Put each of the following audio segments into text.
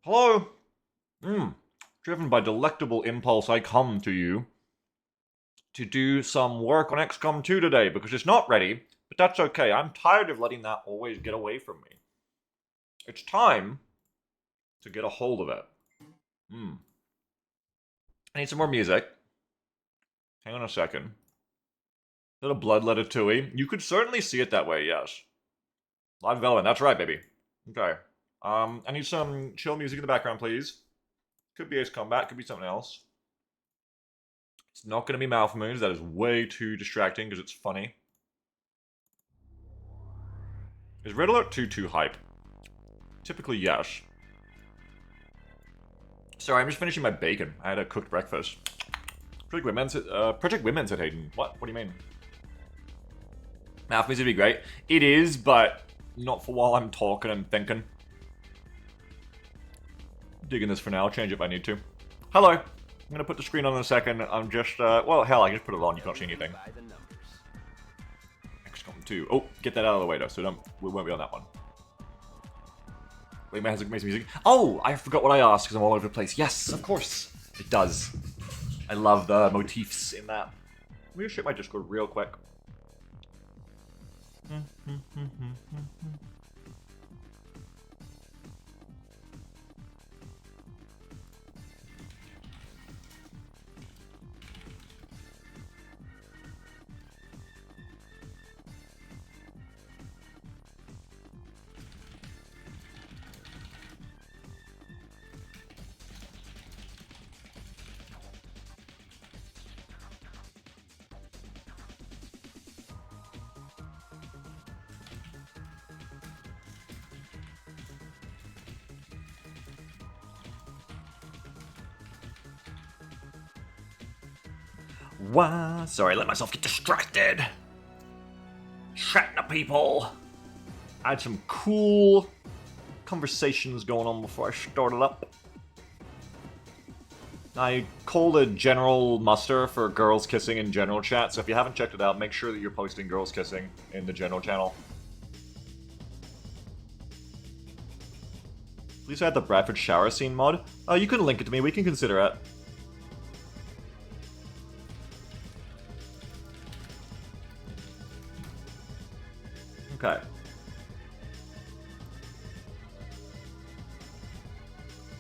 Hello? Driven by delectable impulse, I come to you to do some work on XCOM 2 today because it's not ready, but that's okay. I'm tired of letting that always get away from me. It's time to get a hold of it. I need some more music. Hang on a second. Is that a bloodletted tui? You could certainly see it that way, yes. Live development, that's right, baby. Okay. I need some chill music in the background, please. Could be Ace Combat, could be something else. It's not going to be Mouth Moons, that is way too distracting because it's funny. Is Red Alert 2 too hype? Typically, yes. Sorry, I'm just finishing my bacon. I had a cooked breakfast. Project Women's at Hayden. What? What do you mean? Mouth Moons would be great. It is, but not for while I'm talking and thinking. Digging this for now. I'll change it if I need to. Hello. I'm going to put the screen on in a second. I'm just, well, hell, I can just put it on. You can't see anything. XCOM 2. Oh, get that out of the way, though, so we won't be on that one. Wait, has amazing music. Oh, I forgot what I asked because I'm all over the place. Yes, of course. It does. I love the motifs in that. Let me just shut my Discord real quick. Why? Sorry, let myself get distracted. Chatting to people. I had some cool conversations going on before I started up. I called a general muster for girls kissing in general chat, so if you haven't checked it out, make sure that you're posting girls kissing in the general channel. At least I had the Bradford shower scene mod. You can link it to me, we can consider it. Okay.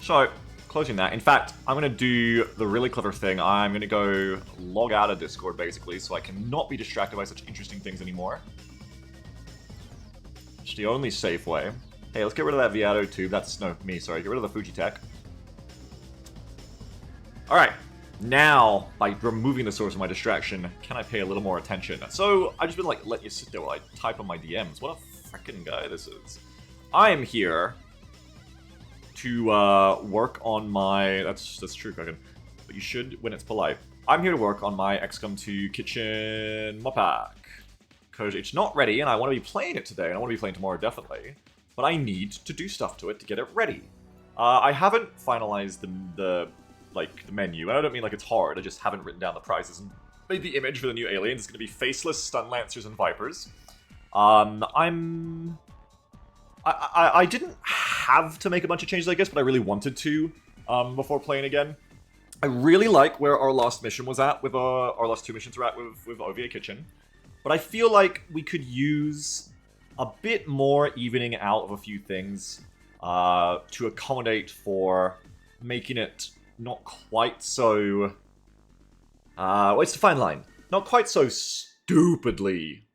So, closing that. In fact, I'm going to do the really clever thing. I'm going to go log out of Discord, basically, so I cannot be distracted by such interesting things anymore. It's the only safe way. Hey, let's get rid of that Viato tube. That's, no, me, sorry. Get rid of the Fujitech. Alright. Now, by removing the source of my distraction, can I pay a little more attention? So, I've just been like, let you sit there while I type on my DMs. What a freaking guy this is. I am here to work on my... That's true, Kraken. But you should when it's polite. I'm here to work on my XCOM 2 kitchen mod pack. Because it's not ready, and I want to be playing it today, and I want to be playing tomorrow, definitely. But I need to do stuff to it to get it ready. I haven't finalized the menu. And I don't mean like it's hard, I just haven't written down the prizes and made the image for the new aliens. It's going to be faceless, stun lancers, and vipers. I didn't have to make a bunch of changes, I guess, but I really wanted to before playing again. I really like where our last mission was at, with our last two missions were at with OvA Kitchen. But I feel like we could use a bit more evening out of a few things to accommodate for making it not quite so... what's the fine line? Not quite so stupidly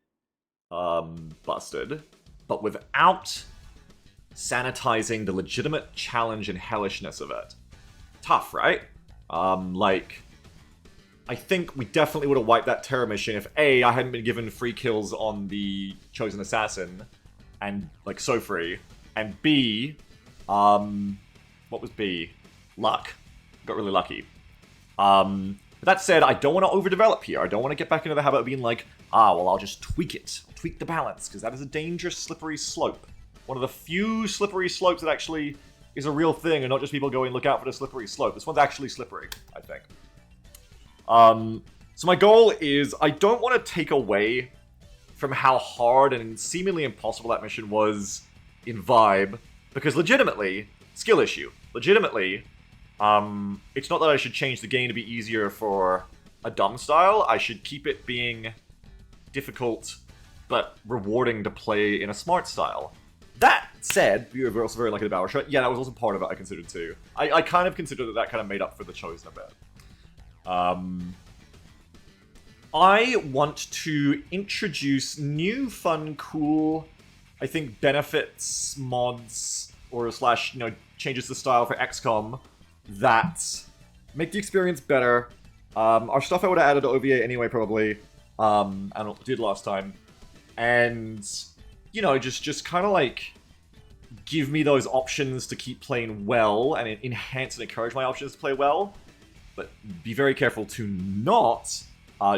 busted, but without sanitizing the legitimate challenge and hellishness of it. Tough, right? I think we definitely would have wiped that Terror mission if A, I hadn't been given free kills on the Chosen Assassin, and, like, so free, and B, what was B? Luck. Got really lucky. But that said, I don't want to overdevelop here. I don't want to get back into the habit of being like, well, I'll just tweak it. Tweak the balance, because that is a dangerous, slippery slope. One of the few slippery slopes that actually is a real thing, and not just people going, look out for the slippery slope. This one's actually slippery, I think. So my goal is, I don't want to take away from how hard and seemingly impossible that mission was in vibe, because legitimately, skill issue. Legitimately, it's not that I should change the game to be easier for a dumb style. I should keep it being difficult but rewarding to play in a smart style. That said, you were also very lucky the Battle Shot. Yeah, that was also part of it I considered too. I kind of considered that kind of made up for the Chosen a bit. I want to introduce new, fun, cool, I think, benefits, mods, or slash, changes to style for XCOM that make the experience better. Our stuff I would have added to OvA anyway, probably, and did last time. And, just kind of like give me those options to keep playing well and enhance and encourage my options to play well. But be very careful to not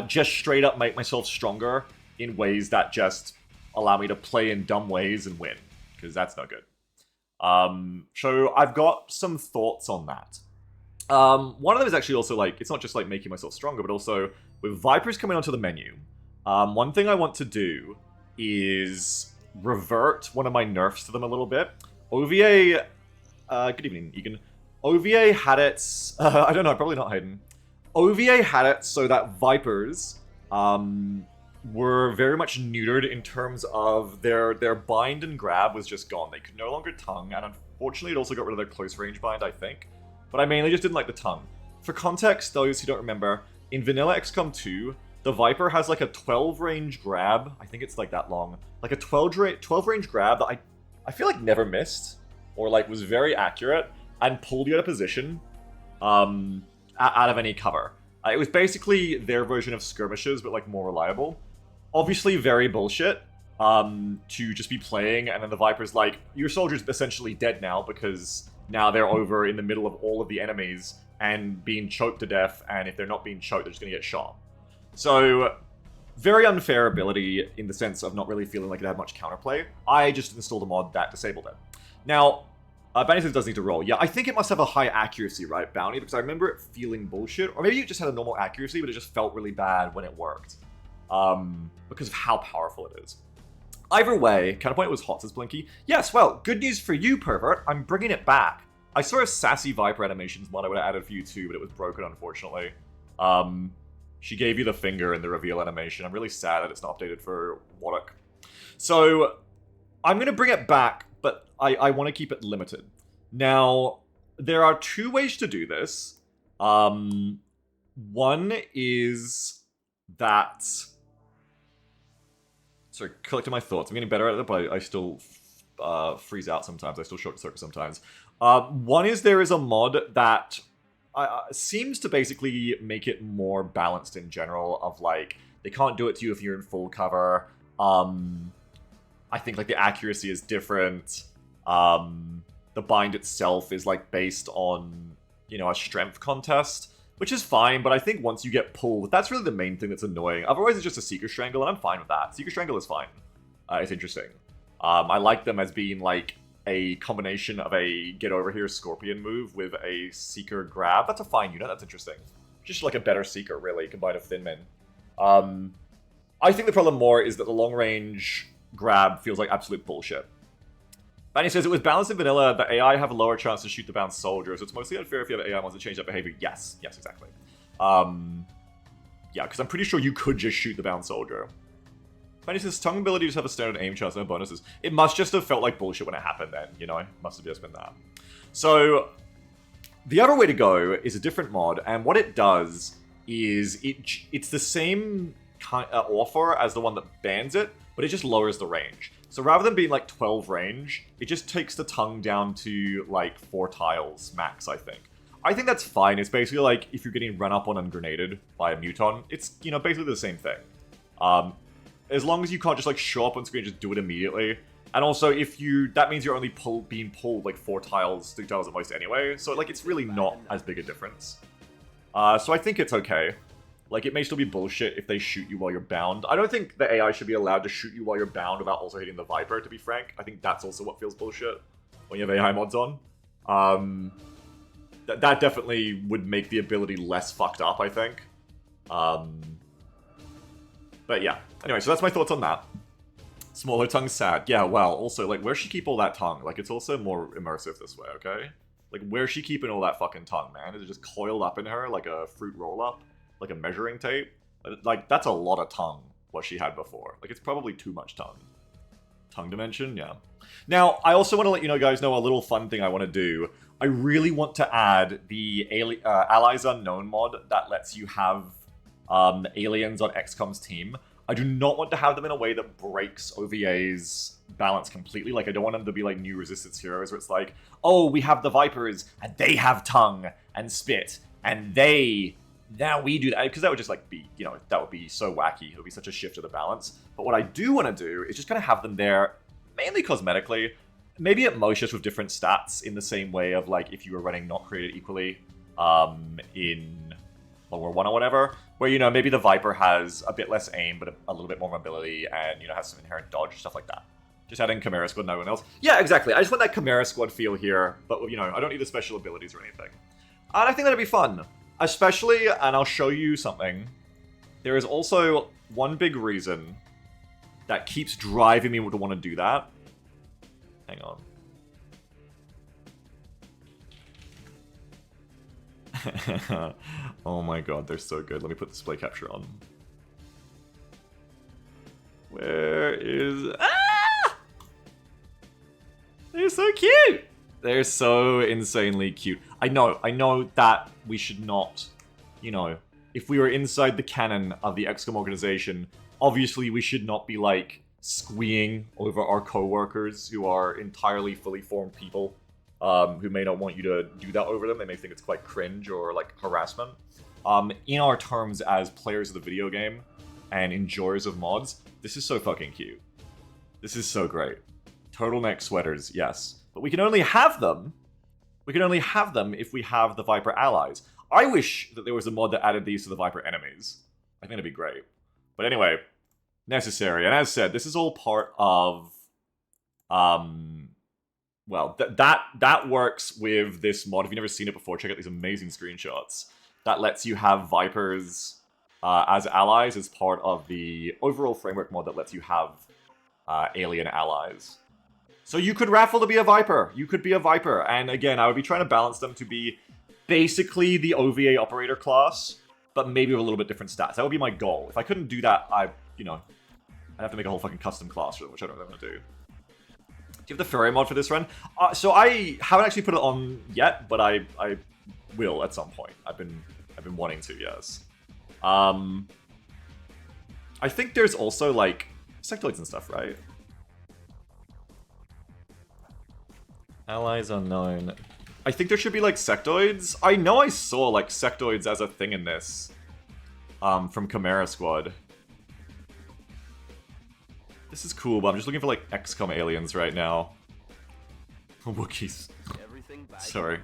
just straight up make myself stronger in ways that just allow me to play in dumb ways and win, because that's no good. So I've got some thoughts on that. One of them is actually also like, it's not just like making myself stronger, but also with Vipers coming onto the menu, one thing I want to do is revert one of my nerfs to them a little bit. OvA, good evening, Egan. OvA had its, I don't know, probably not Hayden. OvA had it so that Vipers were very much neutered in terms of their bind and grab was just gone. They could no longer tongue, and unfortunately it also got rid of their close range bind, I think. But I mainly just didn't like the tongue. For context, those who don't remember, in vanilla XCOM 2, the Viper has like a 12 range grab. I think it's like that long. Like a 12 range grab that I feel like never missed, or like was very accurate, and pulled you out of position out of any cover. It was basically their version of skirmishes, but like more reliable. Obviously very bullshit to just be playing, and then the Viper's like, your soldier's essentially dead now, because now they're over in the middle of all of the enemies and being choked to death, and if they're not being choked, they're just gonna get shot. So, very unfair ability in the sense of not really feeling like it had much counterplay. I just installed a mod that disabled it. Now, Bounty says it does need to roll. Yeah, I think it must have a high accuracy, right, Bounty? Because I remember it feeling bullshit. Or maybe it just had a normal accuracy, but it just felt really bad when it worked. Because of how powerful it is. Either way, Counterpoint was hot, says Blinky. Yes, well, good news for you, pervert. I'm bringing it back. I saw a sassy Viper animations mod I would have added for you too, but it was broken, unfortunately. She gave you the finger in the reveal animation. I'm really sad that it's not updated for Waddock. So, I'm going to bring it back, but I want to keep it limited. Now, there are two ways to do this. One is that... Sorry, collecting my thoughts. I'm getting better at it, but I still freeze out sometimes. I still short circuit sometimes. One is there is a mod that seems to basically make it more balanced in general, of like, they can't do it to you if you're in full cover. I think like the accuracy is different. The bind itself is like based on, a strength contest, which is fine, but I think once you get pulled, that's really the main thing that's annoying. Otherwise it's just a Seeker Strangle, and I'm fine with that. Seeker Strangle is fine. It's interesting. I like them as being like a combination of a get over here Scorpion move with a Seeker grab. That's a fine unit, that's interesting. Just like a better Seeker, really, combined with Thin Min. I think the problem more is that the long range grab feels like absolute bullshit. Manny says, it was balanced in vanilla, the AI have a lower chance to shoot the bound soldier, so it's mostly unfair if you have AI wants to change that behavior. Yes, exactly. Yeah, because I'm pretty sure you could just shoot the bound soldier. Manny says, tongue abilities have a standard aim chance, no bonuses. It must just have felt like bullshit when it happened then, It must have just been that. So, the other way to go is a different mod, and what it does is it's the same kind offer as the one that bans it, but it just lowers the range. So rather than being like 12 range, it just takes the tongue down to like 4 tiles max, I think. I think that's fine. It's basically like if you're getting run up on and grenaded by a muton, it's, basically the same thing. As long as you can't just like show up on screen and just do it immediately. And also if that means you're only being pulled like 4 tiles, 3 tiles at most anyway. So like it's really not as big a difference. So I think it's okay. Like, it may still be bullshit if they shoot you while you're bound. I don't think the AI should be allowed to shoot you while you're bound without also hitting the Viper, to be frank. I think that's also what feels bullshit when you have AI mods on. That definitely would make the ability less fucked up, I think. But yeah. Anyway, so that's my thoughts on that. Smaller tongue sad. Yeah, well, also, like, where's she keep all that tongue? Like, it's also more immersive this way, okay? Like, where's she keeping all that fucking tongue, man? Is it just coiled up in her like a fruit roll-up? Like a measuring tape? Like, that's a lot of tongue, what she had before. Like, it's probably too much tongue. Tongue dimension, yeah. Now, I also want to let you guys know a little fun thing I want to do. I really want to add the Allies Unknown mod that lets you have aliens on XCOM's team. I do not want to have them in a way that breaks OVA's balance completely. Like, I don't want them to be like new Resistance heroes where it's like, oh, we have the Vipers, and they have tongue and spit, and now we do that. Because that would just, like, be, that would be so wacky. It would be such a shift of the balance. But what I do want to do is just kind of have them there, mainly cosmetically. Maybe at most just with different stats in the same way of, like, if you were running Not Created Equally in World War I or whatever, where, maybe the Viper has a bit less aim, but a little bit more mobility, and, has some inherent dodge, stuff like that. Just adding Chimera Squad and everyone else. Yeah, exactly. I just want that Chimera Squad feel here, but, I don't need the special abilities or anything. And I think that'd be fun. Especially, and I'll show you something, there is also one big reason that keeps driving me to want to do that. Hang on. Oh my god, they're so good. Let me put display capture on. Where is... Ah! They're so cute! They're so insanely cute. I know that we should not, if we were inside the canon of the XCOM organization, obviously we should not be, like, squeeing over our co-workers who are entirely fully formed people. Who may not want you to do that over them. They may think it's quite cringe or, like, harassment. In our terms as players of the video game and enjoyers of mods, this is so fucking cute. This is so great. Turtleneck sweaters, yes. But we can only have them. We can only have them if we have the Viper allies. I wish that there was a mod that added these to the Viper enemies. I think that'd be great. But anyway, necessary. And as said, this is all part of... Well, that works with this mod. If you've never seen it before, check out these amazing screenshots. That lets you have Vipers as allies as part of the overall framework mod that lets you have alien allies. So you could raffle to be a Viper. You could be a Viper. And again, I would be trying to balance them to be basically the OvA operator class, but maybe with a little bit different stats. That would be my goal. If I couldn't do that, I'd have to make a whole fucking custom class for them, which I don't really want to do. Do you have the furry mod for this run? So I haven't actually put it on yet, but I will at some point. I've been wanting to, yes. I think there's also, like, sectoids and stuff, right? Allies unknown. I think there should be, like, sectoids. I know I saw, like, sectoids as a thing in this. From Chimera Squad. This is cool, but I'm just looking for, like, XCOM aliens right now. Wookiees. Sorry.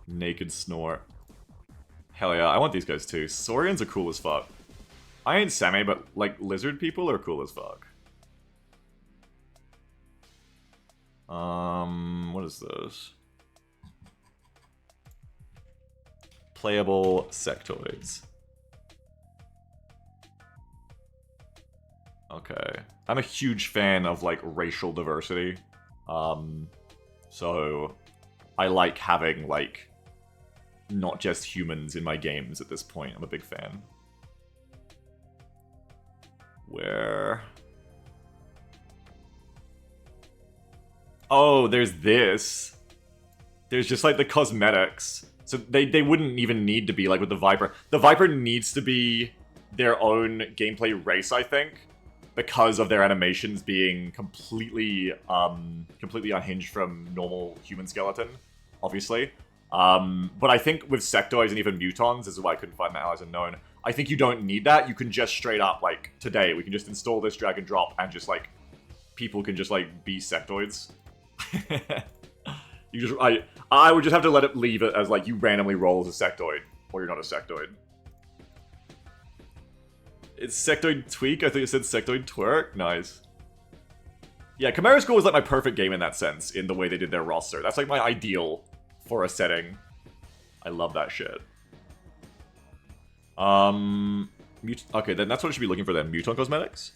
Naked Snort. Hell yeah, I want these guys too. Saurians are cool as fuck. I ain't Sammy, but, like, lizard people are cool as fuck. What is this? Playable sectoids. Okay. I'm a huge fan of, like, racial diversity. So I like having, like, not just humans in my games at this point. I'm a big fan. Where... Oh, there's this. There's just, like, the cosmetics. So they wouldn't even need to be, like, with the Viper. The Viper needs to be their own gameplay race, I think, because of their animations being completely unhinged from normal human skeleton, obviously. But I think with sectoids and even mutons, this is why I couldn't find the allies unknown, I think you don't need that. You can just straight up, like, today, we can just install this drag and drop and just, like, people can just, like, be sectoids. You just, I would just have to let it leave it as, like, you randomly roll as a sectoid, or you're not a sectoid. It's sectoid tweak? I think it said sectoid twerk? Nice. Yeah, Chimera School was, like, my perfect game in that sense, in the way they did their roster. That's, like, my ideal for a setting. I love that shit. Okay, then that's what I should be looking for then. Muton cosmetics?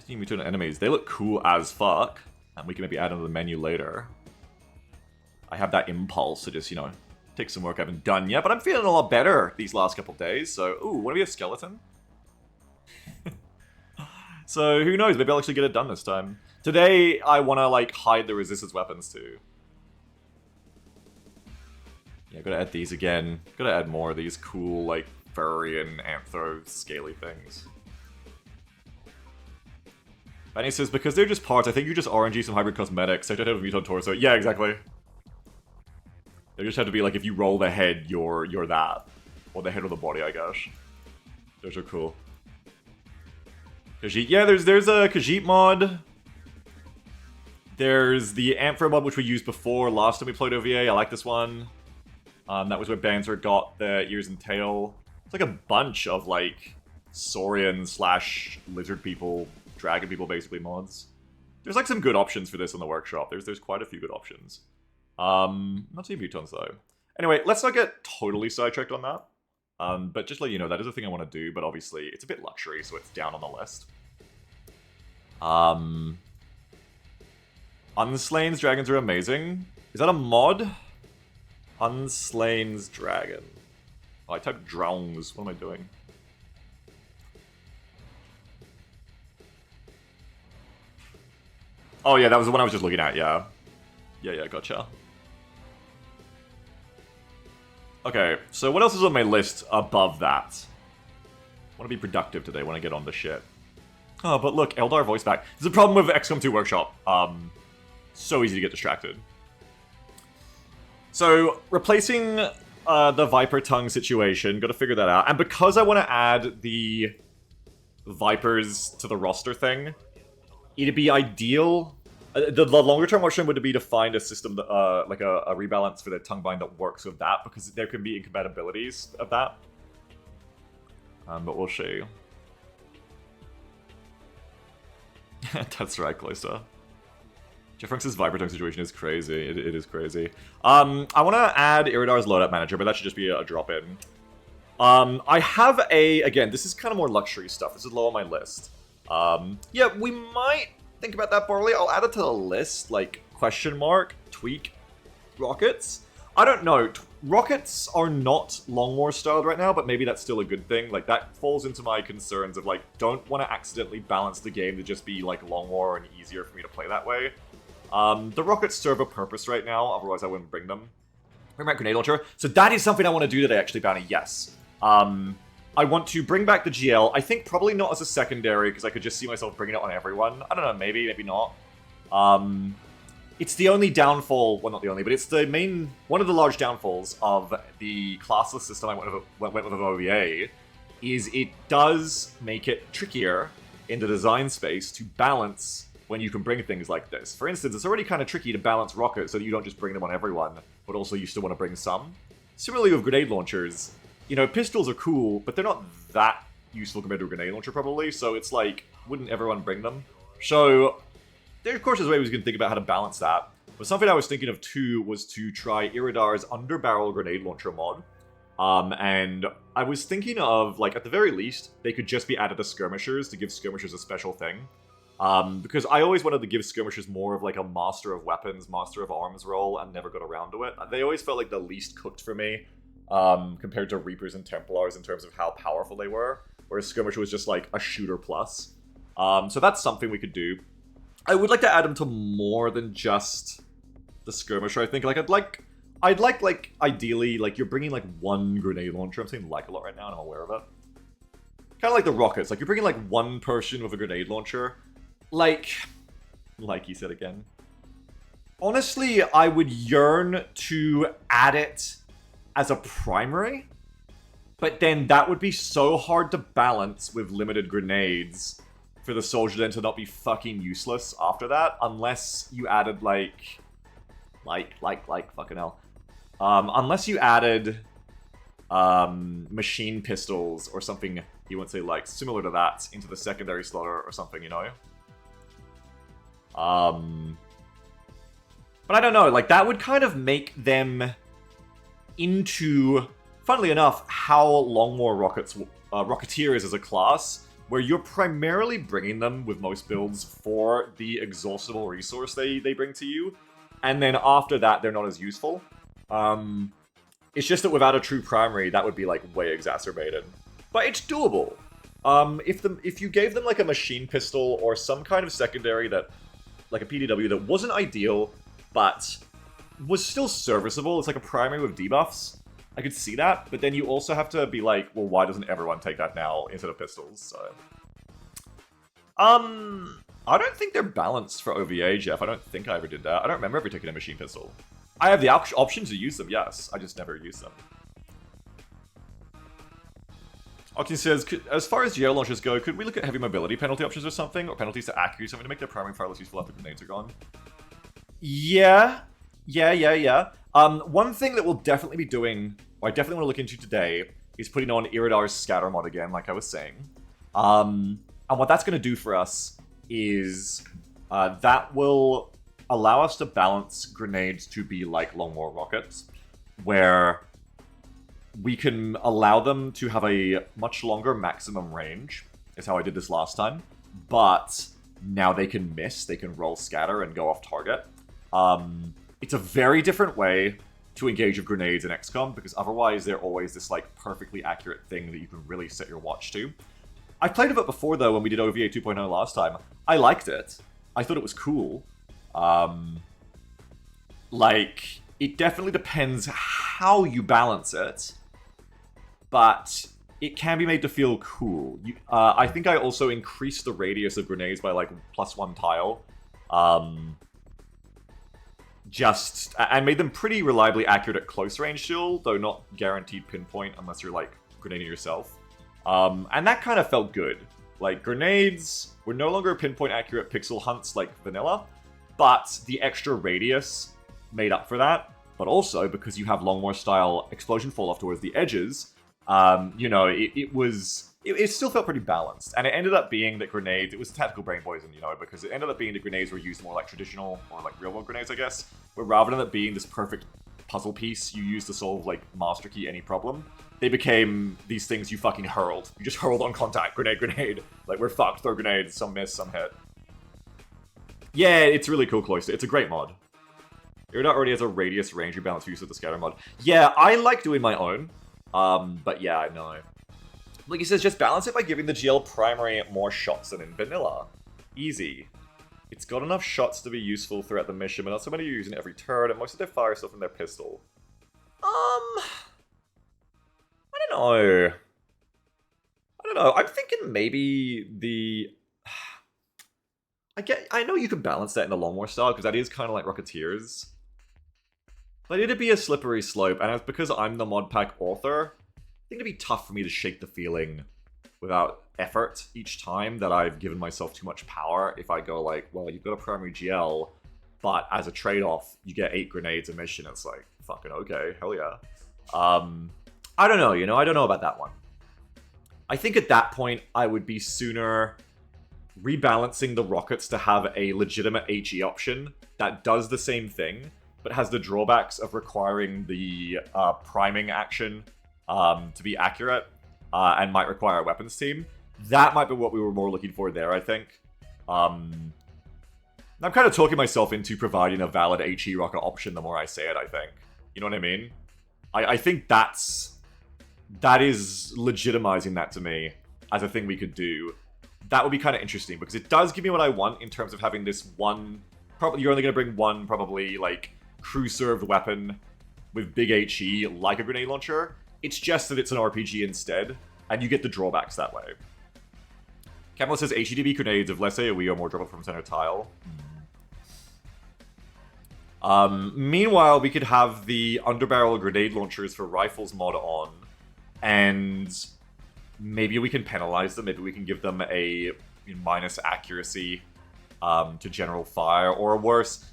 Testing mutant enemies. They look cool as fuck. And we can maybe add them to the menu later. I have that impulse to just, you know, take some work I haven't done yet. But I'm feeling a lot better these last couple days. So, ooh, want to be a skeleton? So, who knows? Maybe I'll actually get it done this time. Today, I want to, like, hide the resistance weapons, too. Yeah, gotta add these again. Gotta add more of these cool, like, furry and anthro scaly things. Benny says, because they're just parts, I think you just RNG some hybrid cosmetics. Sector head with mutant torso. Yeah, exactly. They just have to be like, if you roll the head, you're that. Or the head or the body, I guess. Those are cool. Khajiit. Yeah, there's a Khajiit mod. There's the Amphro mod, which we used before last time we played OvA. I like this one. That was where Banzer got the ears and tail. It's like a bunch of, like, Saurian / lizard people, dragon people, basically, mods. There's, like, some good options for this in the workshop. There's quite a few good options. Not seeing mutons, though. Anyway, let's not get totally sidetracked on that. But just to let you know, that is a thing I want to do, but obviously it's a bit luxury, so it's down on the list. Unslain's dragons are amazing. Is that a mod? Unslain's dragon. Oh, I typed drowns. What am I doing? Oh yeah, that was the one I was just looking at, yeah. Yeah, gotcha. Okay, so what else is on my list above that? Want to be productive today when I get on the shit. Oh, but look, Eldar voice back. There's a problem with XCOM 2 Workshop. So easy to get distracted. So, replacing the Viper tongue situation, gotta figure that out. And because I want to add the Vipers to the roster thing, it'd be ideal. The longer term option would be to find a system, that, like a rebalance for the tongue bind that works with that, because there can be incompatibilities of that. But we'll see. That's right, Cloister. Jeff Franks' Viper tongue situation is crazy. It is crazy. I want to add Iridar's loadout manager, but that should just be a drop-in. I have again, this is kind of more luxury stuff. This is low on my list. Yeah, we might think about that, Barley. I'll add it to the list, like, question mark, tweak, rockets. I don't know. Rockets are not Long War styled right now, but maybe that's still a good thing. Like, that falls into my concerns of, like, don't want to accidentally balance the game to just be, like, Long War and easier for me to play that way. The rockets serve a purpose right now, otherwise I wouldn't bring them. Bring back Grenade Launcher. So that is something I want to do today, actually, Bounty, yes. I want to bring back the GL. I think probably not as a secondary, because I could just see myself bringing it on everyone. I don't know, maybe not. It's the only downfall, well, not the only, but it's the main, one of the large downfalls of the classless system I went with OvA, is it does make it trickier in the design space to balance when you can bring things like this. For instance, it's already kind of tricky to balance rockets so that you don't just bring them on everyone, but also you still want to bring some. Similarly with grenade launchers, you know, pistols are cool, but they're not that useful compared to a grenade launcher probably, so it's like, wouldn't everyone bring them? So, there of course is ways we can think about how to balance that, but something I was thinking of too was to try Iridar's underbarrel grenade launcher mod. And I was thinking of, like, at the very least, they could just be added to skirmishers to give skirmishers a special thing. Because I always wanted to give skirmishers more of like a master of weapons, master of arms role, and never got around to it. They always felt like the least cooked for me, compared to Reapers and Templars in terms of how powerful they were, whereas skirmisher was just like a shooter plus. So that's something we could do. I would like to add them to more than just the skirmisher, I think. Like, I'd like, ideally, like, you're bringing like one grenade launcher. I'm saying like a lot right now, and I'm aware of it. Kind of like the rockets. Like, you're bringing like one person with a grenade launcher. Like you said again. Honestly, I would yearn to add it as a primary, but then that would be so hard to balance with limited grenades for the soldier then to not be fucking useless after that, unless you added fucking hell. Unless you added machine pistols or something, you wouldn't say like similar to that into the secondary slot or something, you know? But I don't know, like, that would kind of make them into, funnily enough, how Long War Rocketeer is as a class, where you're primarily bringing them with most builds for the exhaustible resource they bring to you, and then after that, they're not as useful. It's just that without a true primary, that would be, like, way exacerbated. But it's doable. If you gave them, like, a machine pistol or some kind of secondary that, like a PDW that wasn't ideal, but was still serviceable, it's like a primary with debuffs, I could see that, but then you also have to be like, well, why doesn't everyone take that now instead of pistols? So, I don't think they're balanced for OvA, Jeff. I don't think I ever did that. I don't remember ever taking a machine pistol. I have the option to use them, yes. I just never use them. Octane says, as far as GL launchers go, could we look at heavy mobility penalty options or something? Or penalties to accuracy, something to make their primary fire less useful after grenades are gone? Yeah. One thing that we'll definitely be doing, or I definitely want to look into today, is putting on Iridar's scatter mod again, like I was saying. And what that's going to do for us is that will allow us to balance grenades to be like Longmore rockets, where we can allow them to have a much longer maximum range, is how I did this last time, but now they can miss, they can roll scatter and go off target. It's a very different way to engage with grenades in XCOM, because otherwise they're always this like perfectly accurate thing that you can really set your watch to. I played with it before though when we did OvA 2.0 last time. I liked it. I thought it was cool. Like, it definitely depends how you balance it, but it can be made to feel cool. I think I also increased the radius of grenades by like +1 tile. And made them pretty reliably accurate at close range still, though not guaranteed pinpoint unless you're like grenading yourself. And that kind of felt good. Like, grenades were no longer pinpoint accurate pixel hunts like vanilla, but the extra radius made up for that. But also, because you have Longmore style explosion fall off towards the edges, you know, it still felt pretty balanced. And it ended up being that grenades, it was tactical brain poison, you know, because it ended up being that grenades were used more like traditional, or like real world grenades, I guess. But rather than it being this perfect puzzle piece you use to solve, like, master key any problem, they became these things you fucking hurled. You just hurled on contact, grenade. Like, we're fucked, throw grenades, some miss, some hit. Yeah, it's really cool, Cloister. It's a great mod. Iridot already has a radius range rebalance use of the scatter mod. Yeah, I like doing my own. But yeah, I know. Like he says, just balance it by giving the GL primary more shots than in vanilla. Easy. It's got enough shots to be useful throughout the mission, but not so many are using it every turn, and most of their fire stuff in their pistol. I don't know. I'm thinking maybe the... I know you can balance that in the Longmore style, because that is kind of like Rocketeers. But it'd be a slippery slope, and it's because I'm the mod pack author, I think it'd be tough for me to shake the feeling without effort each time that I've given myself too much power if I go like, well, you've got a primary GL, but as a trade-off, you get 8 grenades a mission. It's like, fucking okay, hell yeah. I don't know, I don't know about that one. I think at that point, I would be sooner rebalancing the rockets to have a legitimate HE option that does the same thing, but has the drawbacks of requiring the priming action to be accurate, and might require a weapons team. That might be what we were more looking for there, I think. I'm kind of talking myself into providing a valid HE rocket option the more I say it, I think. You know what I mean? I think that is legitimizing that to me as a thing we could do. That would be kind of interesting, because it does give me what I want in terms of having this one... Probably you're only going to bring one, probably, like, crew-served weapon with big HE, like a grenade launcher. It's just that it's an RPG instead, and you get the drawbacks that way. Camelot says HEDB grenades of less AoE or more drop up from center tile. Meanwhile, we could have the underbarrel grenade launchers for rifles mod on, and maybe we can penalize them. Maybe we can give them a minus accuracy to general fire, or worse,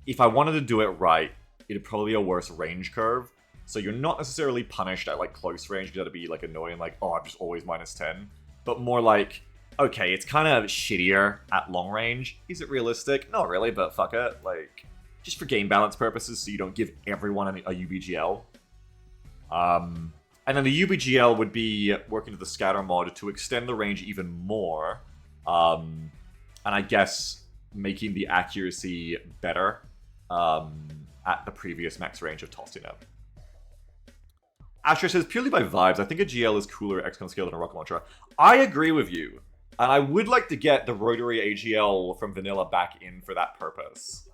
if I wanted to do it right, it'd probably be a worse range curve. So you're not necessarily punished at like close range, you gotta be like annoying, like, oh, I'm just always -10. But more like, okay, it's kind of shittier at long range. Is it realistic? Not really, but fuck it. Like, just for game balance purposes, so you don't give everyone a UBGL. And And then the UBGL would be working with the scatter mod to extend the range even more. And I guess making the accuracy better at the previous max range of Tostinep. Asher says, purely by vibes, I think a GL is cooler at XCOM scale than a rocket launcher. I agree with you. And I would like to get the rotary AGL from vanilla back in for that purpose.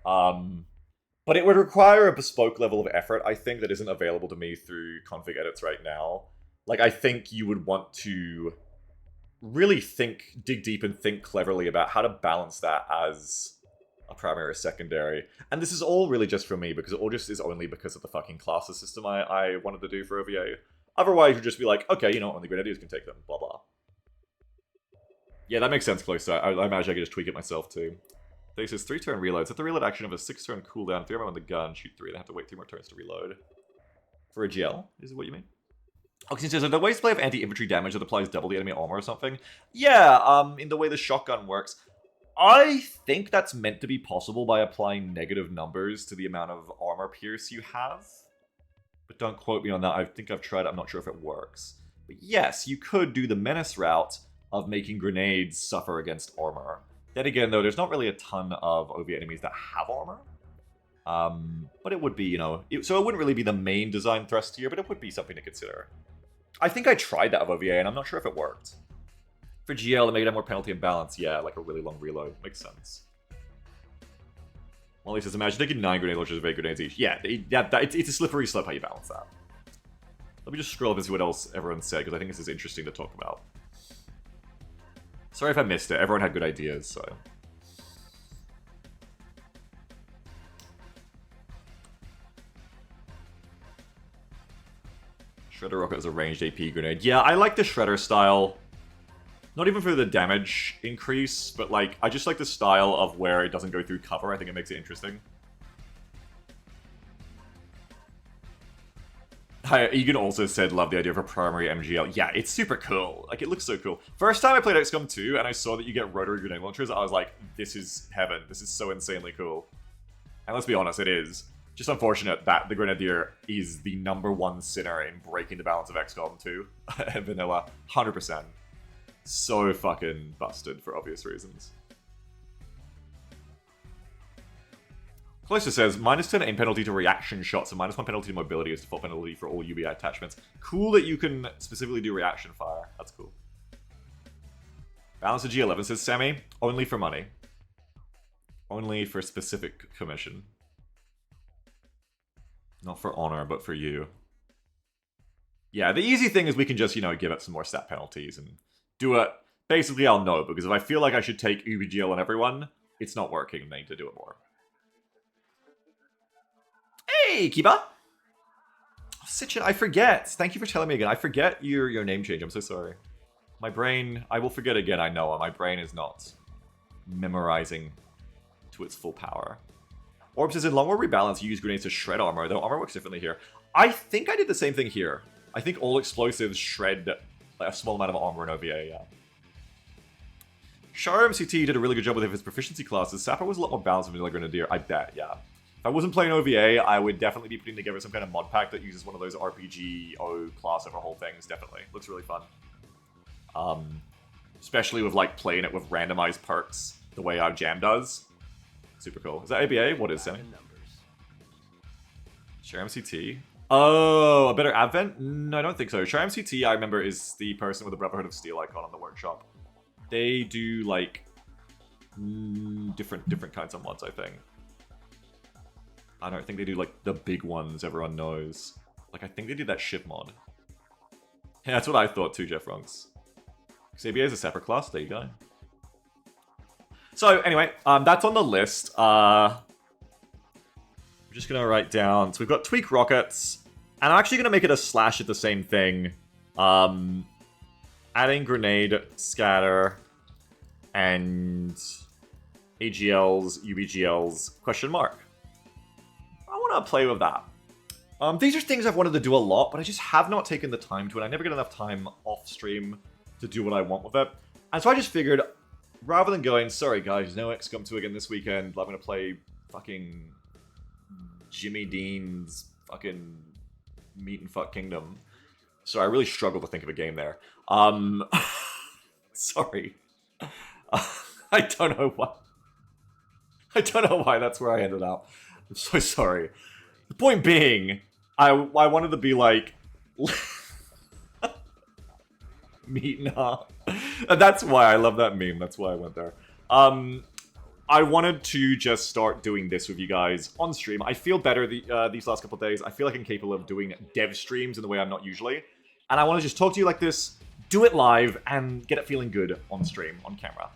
But it would require a bespoke level of effort, I think, that isn't available to me through config edits right now. Like, I think you would want to really dig deep and think cleverly about how to balance that as a primary or secondary. And this is all really just for me, because it all just is only because of the fucking classes system I wanted to do for OVA. Otherwise, you'd just be like, okay, you know, only grenadiers can take them, blah blah. Yeah, that makes sense, close. I imagine I could just tweak it myself, too. They says 3-turn reloads. At the reload action of a 6-turn cooldown, 3 on the gun, shoot 3, they have to wait 3 more turns to reload. For a GL, is what you mean? Oxygen says, are there ways to play of anti-infantry damage that applies double the enemy armor or something? Yeah, in the way the shotgun works. I think that's meant to be possible by applying negative numbers to the amount of armor pierce you have. But don't quote me on that. I think I've tried it. I'm not sure if it works. But yes, you could do the menace route of making grenades suffer against armor. Then again, though, there's not really a ton of OVA enemies that have armor. But it would be, you know... so it wouldn't really be the main design thrust here, but it would be something to consider. I think I tried that of OVA, and I'm not sure if it worked. For GL, to make it have more penalty and balance, yeah, like a really long reload. Makes sense. Molly says, imagine taking 9 grenade launchers of 8 grenades each. Yeah, it's a slippery slope how you balance that. Let me just scroll up and see what else everyone said, because I think this is interesting to talk about. Sorry if I missed it. Everyone had good ideas, so... Shredder Rocket is a ranged AP grenade. Yeah, I like the Shredder style. Not even for the damage increase, but like, I just like the style of where it doesn't go through cover. I think it makes it interesting. Hi, Egan also said, love the idea of a primary MGL. Yeah, it's super cool. Like, it looks so cool. First time I played XCOM 2 and I saw that you get rotary grenade launchers, I was like, this is heaven. This is so insanely cool. And let's be honest, it is. Just unfortunate that the Grenadier is the #1 sinner in breaking the balance of XCOM 2 and vanilla. 100%. So fucking busted for obvious reasons. Closer says, -10 aim penalty to reaction shots and -1 penalty to mobility as default penalty for all UBI attachments. Cool that you can specifically do reaction fire. That's cool. Balance of G11 says, Sammy, only for money. Only for specific commission. Not for honor, but for you. Yeah, the easy thing is we can just, you know, give it some more stat penalties and do it. Basically, I'll know, because if I feel like I should take UBGL on everyone, it's not working, and I need to do it more. Hey, Kiba! Sitchin, I forget. Thank you for telling me again. I forget your name change. I'm so sorry. My brain... I will forget again, I know. My brain is not memorizing to its full power. Orb says, in long war rebalance, you use grenades to shred armor, though armor works differently here. I think I did the same thing here. I think all explosives shred like, a small amount of armor in OVA, yeah. Shar MCT did a really good job with his proficiency classes. Sapper was a lot more balanced than Vanilla Grenadier, I bet, yeah. If I wasn't playing OVA, I would definitely be putting together some kind of mod pack that uses one of those RPG-O class overhaul things, definitely. Looks really fun. Especially with, like, playing it with randomized perks, the way our Jam does. Super cool. Is that ABA? What is Sammy? Share MCT. Oh, a better Advent? No, I don't think so. Share MCT, I remember, is the person with the Brotherhood of Steel icon on the workshop. They do, like, different kinds of mods, I think. I don't think they do, like, the big ones everyone knows. Like, I think they did that ship mod. Yeah, that's what I thought too, Jeff Runks. Because ABA is a separate class. There you go. So, anyway, that's on the list. I'm just going to write down... So we've got Tweak Rockets. And I'm actually going to make it a slash at the same thing. Adding Grenade, Scatter, and AGLs, UBGLs, question mark. I want to play with that. These are things I've wanted to do a lot, but I just have not taken the time to, and I never get enough time off stream to do what I want with it. And so I just figured, rather than going, sorry guys, no XCOM 2 again this weekend, I'm going to play fucking Jimmy Dean's fucking Meat and Fuck Kingdom. Sorry, I really struggled to think of a game there. Sorry. I don't know why. I don't know why that's where I ended up. I'm so sorry. The point being, I wanted to be like... Meetna. And that's why I love that meme. That's why I went there. I wanted to just start doing this with you guys on stream. I feel better these last couple of days. I feel like I'm capable of doing dev streams in the way I'm not usually. And I want to just talk to you like this, do it live, and get it feeling good on stream, on camera.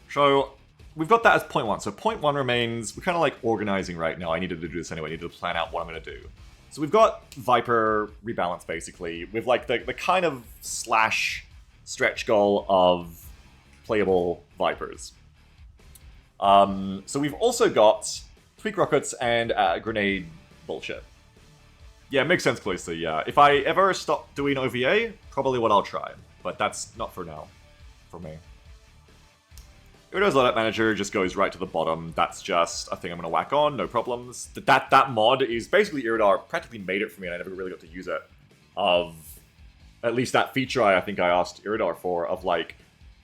So, we've got that as point one. So point one remains, we're kind of like organizing right now. I needed to do this anyway. I needed to plan out what I'm going to do. So we've got Viper rebalance, basically, with like the kind of slash stretch goal of playable Vipers. So we've also got tweak rockets and grenade bullshit. Yeah, it makes sense, closely, yeah. If I ever stop doing OVA, probably what I'll try. But that's not for now, for me. Iridar's loadout manager just goes right to the bottom. That's just a thing I'm going to whack on, no problems. That mod is basically Iridar practically made it for me and I never really got to use it. Of at least that feature I think I asked Iridar for, of like,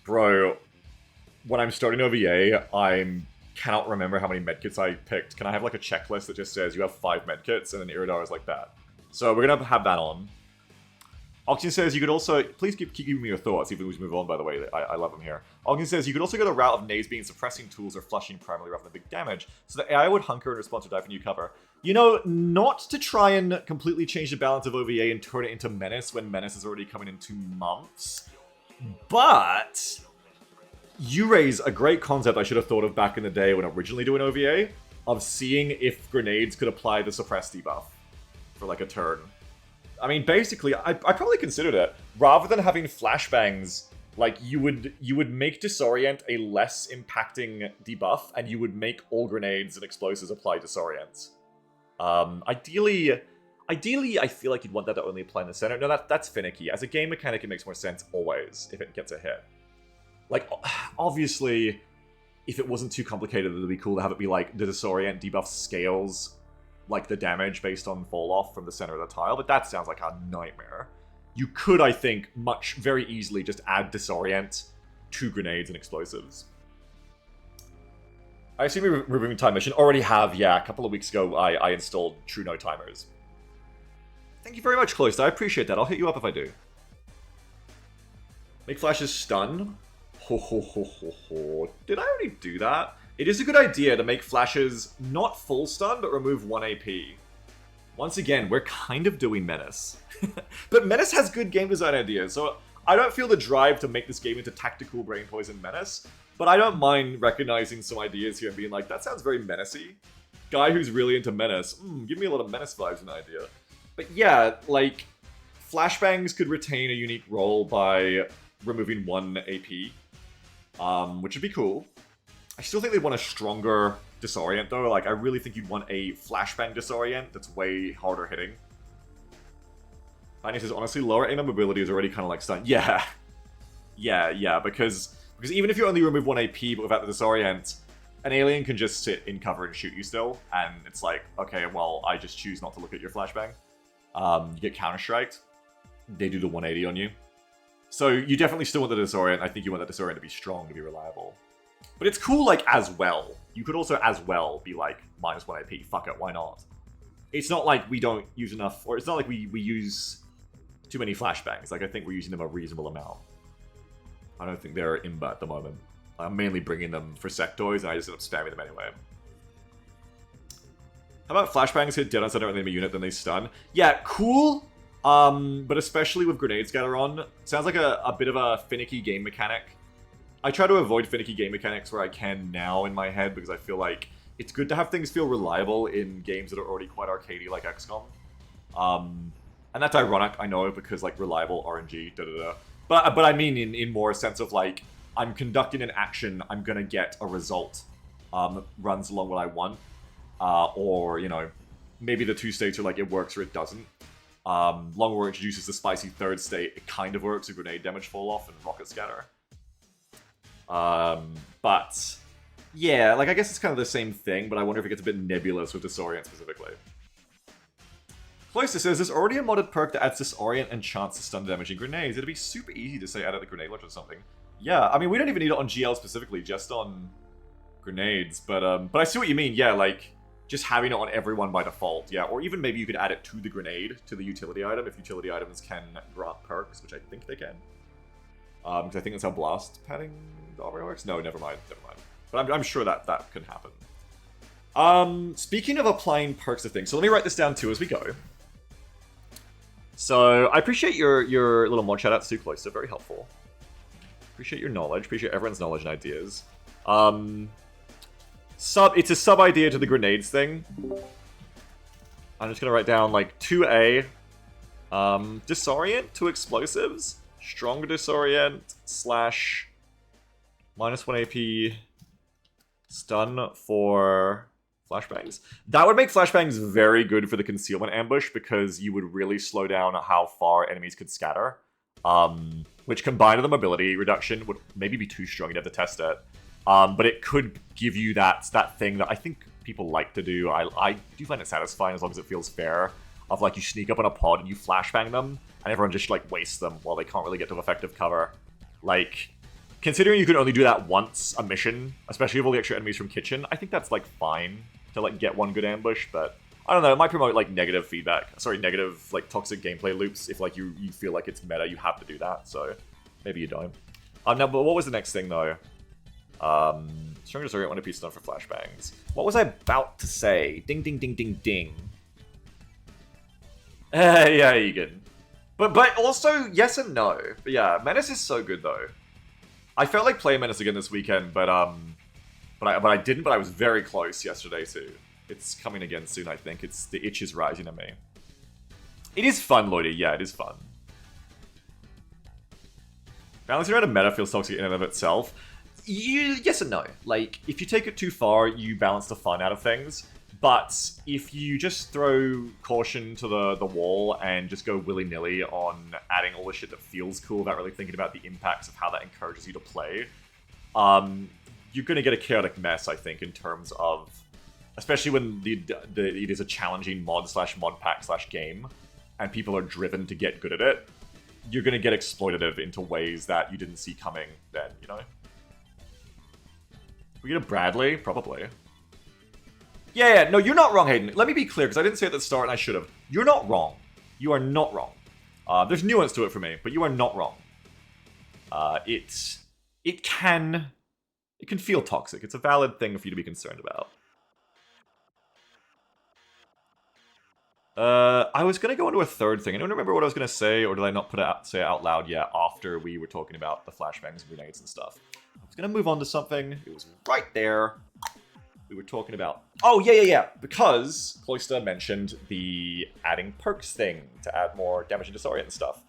bro, when I'm starting OVA, I cannot remember how many medkits I picked. Can I have like a checklist that just says you have 5 medkits, and then Iridar is like that. So we're going to have that on. Oxygen says you could also... Please keep giving me your thoughts, even as we move on, by the way. I love them here. Oxygen says you could also go the route of Nays being suppressing tools or flushing primarily rather than big damage, so that AI would hunker and respond to dive for new cover. You know, not to try and completely change the balance of OVA and turn it into Menace when Menace is already coming in 2 months, but... You raise a great concept I should have thought of back in the day when originally doing OVA, of seeing if grenades could apply the suppress debuff for like a turn. I mean, basically, I probably considered it. Rather than having flashbangs, like you would make Disorient a less impacting debuff, and you would make all grenades and explosives apply Disorient. Ideally, I feel like you'd want that to only apply in the center. No, that's finicky. As a game mechanic, it makes more sense always if it gets a hit. Like, obviously, if it wasn't too complicated, it would be cool to have it be like the Disorient debuff scales like the damage based on fall off from the center of the tile, but that sounds like a nightmare. You could, I think, very easily just add Disorient to grenades and explosives. I assume you're removing time mission. Already have, yeah. A couple of weeks ago, I installed True No Timers. Thank you very much, Cloister. I appreciate that. I'll hit you up if I do. Make flashes stun. Ho ho ho ho ho. Did I already do that? It is a good idea to make flashes not full stun, but remove 1 AP. Once again, we're kind of doing Menace. But Menace has good game design ideas, so I don't feel the drive to make this game into tactical brain poison Menace, but I don't mind recognizing some ideas here and being like, that sounds very menacey. Guy who's really into Menace, give me a lot of Menace vibes in the idea. But yeah, like, flashbangs could retain a unique role by removing 1 AP. Which would be cool. I still think they want a stronger Disorient, though. Like, I really think you'd want a Flashbang Disorient that's way harder hitting. Tiny says, honestly, lower aim and mobility is already kind of like stun. Yeah. Yeah, because even if you only remove 1 AP, but without the Disorient, an alien can just sit in cover and shoot you still, and it's like, okay, well, I just choose not to look at your Flashbang. You get Counter-Striked. They do the 180 on you. So you definitely still want the Disorient. I think you want that Disorient to be strong, to be reliable. But it's cool, like, as well. You could also, as well, be like, -1 AP, fuck it, why not? It's not like we don't use enough, or it's not like we use too many flashbangs. Like, I think we're using them a reasonable amount. I don't think they're imba at the moment. I'm mainly bringing them for sectoids, and I just end up spamming them anyway. How about flashbangs hit dead on center enemy unit, then they stun? Yeah, cool! But especially with Grenade Scatter on, sounds like a bit of a finicky game mechanic. I try to avoid finicky game mechanics where I can now in my head, because I feel like it's good to have things feel reliable in games that are already quite arcadey, like XCOM. And that's ironic, I know, because, like, reliable RNG, da-da-da. But I mean in more a sense of, like, I'm conducting an action, I'm gonna get a result that runs along what I want. Or, you know, maybe the 2 states are like, it works or it doesn't. Long War introduces the spicy 3rd state. It kind of works with grenade damage fall off and rocket scatter. But yeah, like I guess it's kind of the same thing, but I wonder if it gets a bit nebulous with Disorient specifically. Cloister says, there's already a modded perk that adds disorient and chance to stun damaging grenades. It'd be super easy to say add at the grenade launcher or something. Yeah, I mean, we don't even need it on GL specifically, just on grenades. But I see what you mean. Yeah, like, just having it on everyone by default. Yeah, or even maybe you could add it to the grenade, to the utility item, if utility items can grant perks, which I think they can. Because I think that's how blast padding already works. No, never mind. But I'm sure that can happen. Speaking of applying perks to things, so let me write this down too as we go. So I appreciate your little mod shout outs too, Cloister, very helpful. Appreciate your knowledge, appreciate everyone's knowledge and ideas. It's a sub idea to the grenades thing. I'm just gonna write down like 2A, disorient to explosives, stronger disorient / -1 AP stun for flashbangs. That would make flashbangs very good for the concealment ambush because you would really slow down how far enemies could scatter. Which combined with the mobility reduction would maybe be too strong, you'd have to test it. But it could give you that thing that I think people like to do. I do find it satisfying as long as it feels fair. Of like you sneak up on a pod and you flashbang them and everyone just like wastes them while they can't really get to effective cover. Like, considering you could only do that once a mission, especially with all the extra enemies from kitchen, I think that's like fine to like get one good ambush, but I don't know, it might promote like negative like toxic gameplay loops if like you feel like it's meta, you have to do that, so maybe you don't. Now, but what was the next thing though? Stronger disorient 1 AP stun for flashbangs. What was I about to say? Ding ding ding ding ding. Yeah, Egan. But also, yes and no. But yeah, Menace is so good though. I felt like playing Menace again this weekend, but I didn't, but I was very close yesterday too. It's coming again soon, I think. The itch is rising in me. It is fun, Lloydie. Yeah, it is fun. Balancing around a meta feels toxic in and of itself. Yes and no. Like, if you take it too far, you balance the fun out of things. But if you just throw caution to the wall and just go willy-nilly on adding all the shit that feels cool without really thinking about the impacts of how that encourages you to play, you're going to get a chaotic mess, I think, in terms of... Especially when it is a challenging mod/mod pack/game, and people are driven to get good at it, you're going to get exploitative into ways that you didn't see coming then, you know? We get a Bradley? Probably. Yeah, no, you're not wrong, Hayden. Let me be clear, because I didn't say it at the start and I should have. You're not wrong. You are not wrong. There's nuance to it for me, but you are not wrong. It can feel toxic. It's a valid thing for you to be concerned about. I was going to go into a third thing. I don't remember what I was going to say, or did I not say it out loud yet after we were talking about the flashbangs and grenades and stuff. I was going to move on to something. It was right there. We were talking about... Oh, yeah. Because Cloister mentioned the adding perks thing to add more damage and disorient and stuff.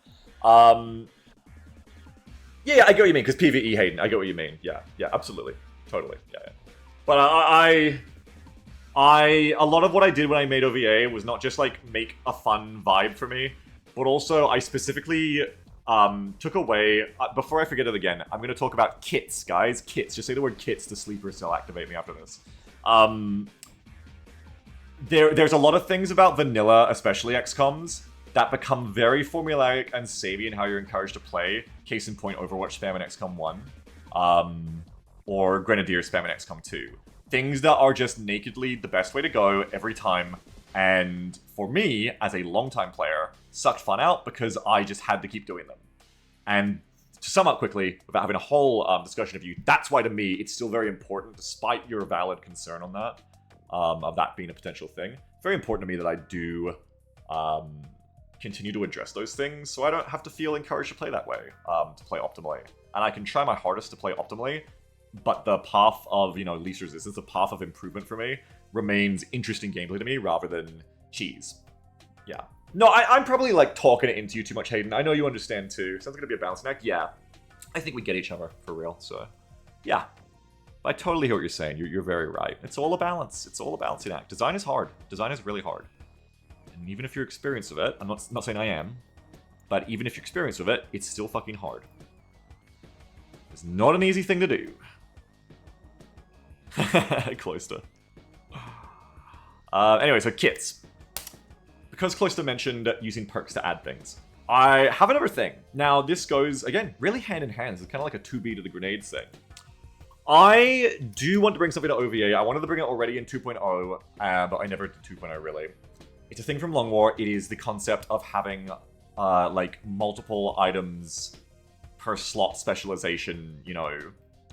Yeah, I get what you mean, because PvE, Hayden. I get what you mean. Yeah, absolutely. Totally. Yeah. But a lot of what I did when I made OvA was not just like make a fun vibe for me, but also I specifically took away, before I forget it again, I'm going to talk about kits, guys. Kits. Just say the word kits to sleeper cell activate me after this. There's a lot of things about vanilla, especially XCOMs, that become very formulaic and samey in how you're encouraged to play. Case in point, Overwatch spam in XCOM 1. Or Grenadier spam in XCOM 2. Things that are just nakedly the best way to go every time. And for me, as a longtime player, sucked fun out because I just had to keep doing them. And to sum up quickly, without having a whole discussion of you, that's why to me, it's still very important, despite your valid concern on that, of that being a potential thing. Very important to me that I do continue to address those things, so I don't have to feel encouraged to play that way, to play optimally. And I can try my hardest to play optimally, but the path of, least resistance, the path of improvement for me, remains interesting gameplay to me rather than cheese. Yeah. No, I'm probably, talking it into you too much, Hayden. I know you understand, too. Sounds like it'll be a balancing act. Yeah. I think we get each other, for real, so... Yeah. I totally hear what you're saying. You're very right. It's all a balance. It's all a balancing act. Design is hard. Design is really hard. And even if you're experienced with it, I'm not saying I am, but even if you're experienced with it, it's still fucking hard. It's not an easy thing to do. Cloister. Anyway, so kits. because Cloister mentioned using perks to add things, I have another thing. Now, this goes, again, really hand in hand. It's kind of like a 2B to the grenades thing. I do want to bring something to OVA. I wanted to bring it already in 2.0, but I never did 2.0 really. It's a thing from Long War. It is the concept of having like multiple items per slot specialization, you know,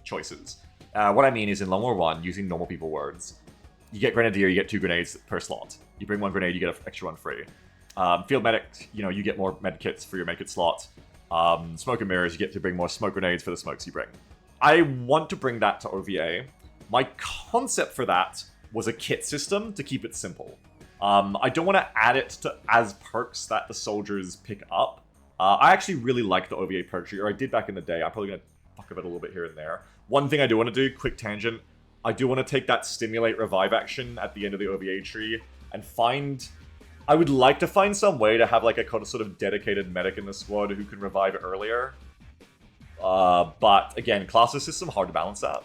choices. What I mean is in Long War 1, using normal people words, you get Grenadier, you get 2 grenades per slot. You bring 1 grenade, you get an extra 1 free. Field Medic, you know, you get more medkits for your medkit slot. Smoke and Mirrors, you get to bring more smoke grenades for the smokes you bring. I want to bring that to OVA. My concept for that was a kit system to keep it simple. I don't want to add it to as perks that the soldiers pick up. I actually really like the OVA perk tree, or I did back in the day. I'm probably going to fuck with it a little bit here and there. One thing I do want to do, quick tangent, I do want to take that Stimulate Revive action at the end of the OVA tree and find... I would like to find some way to have like a sort of dedicated medic in the squad who can revive earlier. But again, classes system, hard to balance that.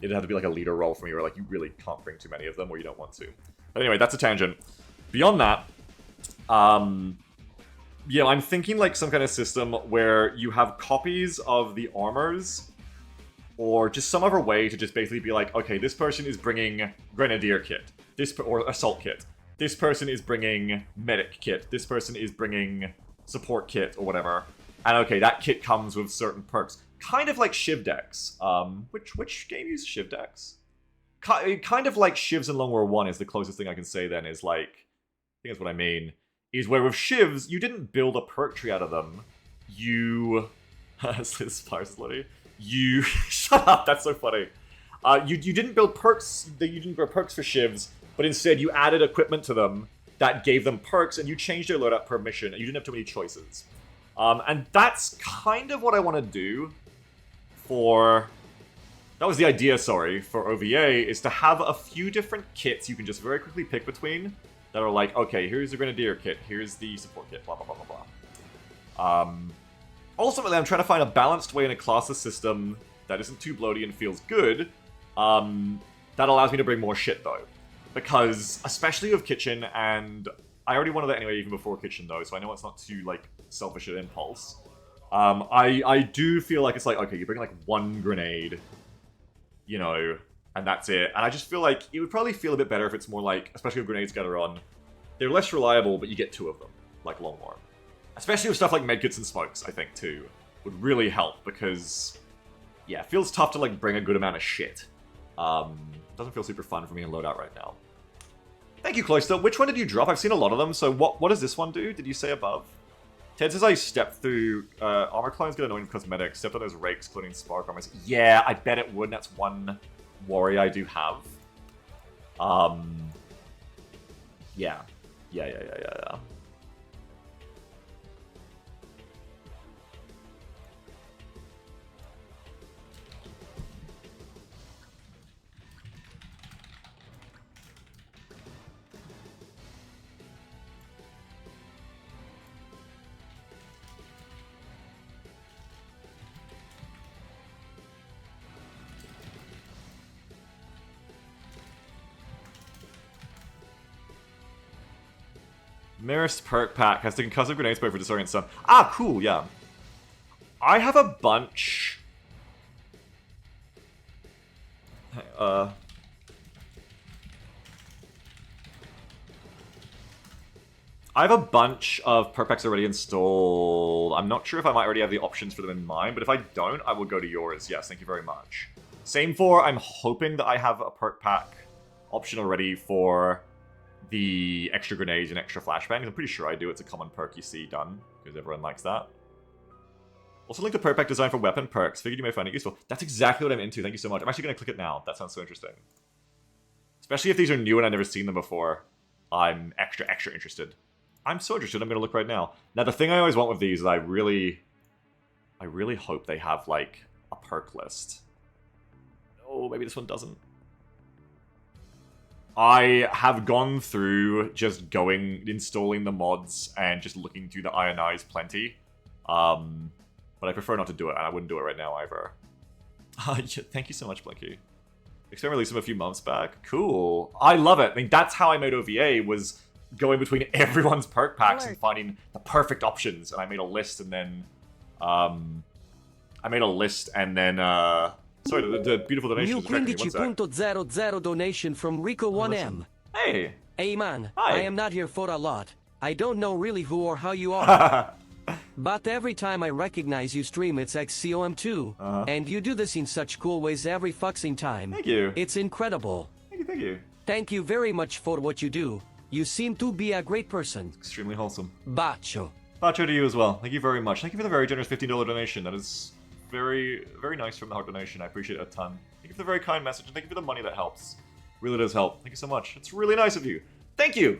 It'd have to be like a leader role for me, or like you really can't bring too many of them, or you don't want to. But anyway, that's a tangent. Beyond that, yeah, I'm thinking like some kind of system where you have copies of the armors, or just some other way to just basically be like, okay, this person is bringing Grenadier kit, or Assault kit. This person is bringing Medic kit. This person is bringing Support kit, or whatever. And okay, that kit comes with certain perks. Kind of like Shiv decks. Which game uses Shiv decks? Kind of like Shivs in Long War 1 is the closest thing I can say then, is like... I think that's what I mean. Is where with Shivs, you didn't build a perk tree out of them. You... You... Shut up, that's so funny. You didn't build perks... You didn't grow perks for Shivs, but instead you added equipment to them that gave them perks, and you changed their loadout per mission, and you didn't have too many choices. And that's kind of what I want to do for... That was the idea, sorry, for OVA, is to have a few different kits you can just very quickly pick between that are like, okay, here's the Grenadier kit, here's the Support kit, blah, blah, blah, blah, blah. Ultimately, I'm trying to find a balanced way in a classes system that isn't too bloaty and feels good, that allows me to bring more shit, though. Because, especially with Kitchen, and I already wanted that anyway even before Kitchen, though, so I know it's not too, like, selfish at impulse. I do feel like it's like, okay, you bring, like, 1 grenade, you know, and that's it. And I just feel like it would probably feel a bit better if it's more like, especially with grenades gather on, they're less reliable, but you get 2 of them, like Long War. Especially with stuff like medkits and smokes, I think, too, would really help, because, yeah, it feels tough to, like, bring a good amount of shit. Doesn't feel super fun for me in loadout right now. Thank you, Cloister. Which one did you drop? I've seen a lot of them, so what does this one do? Did you say above? Ted says I stepped through armor clones get annoying with cosmetics, stepped on those rakes, including spark armors. Yeah, I bet it would. That's one worry I do have. Yeah. Marist perk pack has the concussive grenade spray for Disorient Stun. Ah, cool, yeah. I have a bunch. I have a bunch of perk packs already installed. I'm not sure if I might already have the options for them in mind, but if I don't, I will go to yours. Yes, thank you very much. Same for, I'm hoping that I have a perk pack option already for the extra grenades and extra flashbangs. I'm pretty sure I do. It's a common perk you see done, because everyone likes that. Also linked to perk pack design for weapon perks. Figured you may find it useful. That's exactly what I'm into. Thank you so much. I'm actually going to click it now. That sounds so interesting. Especially if these are new and I've never seen them before. I'm extra interested. I'm so interested, I'm going to look right now. Now, the thing I always want with these is I really hope they have, like, a perk list. Oh, maybe this one doesn't. I have gone through just installing the mods and just looking through the Ionize plenty. But I prefer not to do it, and I wouldn't do it right now either. Yeah, thank you so much, Blinky. Experiment released them a few months back. Cool. I love it. I mean, that's how I made OVA, was going between everyone's perk packs Alert. and finding the perfect options. And I made a list and then, sorry, the beautiful donation New is affecting me. One sec. 15.00 donation from Rico 1M. Hey. Hey man, Hi. I am not here for a lot. I don't know really who or how you are. But every time I recognize you stream it's XCOM 2. And you do this in such cool ways every fucking time. Thank you. It's incredible. Thank you. Thank you very much for what you do. You seem to be a great person. Extremely wholesome. Bacio. Bacho to you as well. Thank you very much. Thank you for the very generous $15 donation. That is very, very nice from the heart donation. I appreciate it a ton. Thank you for the very kind message, and thank you for the money that helps. Really does help. Thank you so much. It's really nice of you. Thank you.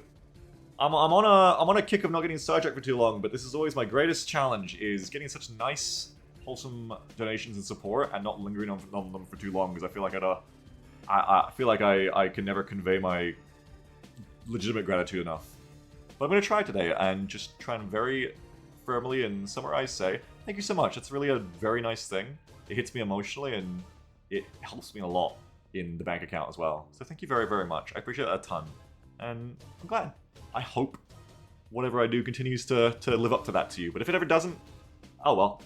I'm on a kick of not getting sidetracked for too long, but this is always my greatest challenge: is getting such nice, wholesome donations and support, and not lingering on them for too long. Because I feel like I feel like I can never convey my legitimate gratitude enough. But I'm going to try today and just try and very firmly and summarize say, thank you so much. It's really a very nice thing. It hits me emotionally and it helps me a lot in the bank account as well. So thank you very, very much. I appreciate that a ton. And I'm glad. I hope whatever I do continues to live up to that to you. But if it ever doesn't, oh well.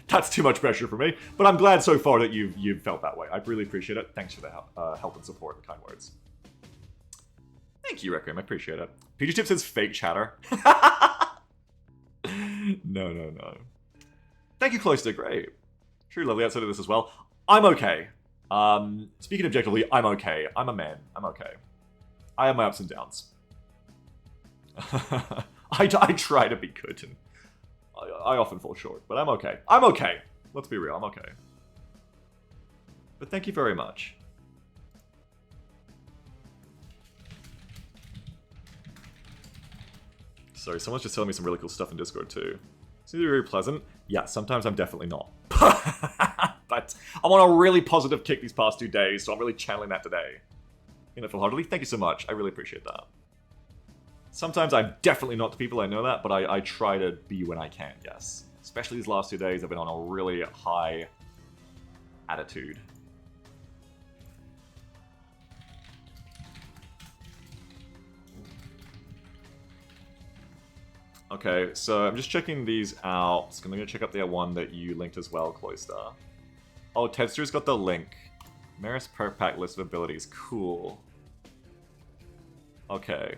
That's too much pressure for me. But I'm glad so far that you've felt that way. I really appreciate it. Thanks for the help and support and kind words. Thank you, Requiem. I appreciate it. PG Tip says fake chatter. No. Thank you, Cloister. Great. True lovely outside of this as well. I'm okay. Speaking objectively, I'm okay. I'm a man. I'm okay. I have my ups and downs. I try to be good, and I often fall short, but I'm okay. I'm okay. Let's be real. I'm okay. But thank you very much. Sorry, someone's just telling me some really cool stuff in Discord too. Seems to be very pleasant. Yeah, sometimes I'm definitely not. But I'm on a really positive kick these past 2 days, so I'm really channeling that today. In it full-heartedly. Thank you so much. I really appreciate that. Sometimes I'm definitely not to people, I know that, but I try to be when I can, yes. Especially these last 2 days, I've been on a really high attitude. Okay, so I'm just checking these out. So I'm going to check out the one that you linked as well, Cloister. Oh, Tedster's got the link. Maris perk pack list of abilities. Cool. Okay.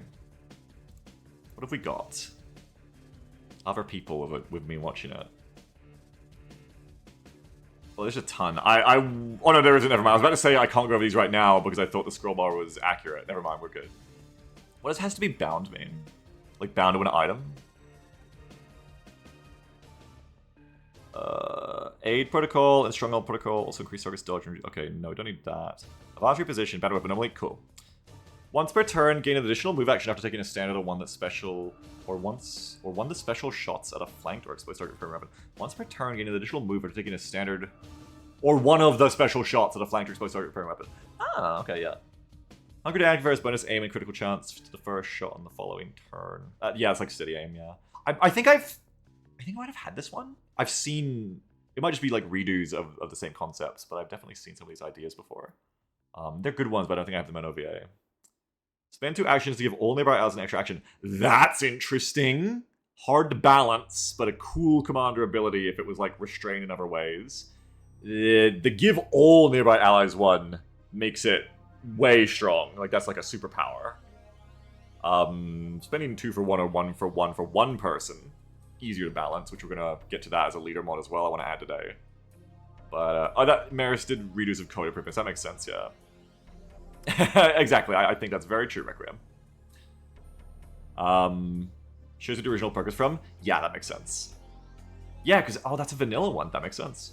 What have we got? Other people with me watching it. Well, there's a ton. Oh no, there isn't. Never mind. I was about to say I can't go over these right now because I thought the scroll bar was accurate. Never mind, we're good. What does has to be bound mean? Like bound to an item? Aid protocol and stronghold protocol also increase target's dodge. Okay, no, don't need that. Advanced reposition, battle weapon anomaly, cool. Once per turn, gain an additional move action after taking a standard or one that's special, or one the special shots at a flanked or exposed target per weapon. Once per turn, gain an additional move after taking a standard, or one of the special shots at a flanked or exposed target per weapon. Ah, okay, yeah. Hunger to activate bonus aim and critical chance to the first shot on the following turn. Yeah, it's like steady aim. Yeah, I think I might have had this one. I've seen. It might just be like redos of the same concepts, but I've definitely seen some of these ideas before. They're good ones, but I don't think I have them in OvA. Spend 2 actions to give all nearby allies an extra action. That's interesting. Hard to balance, but a cool commander ability if it was like restrained in other ways. The give all nearby allies one makes it way strong. Like that's like a superpower. Spending 2 for 1 or 1 for 1 for one person. Easier to balance, which we're gonna get to that as a leader mod as well. I want to add today. But oh, that Maris did redos of code improvements. That makes sense, yeah. Exactly. I think that's very true, Requiem. Shows what the original perk is from. Yeah, that makes sense. Yeah, because oh, that's a vanilla one. That makes sense.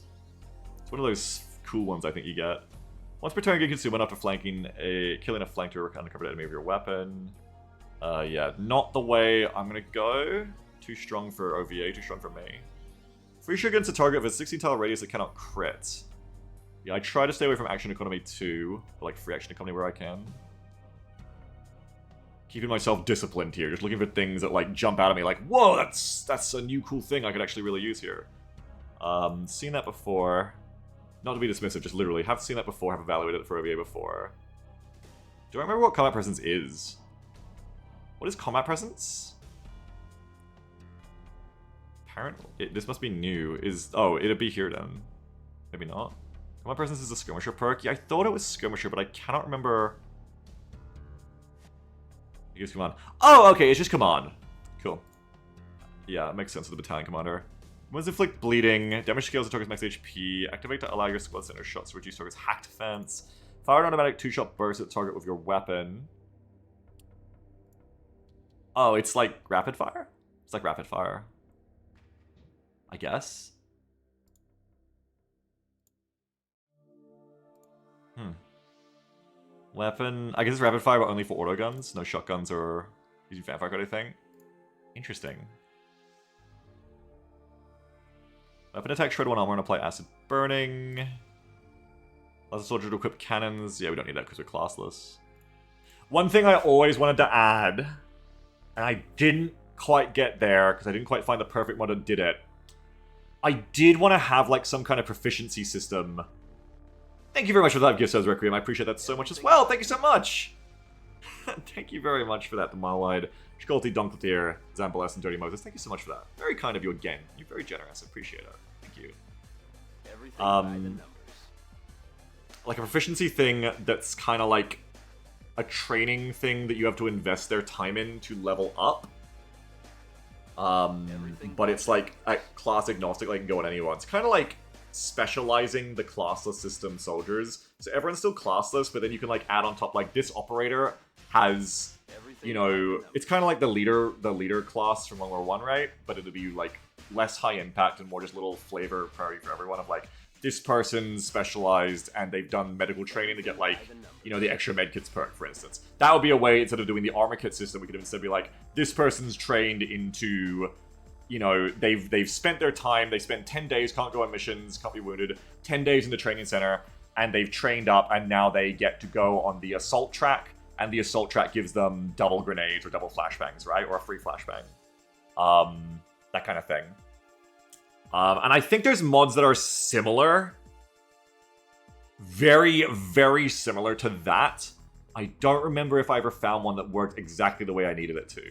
It's one of those cool ones I think you get. Once per turn, get consumed after flanking killing a flanked or uncovered enemy of your weapon. Yeah, not the way I'm gonna go. Too strong for OvA, too strong for me. Free shot against a target with a 16-tile radius that cannot crit. Yeah, I try to stay away from action economy too, or like free action economy where I can. Keeping myself disciplined here, just looking for things that like jump out at me like, whoa, that's a new cool thing I could actually really use here. Seen that before. Not to be dismissive, just literally, have seen that before, have evaluated it for OvA before. Do I remember what combat presence is? What is combat presence? Apparently, this must be new. Oh, it'd be here then. Maybe not. Combat presence is a skirmisher perk. Yeah, I thought it was skirmisher, but I cannot remember. Use command. Oh, okay, it's just command. Cool. Yeah, it makes sense with the battalion commander. Wounds inflict bleeding. Damage scales the target's max HP. Activate to allow your squad center shots to reduce target's hack defense. Fire an automatic 2-shot burst at the target with your weapon. Oh, it's like rapid fire? It's like rapid fire. I guess. Weapon. I guess it's rapid fire, but only for auto guns. No shotguns or using fanfire or anything. Interesting. Weapon attack, shred one armor, and apply acid burning. Allows a soldier to equip cannons. Yeah, we don't need that because we're classless. One thing I always wanted to add, and I didn't quite get there because I didn't quite find the perfect mod that did it. I did want to have like some kind of proficiency system. Thank you very much for that gift, says Requiem. I appreciate that so much as well. Thank you so much. Thank you very much for that, the Mild-Eyed, Shkolty, Donkleteer, Zambalas, and Dirty Moses. Thank you so much for that. Very kind of you again. You're very generous. I appreciate it. Thank you. Like a proficiency thing that's kind of like a training thing that you have to invest their time in to level up. But it's like a class agnostic, like you can go on anyone. It's kind of like specializing the classless system soldiers. So everyone's still classless, but then you can like add on top, like this operator has, you know, it's kind of like the leader class from World War 1, right? But it'll be like less high impact and more just little flavor priority for everyone of like, this person's specialized and they've done medical training to get like, you know, the extra medkits perk, for instance. That would be a way, instead of doing the armor kit system, we could instead be like, this person's trained into, you know, they've spent their time, they spent 10 days, can't go on missions, can't be wounded, 10 days in the training center, and they've trained up, and now they get to go on the assault track, and the assault track gives them double grenades or double flashbangs, right? Or a free flashbang. That kind of thing. And I think there's mods that are similar. Very, very similar to that. I don't remember if I ever found one that worked exactly the way I needed it to.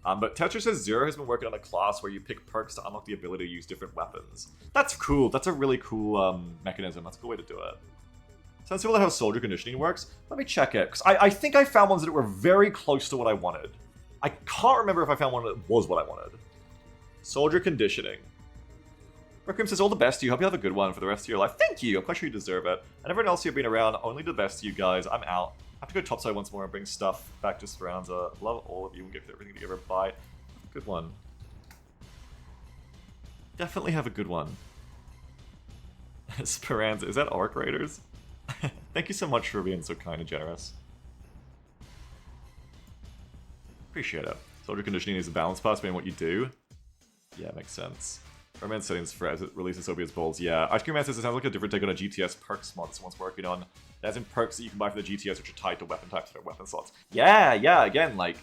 But Tetra says Zero has been working on a class where you pick perks to unlock the ability to use different weapons. That's cool. That's a really cool mechanism. That's a cool way to do it. Sounds similar to how soldier conditioning works. Let me check it, because I think I found ones that were very close to what I wanted. I can't remember if I found one that was what I wanted. Soldier conditioning. Requiem says, all the best to you. Hope you have a good one for the rest of your life. Thank you. I'm quite sure you deserve it. And everyone else who've been around, only the best to you guys. I'm out. I have to go topside once more and bring stuff back to Speranza. Love all of you and give everything to give her. Bye. Good one. Definitely have a good one. Speranza. Is that Orc Raiders? Thank you so much for being so kind and generous. Appreciate it. Soldier conditioning is a balance pass between what you do. Yeah, makes sense. Romance settings for as it releases Soviet's balls. Yeah, Ice Cream Man says it sounds like a different take on a GTS perks mod someone's working on. As in perks that you can buy for the GTS which are tied to weapon types or weapon slots. Yeah, again, like,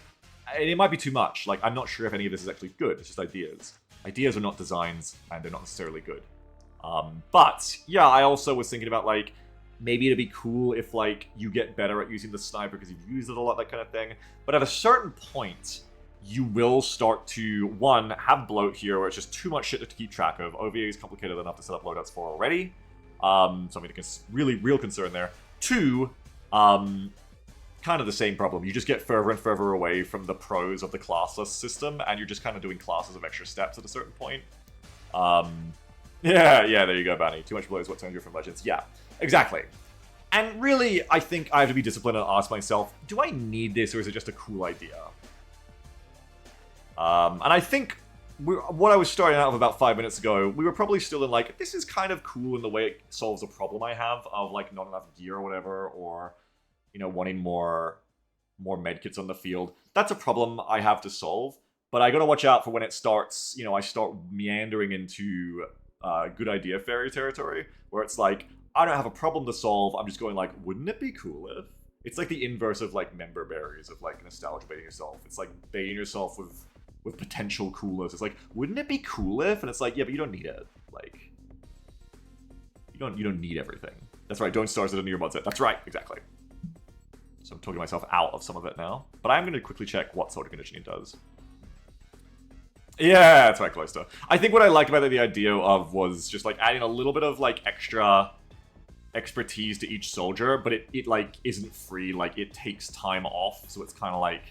it might be too much. Like, I'm not sure if any of this is actually good. It's just ideas. Ideas are not designs, and they're not necessarily good. But, yeah, I also was thinking about, like, maybe it'd be cool if, like, you get better at using the sniper because you've used it a lot, that kind of thing. But at a certain point, you will start to, one, have bloat here where it's just too much shit to keep track of. OvA is complicated enough to set up loadouts for already. So I mean, it's really real concern there. Two, kind of the same problem. You just get further and further away from the pros of the classless system, and you're just kind of doing classes of extra steps at a certain point. Yeah, there you go, Banny. Too much bloat is what turns you from Legends. Yeah, exactly. And really, I think I have to be disciplined and ask myself, do I need this, or is it just a cool idea? And I think what I was starting out with about 5 minutes ago, we were probably still in like, this is kind of cool in the way it solves a problem I have of like not enough gear or whatever, or, you know, wanting more medkits on the field. That's a problem I have to solve, but I gotta watch out for when it starts, you know, I start meandering into good idea fairy territory, where it's like, I don't have a problem to solve, I'm just going like, wouldn't it be cool if? It's like the inverse of like member berries, of like nostalgia baiting yourself. It's like baiting yourself with potential coolness. It's like, wouldn't it be cool if? And it's like, yeah, but you don't need it. Like, you don't need everything. That's right, don't stars it into your mod set. That's right, exactly. So I'm talking myself out of some of it now. But I'm going to quickly check what soldier conditioning does. Yeah, it's right close to. I think what I liked about the idea of was just like adding a little bit of like extra expertise to each soldier, but it like isn't free. Like it takes time off, so it's kind of like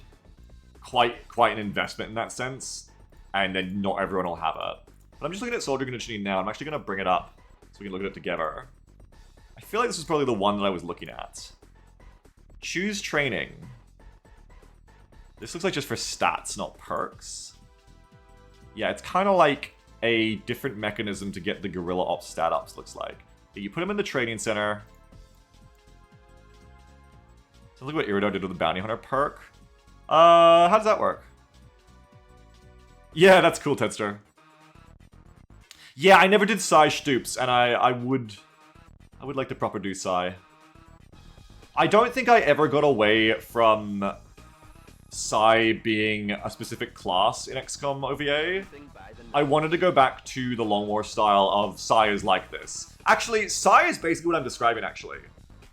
quite an investment in that sense. And then not everyone will have it. But I'm just looking at soldier conditioning now. I'm actually going to bring it up so we can look at it together. I feel like this is probably the one that I was looking at. Choose training. This looks like just for stats, not perks. Yeah, it's kind of like a different mechanism to get the guerrilla ops stat ups, looks like. You put them in the training center. So look what Irido did with the bounty hunter perk. How does that work? Yeah, that's cool, Tedster. Yeah, I never did Psy Stoops, and I would like to proper do Psy. I don't think I ever got away from Psy being a specific class in XCOM OvA. I wanted to go back to the Long War style of Psy is like this. Actually, Psy is basically what I'm describing, actually.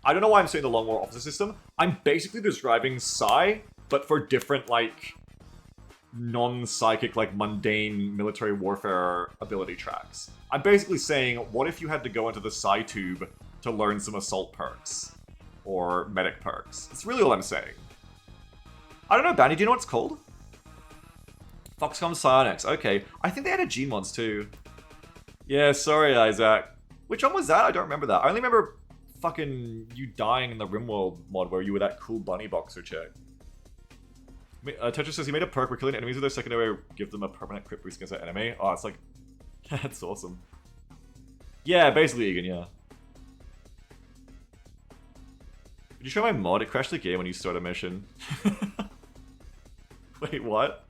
I don't know why I'm saying the Long War officer system. I'm basically describing Psy, but for different, like, non-psychic, like, mundane military warfare ability tracks. I'm basically saying, what if you had to go into the Psy tube to learn some assault perks? Or medic perks? That's really all I'm saying. I don't know, Bounty, do you know what it's called? Foxcom Psionics, okay. I think they had a Gene mods too. Yeah, sorry, Isaac. Which one was that? I don't remember that. I only remember fucking you dying in the Rimworld mod where you were that cool bunny boxer chick. Tetris says he made a perk where killing enemies with their secondary give them a permanent crit boost against that enemy. Oh, it's like... that's awesome. Yeah, basically Egan, yeah. Did you show my mod? It crashed the game when you start a mission. Wait, what?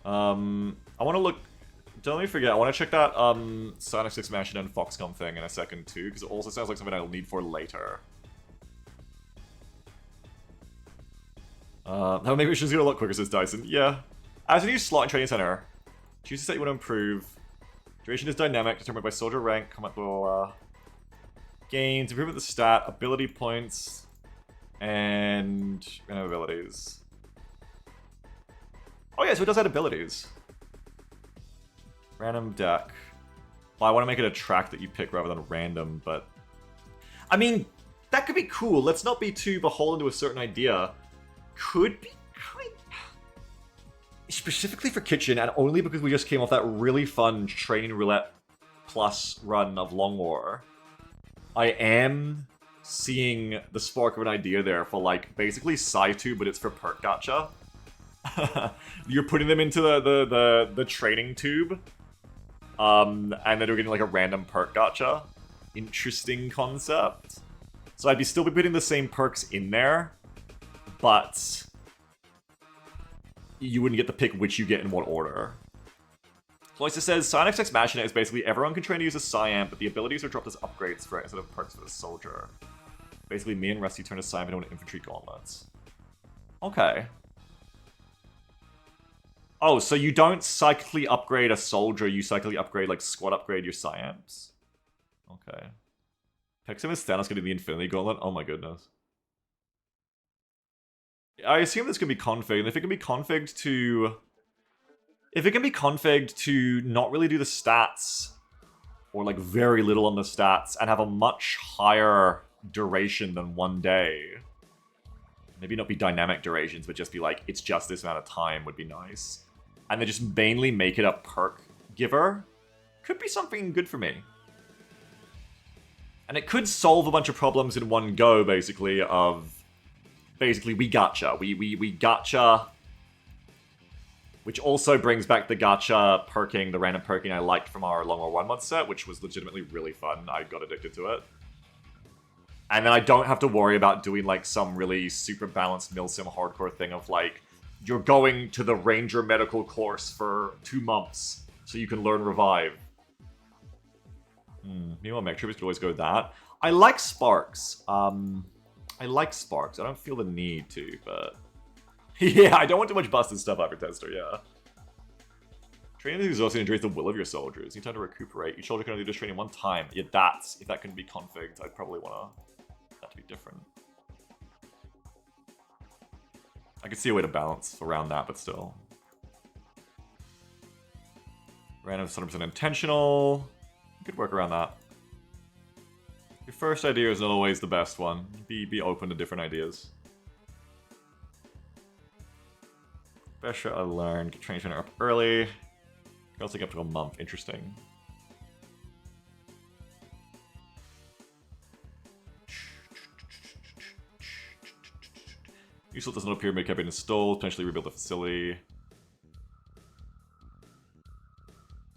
I want to look... Don't let me forget, I want to check that Sonic 6 Mansion and Foxconn thing in a second too, because it also sounds like something I'll need for later. No, maybe it's just gonna look quicker, says Dyson. Yeah. As a new slot in Training Center, choose the set you want to improve. Duration is dynamic, determined by soldier rank, combat blah. Gains, improvement of the stat, ability points, and random abilities. Oh yeah, so it does add abilities. Random deck. Well, I want to make it a track that you pick rather than random, but... I mean, that could be cool. Let's not be too beholden to a certain idea. Could be kind... Specifically for Kitchen, and only because we just came off that really fun Training Roulette Plus run of Long War. I am seeing the spark of an idea there for, like, basically Psy2, but it's for perk gacha. You're putting them into the training tube. And then we're getting, like, a random perk gacha. Interesting concept. So I'd still be putting the same perks in there, but you wouldn't get to pick which you get in what order. Cloyster says, Psionic 6 Machina is basically everyone can train to use a Psiamp, but the abilities are dropped as upgrades for it instead of perks for the soldier. Basically, me and Rusty turn a Psiamp into an infantry gauntlets. Okay. Oh, so you don't cyclically upgrade a soldier, you cyclically upgrade, like, squad upgrade your Psiamps. Okay. Pixim is Thanos gonna be the Infinity Gauntlet? Oh my goodness. I assume this can be configured, and if it can be configured to... If it can be configured to not really do the stats, or like very little on the stats, and have a much higher duration than 1 day. Maybe not be dynamic durations, but just be like, it's just this amount of time would be nice. And then just mainly make it a perk giver. Could be something good for me. And it could solve a bunch of problems in one go, basically, of... Basically, we gacha. We gacha... Which also brings back the gacha perking, the random perking I liked from our Long War 1 mod set, which was legitimately really fun. I got addicted to it. And then I don't have to worry about doing, like, some really super balanced milsim hardcore thing of, like, you're going to the Ranger medical course for 2 months so you can learn Revive. Meanwhile, Mech Troopers could always go that. I like Sparks. I don't feel the need to, but... yeah, I don't want too much busted stuff after Tester, yeah. Training is exhausting and drains the will of your soldiers. You need time to recuperate. Each soldier can only do this training one time. Yeah, if that can be configured, I'd probably want that to be different. I could see a way to balance around that, but still. Random 100% intentional. You could work around that. Your first idea is not always the best one. Be open to different ideas. Best shot I learned. Get training trainer up early. Girls take up to a month. Interesting. Useful does not appear may have been installed. Potentially rebuild the facility.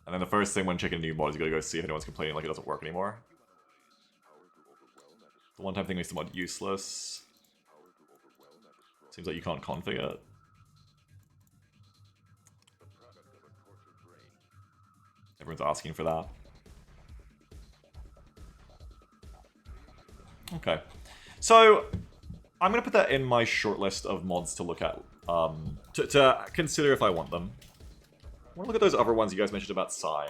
And then the first thing when checking a new mod is you gotta go see if anyone's complaining like it doesn't work anymore. The one-time thing makes the mod useless. Seems like you can't configure it. Everyone's asking for that. Okay. So, I'm going to put that in my shortlist of mods to look at. To consider if I want them. I want to look at those other ones you guys mentioned about Psy.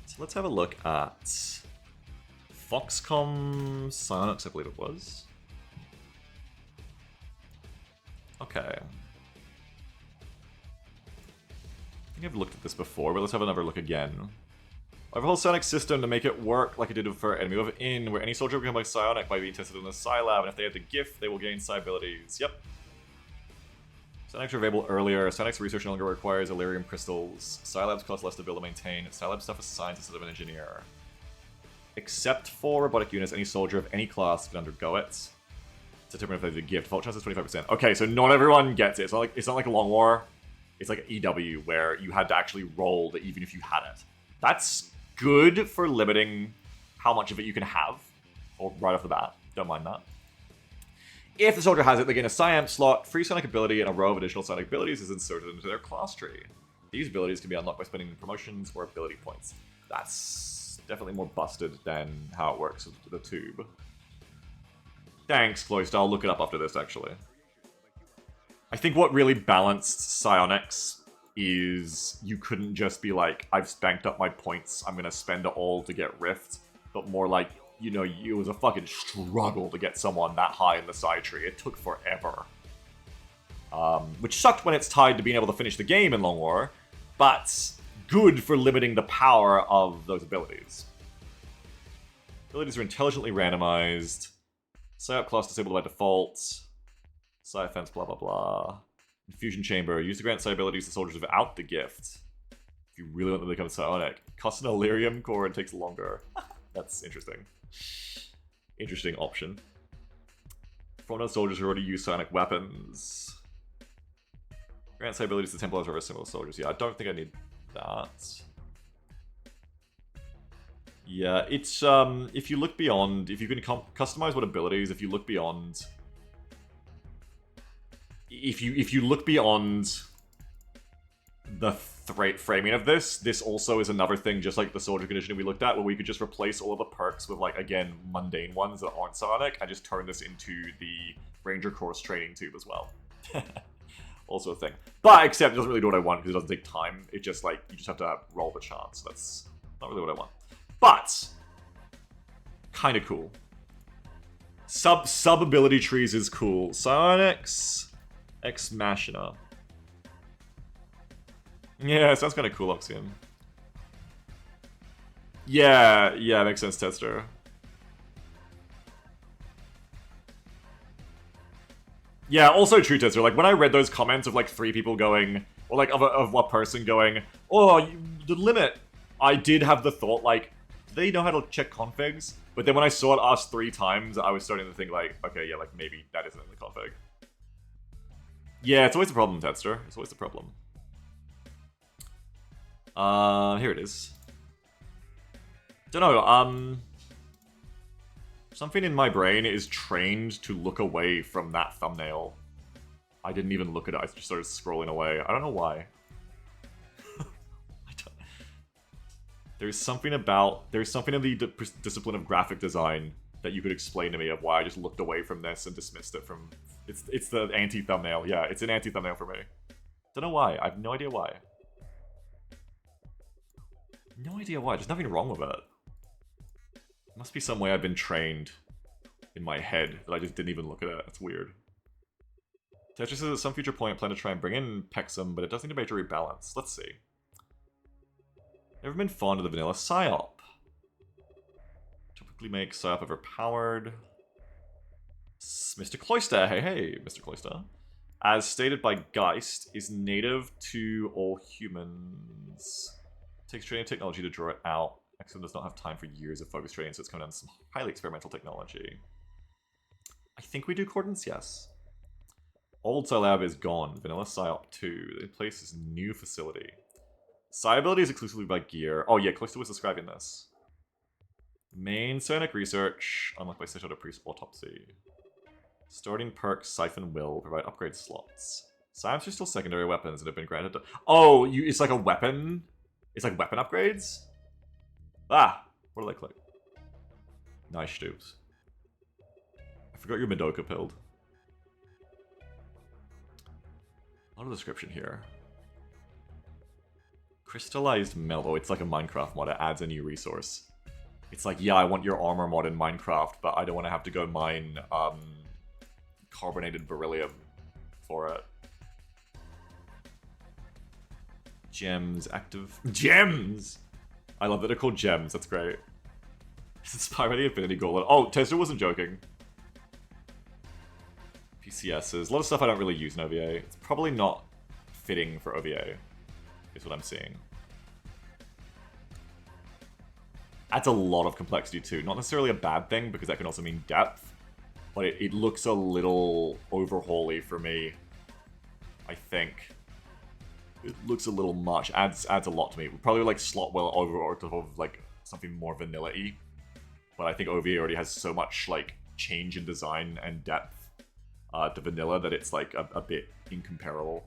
So let's have a look at Foxcom Psionics, I believe it was. Okay. I think I've looked at this before, but let's have another look again. Overhaul Psionic system to make it work like it did for Enemy Within, where any soldier will become a Psionic by being tested in the Psi Lab, and if they have the gift, they will gain Psi abilities. Yep. Psionics are available earlier. Psionics research no longer requires Illyrium crystals. Psi Labs cost less to build and maintain. Psi Lab stuff is science instead of an engineer. Except for robotic units, any soldier of any class can undergo it. To determine if they have the gift. Default chance is 25%. Okay, so not everyone gets it. It's not like a Long War. It's like an EW where you had to actually roll that even if you had it. That's good for limiting how much of it you can have. Or right off the bat. Don't mind that. If the soldier has it, they gain a Psi-Amp slot, free Psionic ability, and a row of additional Psionic abilities is inserted into their class tree. These abilities can be unlocked by spending promotions or ability points. That's definitely more busted than how it works with the tube. Thanks, Cloyster. I'll look it up after this, actually. I think what really balanced Psionics is you couldn't just be like, I've spanked up my points, I'm gonna spend it all to get Rift, but more like, you know, it was a fucking struggle to get someone that high in the Psi tree. It took forever. Which sucked when it's tied to being able to finish the game in Long War, but good for limiting the power of those abilities. Abilities are intelligently randomized. Psi-Up class disabled by default. Psi Fence, blah blah blah. Infusion Chamber. Use to grant Psi abilities to soldiers without the gift. If you really want them to become Psionic. Costs an Illyrium core and takes longer. That's interesting. Interesting option. Frontline soldiers who already use Psionic weapons. Grant Psi abilities to Templars over similar soldiers. Yeah, I don't think I need that. Yeah, it's, if you look beyond, if you can customize what abilities, if you look beyond... If you look beyond the framing of this, this also is another thing, just like the soldier conditioning we looked at, where we could just replace all of the perks with, like, again, mundane ones that aren't Psionic, and just turn this into the Ranger Course training tube as well. Also a thing. But, except it doesn't really do what I want, because it doesn't take time. It's just, like, you just have to roll the chance. That's not really what I want. But, kind of cool. Sub-ability trees is cool. Psionics... Ex Machina. Yeah, sounds kind of cool, Oxian. Yeah, makes sense, Tester. Yeah, also true, Tester. Like, when I read those comments of, like, 3 people going, or, like, of one person going, oh, the limit, I did have the thought, like, do they know how to check configs? But then when I saw it asked 3 times, I was starting to think, like, okay, yeah, like, maybe that isn't in the config. Yeah, it's always a problem, Tedster. It's always a problem. Here it is. Don't know, something in my brain is trained to look away from that thumbnail. I didn't even look at it, I just started scrolling away. I don't know why. There's something in the discipline of graphic design that you could explain to me of why I just looked away from this and dismissed it from It's the anti-thumbnail. Yeah, it's an anti-thumbnail for me. Don't know why. I have no idea why. No idea why. There's nothing wrong with it. Must be some way I've been trained in my head that I just didn't even look at it. That's weird. Tetris says at some future point plan to try and bring in Pexum, but it does need a major rebalance. Let's see. Never been fond of the vanilla psyop. Typically make psyop overpowered. Mr. Cloyster, hey, Mr. Cloyster. As stated by Geist, is native to all humans. Takes training technology to draw it out. XCOM does not have time for years of focus training, so it's coming down to some highly experimental technology. I think we do Cordons, yes. Old Psylab is gone. Vanilla Psyop 2. They place this new facility. Psy ability is exclusively by gear. Oh yeah, Cloyster was describing this. Main psionic research, unlocked by Session Priest Autopsy. Starting perks, Siphon Will, provide upgrade slots. Psyops are still secondary weapons that have been granted to... Oh, it's like a weapon? It's like weapon upgrades? Ah! What do I click? Nice stoops. I forgot your Madoka pilled. A lot of description here. Crystallized melt. Oh, it's like a Minecraft mod. It adds a new resource. It's like, yeah, I want your armor mod in Minecraft, but I don't want to have to go mine carbonated beryllium for it. Gems active. Gems! I love that they're called gems. That's great. It's inspired by the Infinity Gauntlet. Oh, Tesla wasn't joking. PCSs. A lot of stuff I don't really use in OVA. It's probably not fitting for OVA, is what I'm seeing. Adds a lot of complexity too. Not necessarily a bad thing, because that can also mean depth. But it looks a little overhaul-y for me, I think. It looks a little much. Adds a lot to me. Would probably like slot well over top of like something more vanilla-y. But I think OVA already has so much like change in design and depth to vanilla that it's like a bit incomparable.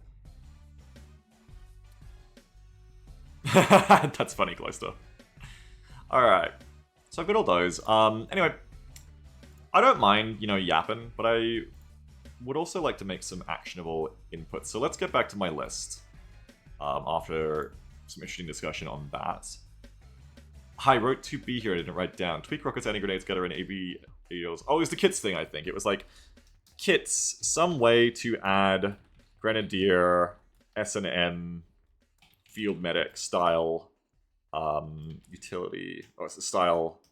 That's funny, Cloyster. Alright. So I've got all those. Anyway, I don't mind, you know, yapping, but I would also like to make some actionable inputs. So let's get back to my list. After some interesting discussion on that. I wrote 2B here, I didn't write down. Tweak rockets, anti-grenades, gather in AVs. Oh, it was the kits thing, I think. It was like, kits, some way to add Grenadier, S&M, Field Medic style, utility, or style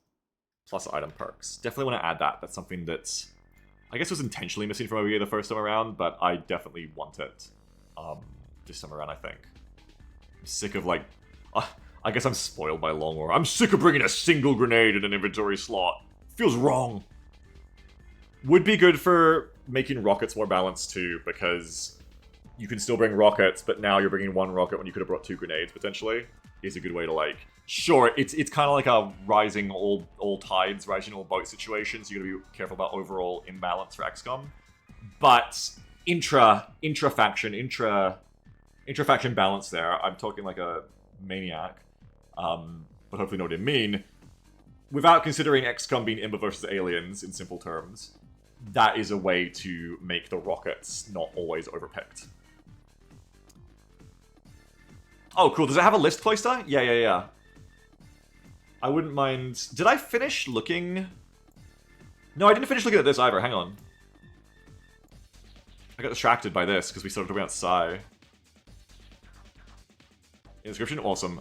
plus item perks. Definitely want to add that. That's something that's, I guess, was intentionally missing from OVA the first time around, but I definitely want it this time around, I think. I'm sick of, like, I guess I'm spoiled by Long War. I'm sick of bringing a single grenade in an inventory slot. Feels wrong. Would be good for making rockets more balanced too, because you can still bring rockets, but now you're bringing one rocket when you could have brought 2 grenades, potentially. Is a good way to, like... Sure, it's kind of like a rising all tides, rising all boats situation, so you gotta be careful about overall imbalance for XCOM. But intra-faction balance there, I'm talking like a maniac, but hopefully know what I mean. Without considering XCOM being Imba versus aliens in simple terms, that is a way to make the rockets not always overpicked. Oh, cool. Does it have a list, Cloyster? Yeah. I wouldn't mind... Did I finish looking... No, I didn't finish looking at this either. Hang on. I got distracted by this because we started talking about Psy. Inscription? Awesome.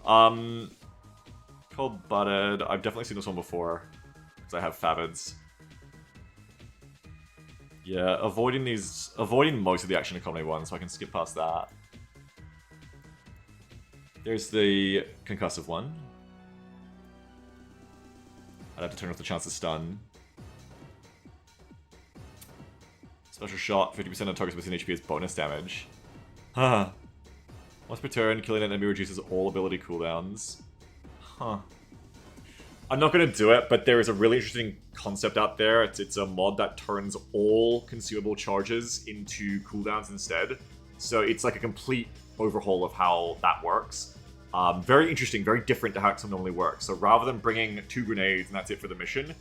Cold-Blooded. I've definitely seen this one before because I have Favids. Yeah, avoiding most of the action economy ones, so I can skip past that. There's the concussive one. I'd have to turn off the chance to stun. Special shot, 50% of target's missing HP is bonus damage. Huh. Once per turn, killing an enemy reduces all ability cooldowns. Huh. I'm not going to do it, but there is a really interesting concept out there. It's a mod that turns all consumable charges into cooldowns instead. So it's like a complete overhaul of how that works. Very interesting, very different to how XCOM normally works. So rather than bringing 2 grenades and that's it for the mission,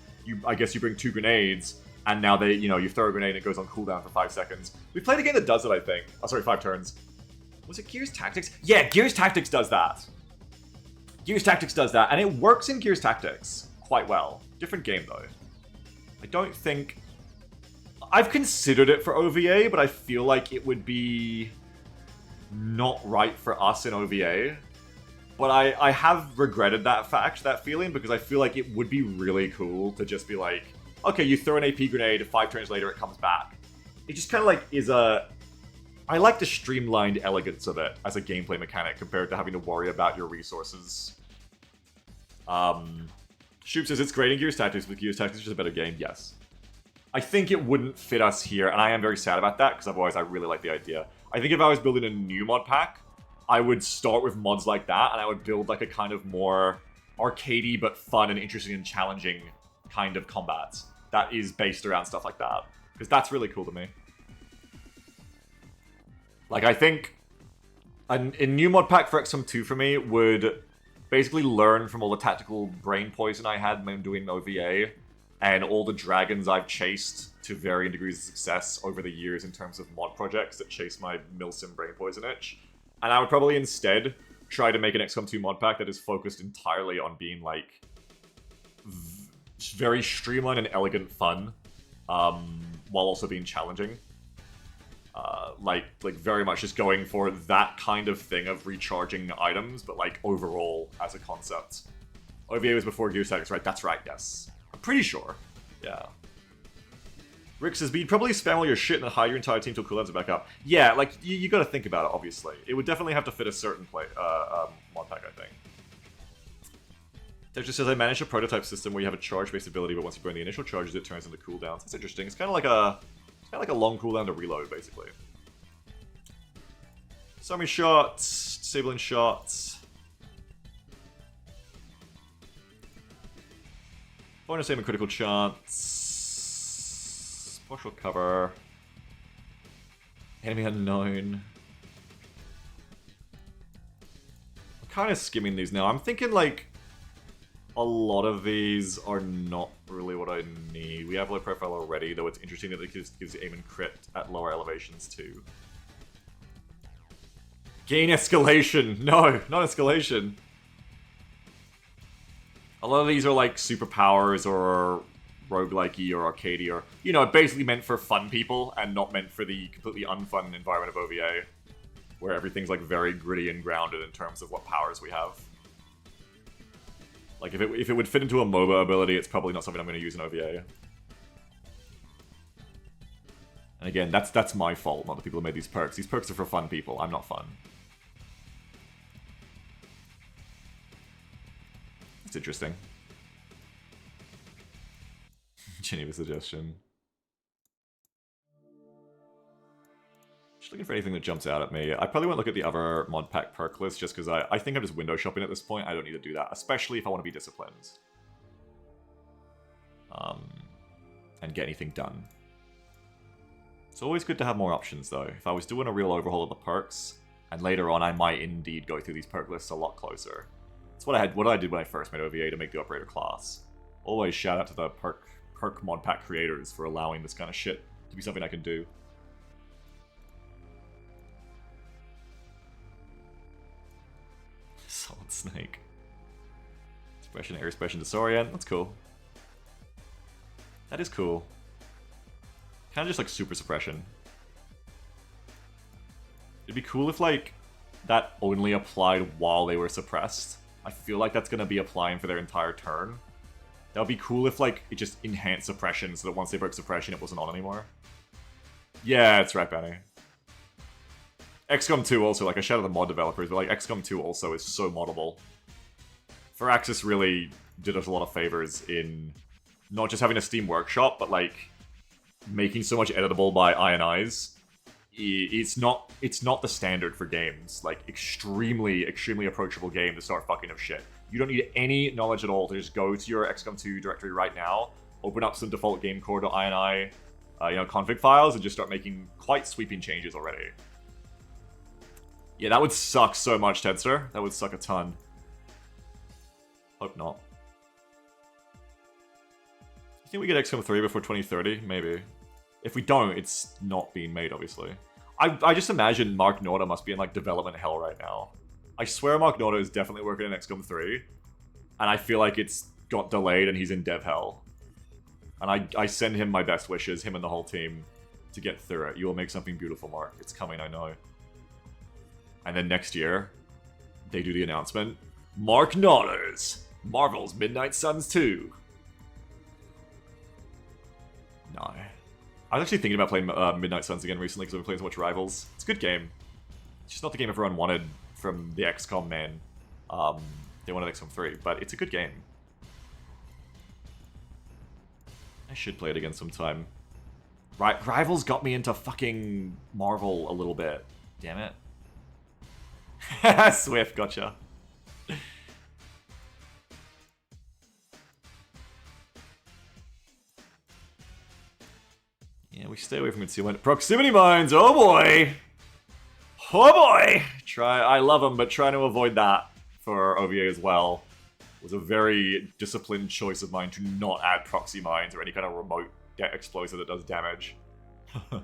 I guess you bring 2 grenades, and now they, you know, you throw a grenade and it goes on cooldown for 5 seconds. We played a game that does it, I think. Oh, sorry, 5 turns. Was it Gears Tactics? Yeah, Gears Tactics does that. Gears Tactics does that, and it works in Gears Tactics quite well. Different game, though. I don't think... I've considered it for OVA, but I feel like it would be not right for us in OVA. But I have regretted that feeling, because I feel like it would be really cool to just be like, okay, you throw an AP grenade, 5 turns later it comes back. It just kind of like is a... I like the streamlined elegance of it as a gameplay mechanic compared to having to worry about your resources. Shoop says it's great in Gears Tactics, but Gears Tactics is just a better game. Yes. I think it wouldn't fit us here, and I am very sad about that, because otherwise I really like the idea. I think if I was building a new mod pack, I would start with mods like that, and I would build like a kind of more arcadey but fun and interesting and challenging kind of combat that is based around stuff like that. Because that's really cool to me. Like, I think a new mod pack for XCOM 2 for me would basically learn from all the tactical brain poison I had when doing OVA and all the dragons I've chased to varying degrees of success over the years in terms of mod projects that chase my milsim brain poison itch. And I would probably instead try to make an XCOM 2 mod pack that is focused entirely on being, like, very streamlined and elegant fun, while also being challenging. Like very much just going for that kind of thing of recharging items, but like overall as a concept. OVA was before Gears Tactics, right? That's right, yes. I'm pretty sure. Yeah. Rick says, but you'd probably spam all your shit and hide your entire team till cooldowns are back up. Yeah, like, you gotta think about it, obviously. It would definitely have to fit a certain mod pack, I think. Tex just says, I managed a prototype system where you have a charge-based ability, but once you burn the initial charges, it turns into cooldowns. That's interesting. It's kind of like a long cooldown to reload, basically. Summary shots, disabling shots. Bonus aim and critical chance. Partial cover. Enemy unknown. I'm kind of skimming these now. I'm thinking, like, a lot of these are not really what I need. We have low profile already, though it's interesting that it gives aim and crit at lower elevations, too. Gain escalation! No, not escalation. A lot of these are like superpowers or roguelike-y or arcadey or, you know, basically meant for fun people and not meant for the completely unfun environment of OVA, where everything's like very gritty and grounded in terms of what powers we have. Like, if it would fit into a MOBA ability, it's probably not something I'm going to use in OVA. And again, that's my fault, not the people who made these perks. These perks are for fun people. I'm not fun. It's interesting. Geneva suggestion. Just looking for anything that jumps out at me. I probably won't look at the other mod pack perk list just because I think I'm just window shopping at this point. I don't need to do that, especially if I want to be disciplined. And get anything done. It's always good to have more options, though. If I was doing a real overhaul of the perks, and later on I might indeed go through these perk lists a lot closer. That's what I did when I first made OVA to make the operator class. Always shout out to the perk mod pack creators for allowing this kind of shit to be something I can do. Solid Snake. Suppression, air suppression, disorient. That's cool. That is cool. Kind of just like super suppression. It'd be cool if, like, that only applied while they were suppressed. I feel like that's going to be applying for their entire turn. That would be cool if, like, it just enhanced suppression so that once they broke suppression, it wasn't on anymore. Yeah, that's right, Benny. XCOM 2 also, like, I shout out the mod developers, but, like, XCOM 2 also is so moddable. Firaxis really did us a lot of favors in not just having a Steam Workshop, but, like, making so much editable by INIs. It's not the standard for games. Like, extremely approachable game to start fucking up shit. You don't need any knowledge at all to just go to your XCOM 2 directory right now, open up some default gamecore.ini, config files, and just start making quite sweeping changes already. Yeah, that would suck so much, Tedster. That would suck a ton. Hope not. think we get XCOM 3 before 2030? Maybe. If we don't, it's not being made, obviously. I just imagine Mark Norda must be in, like, development hell right now. I swear Mark Norda is definitely working on XCOM 3. And I feel like it's got delayed and he's in dev hell. And I send him my best wishes, him and the whole team, to get through it. You will make something beautiful, Mark. It's coming, I know. And then next year, they do the announcement. Mark Norda's Marvel's Midnight Suns 2. No. I was actually thinking about playing Midnight Suns again recently because I've been playing so much Rivals. It's a good game. It's just not the game everyone wanted from the XCOM man. They wanted XCOM 3, but it's a good game. I should play it again sometime. Right, Rivals got me into fucking Marvel a little bit. Damn it. Swift, gotcha. Yeah, we stay away from concealment. Proximity mines, oh boy! Oh boy! I love them, but trying to avoid that for OvA as well was a very disciplined choice of mine to not add proxy mines or any kind of remote explosive that does damage. I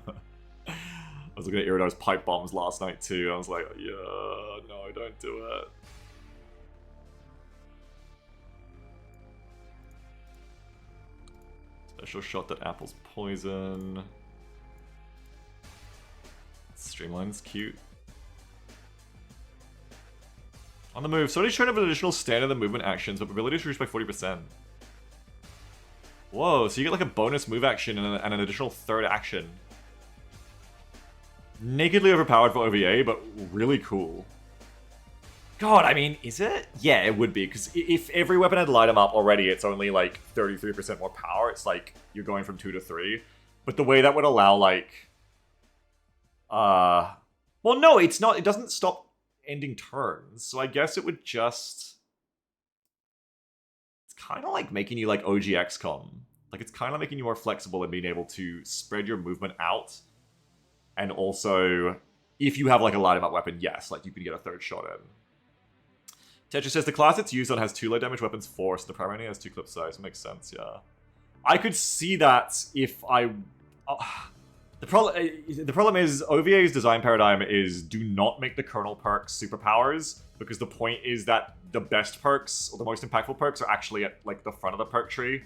was looking at Iridar's pipe bombs last night too. I was like, yeah, no, don't do it. Special shot that apples poison. Streamline's cute. On the move, somebody's trying to have an additional stand in the movement actions, but ability is reduced by 40%. Whoa, so you get like a bonus move action and an additional third action. Nakedly overpowered for OvA, but really cool. God, I mean, is it? Yeah, it would be, because if every weapon had light 'em up already, it's only like 33% more power. It's like you're going from 2 to 3. But the way that would allow, like... Well, no, it's not. It doesn't stop ending turns, so I guess it would just... It's kind of like making you like OG XCOM. Like, it's kind of making you more flexible and being able to spread your movement out. And also, if you have like a light 'em up weapon, yes, like you can get a third shot in. Tetra says the class it's used on has 2 low damage weapons, 4, so the primary has 2 clip size. Makes sense, yeah. I could see that if I... The problem is, OVA's design paradigm is do not make the kernel perks superpowers, because the point is that the best perks, or the most impactful perks, are actually at like the front of the perk tree.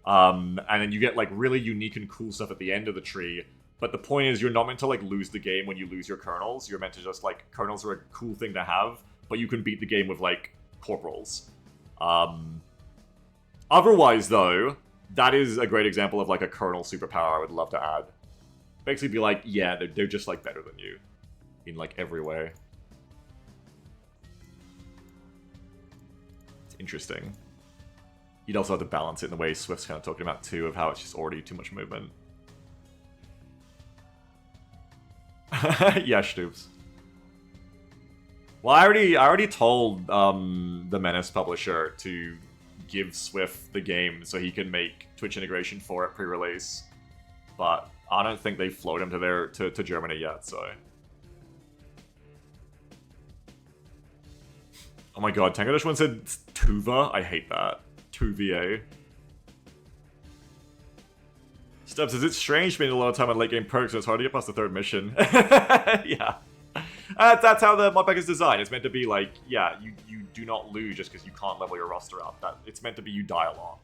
And then you get like really unique and cool stuff at the end of the tree. But the point is, you're not meant to like lose the game when you lose your kernels. You're meant to just like, kernels are a cool thing to have, but you can beat the game with like corporals. Otherwise though, that is a great example of like a kernel superpower I would love to add. Basically be like, yeah, they're just like better than you. In like every way. It's interesting. You'd also have to balance it in the way Swift's kind of talking about too, of how it's just already too much movement. Yeah, Stoops. Well, I already told the Menace publisher to give Swift the game so he can make Twitch integration for it pre-release, but I don't think they've flown him to Germany yet. So, oh my god, Tango Dash one said Tuva. I hate that. Tuva. Stubbs says it's strange spending a lot of time on late game perks, so it's hard to get past the 3rd mission. Yeah. That's how the modpack is designed. It's meant to be like, yeah, you do not lose just because you can't level your roster up. It's meant to be you die a lot.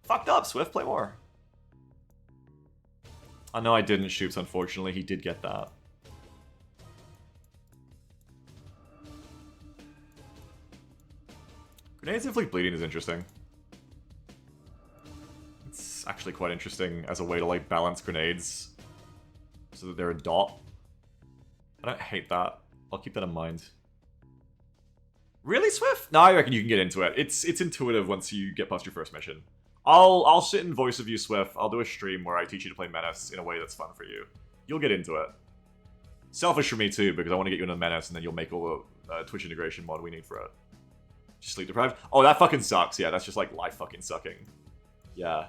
Fucked up, Swift, play more. I know I didn't, Shoops, unfortunately. He did get that. Grenades inflict bleeding is interesting. It's actually quite interesting as a way to like balance grenades so that they're a dot. I don't hate that. I'll keep that in mind. Really, Swift? No, I reckon you can get into it. It's intuitive once you get past your first mission. I'll sit in voice of you, Swift. I'll do a stream where I teach you to play Menace in a way that's fun for you. You'll get into it. Selfish for me too, because I want to get you into Menace and then you'll make all the Twitch integration mod we need for it. Just sleep deprived? Oh, that fucking sucks. Yeah, that's just like life fucking sucking. Yeah.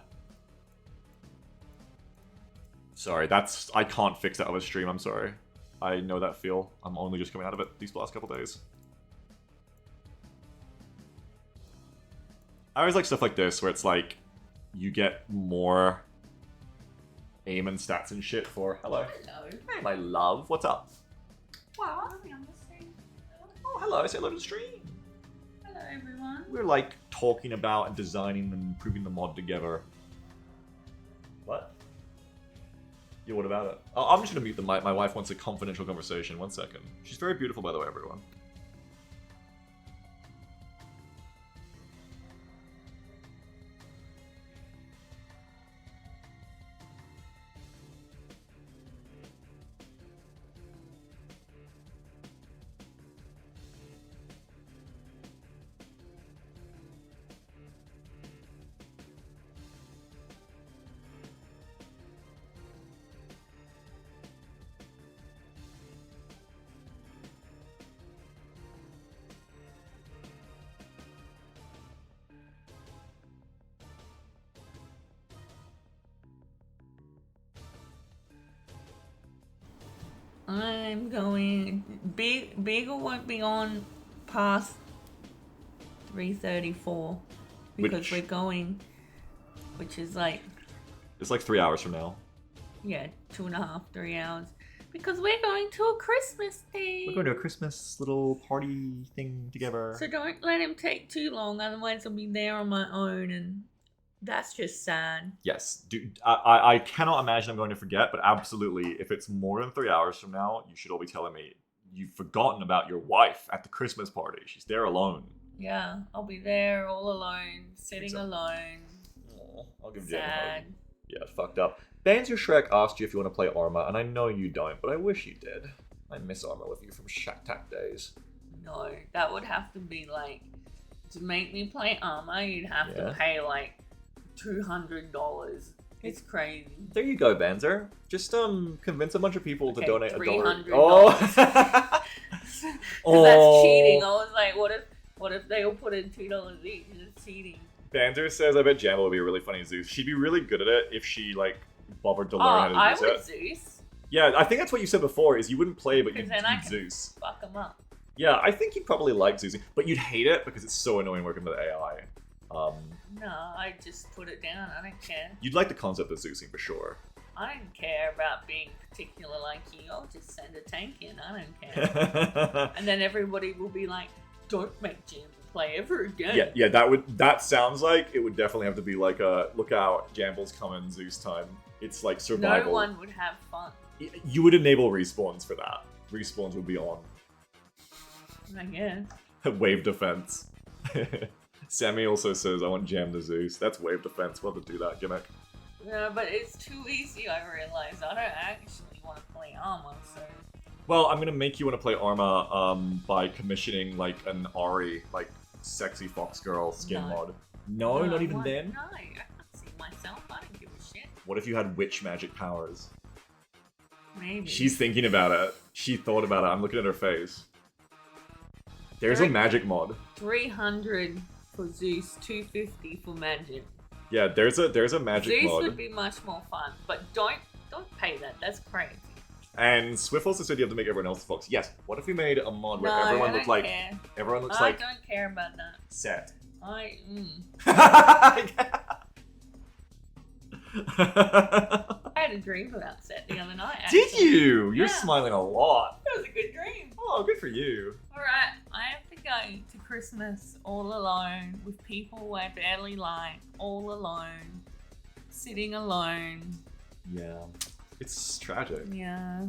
Sorry, I can't fix that over stream, I'm sorry. I know that feel. I'm only just coming out of it these last couple days. I always like stuff like this, where it's like, you get more aim and stats and shit for hello. Hello. Hey, my love. What's up? Wow, I'm on the stream. Oh, hello. Say hello to the stream. Hello, everyone. We're like talking about and designing and improving the mod together. What? Yeah, what about it? Oh, I'm just gonna mute the mic. My wife wants a confidential conversation. 1 second. She's very beautiful, by the way, everyone. I'm going. Beagle won't be on past 3:34 because we're going, which is like. It's like 3 hours from now. Yeah, 2.5, 3 hours. Because we're going to a Christmas thing. We're going to a Christmas little party thing together. So don't let him take too long, otherwise I'll be there on my own, and that's just sad. Yes, dude. I cannot imagine I'm going to forget, but absolutely, if it's more than 3 hours from now, you should all be telling me you've forgotten about your wife at the Christmas party. She's there alone. Yeah, I'll be there all alone, sitting alone. Aw, I'll give Jen a hug. Sad. Yeah, it's fucked up. Banzer Shrek asked you if you want to play Arma, and I know you don't, but I wish you did. I miss Arma with you from Shack Tack days. No, that would have to be like, to make me play Arma, you'd have to pay like $200. It's crazy. There you go, Banzer. Just convince a bunch of people to donate $1. $300. Oh, That's cheating. I was like, what if they all put in $2 each? It's cheating. Banzer says, I bet Jambo would be a really funny Zeus. She'd be really good at it if she, like, bothered to learn how to use it. I would Zeus. Yeah, I think that's what you said before, is you wouldn't play, but you'd Zeus. Fuck him up. Yeah, I think you'd probably like Zeus, but you'd hate it because it's so annoying working with AI. No, I just put it down. I don't care. You'd like the concept of Zeusing for sure. I don't care about being particular like you. I'll just send a tank in. I don't care. And then everybody will be like, don't make Jambo play ever again. Yeah, that sounds like it would definitely have to be like a look out, Jamble's coming, Zeus time. It's like survival. No one would have fun. You would enable respawns for that. Respawns would be on. I guess. Wave defense. Sammy also says, I want Jam the Zeus. That's wave defense. We'll have to do that gimmick. Yeah, but it's too easy, I realize. I don't actually want to play Arma, so... Well, I'm gonna make you want to play Arma by commissioning, like, an Ari, like, sexy fox girl skin mod. No, not even then? No, I can't see myself. I don't give a shit. What if you had witch magic powers? Maybe. She's thinking about it. She thought about it. I'm looking at her face. There's a magic mod. 300 for Zeus, 250 for magic. Yeah, there's a magic Zeus mod. would be much more fun, but don't pay that. That's crazy. And Swift also said you have to make everyone else fox. Yes. What if we made a mod where everyone looked like everyone looks like I don't care about that. set. I had a dream about Set the other night. Actually. Did you? You're smiling a lot. It was a good dream. Oh, good for you. Alright, I have to go to Christmas all alone with people I barely like, all alone, sitting alone. Yeah. It's tragic. Yeah.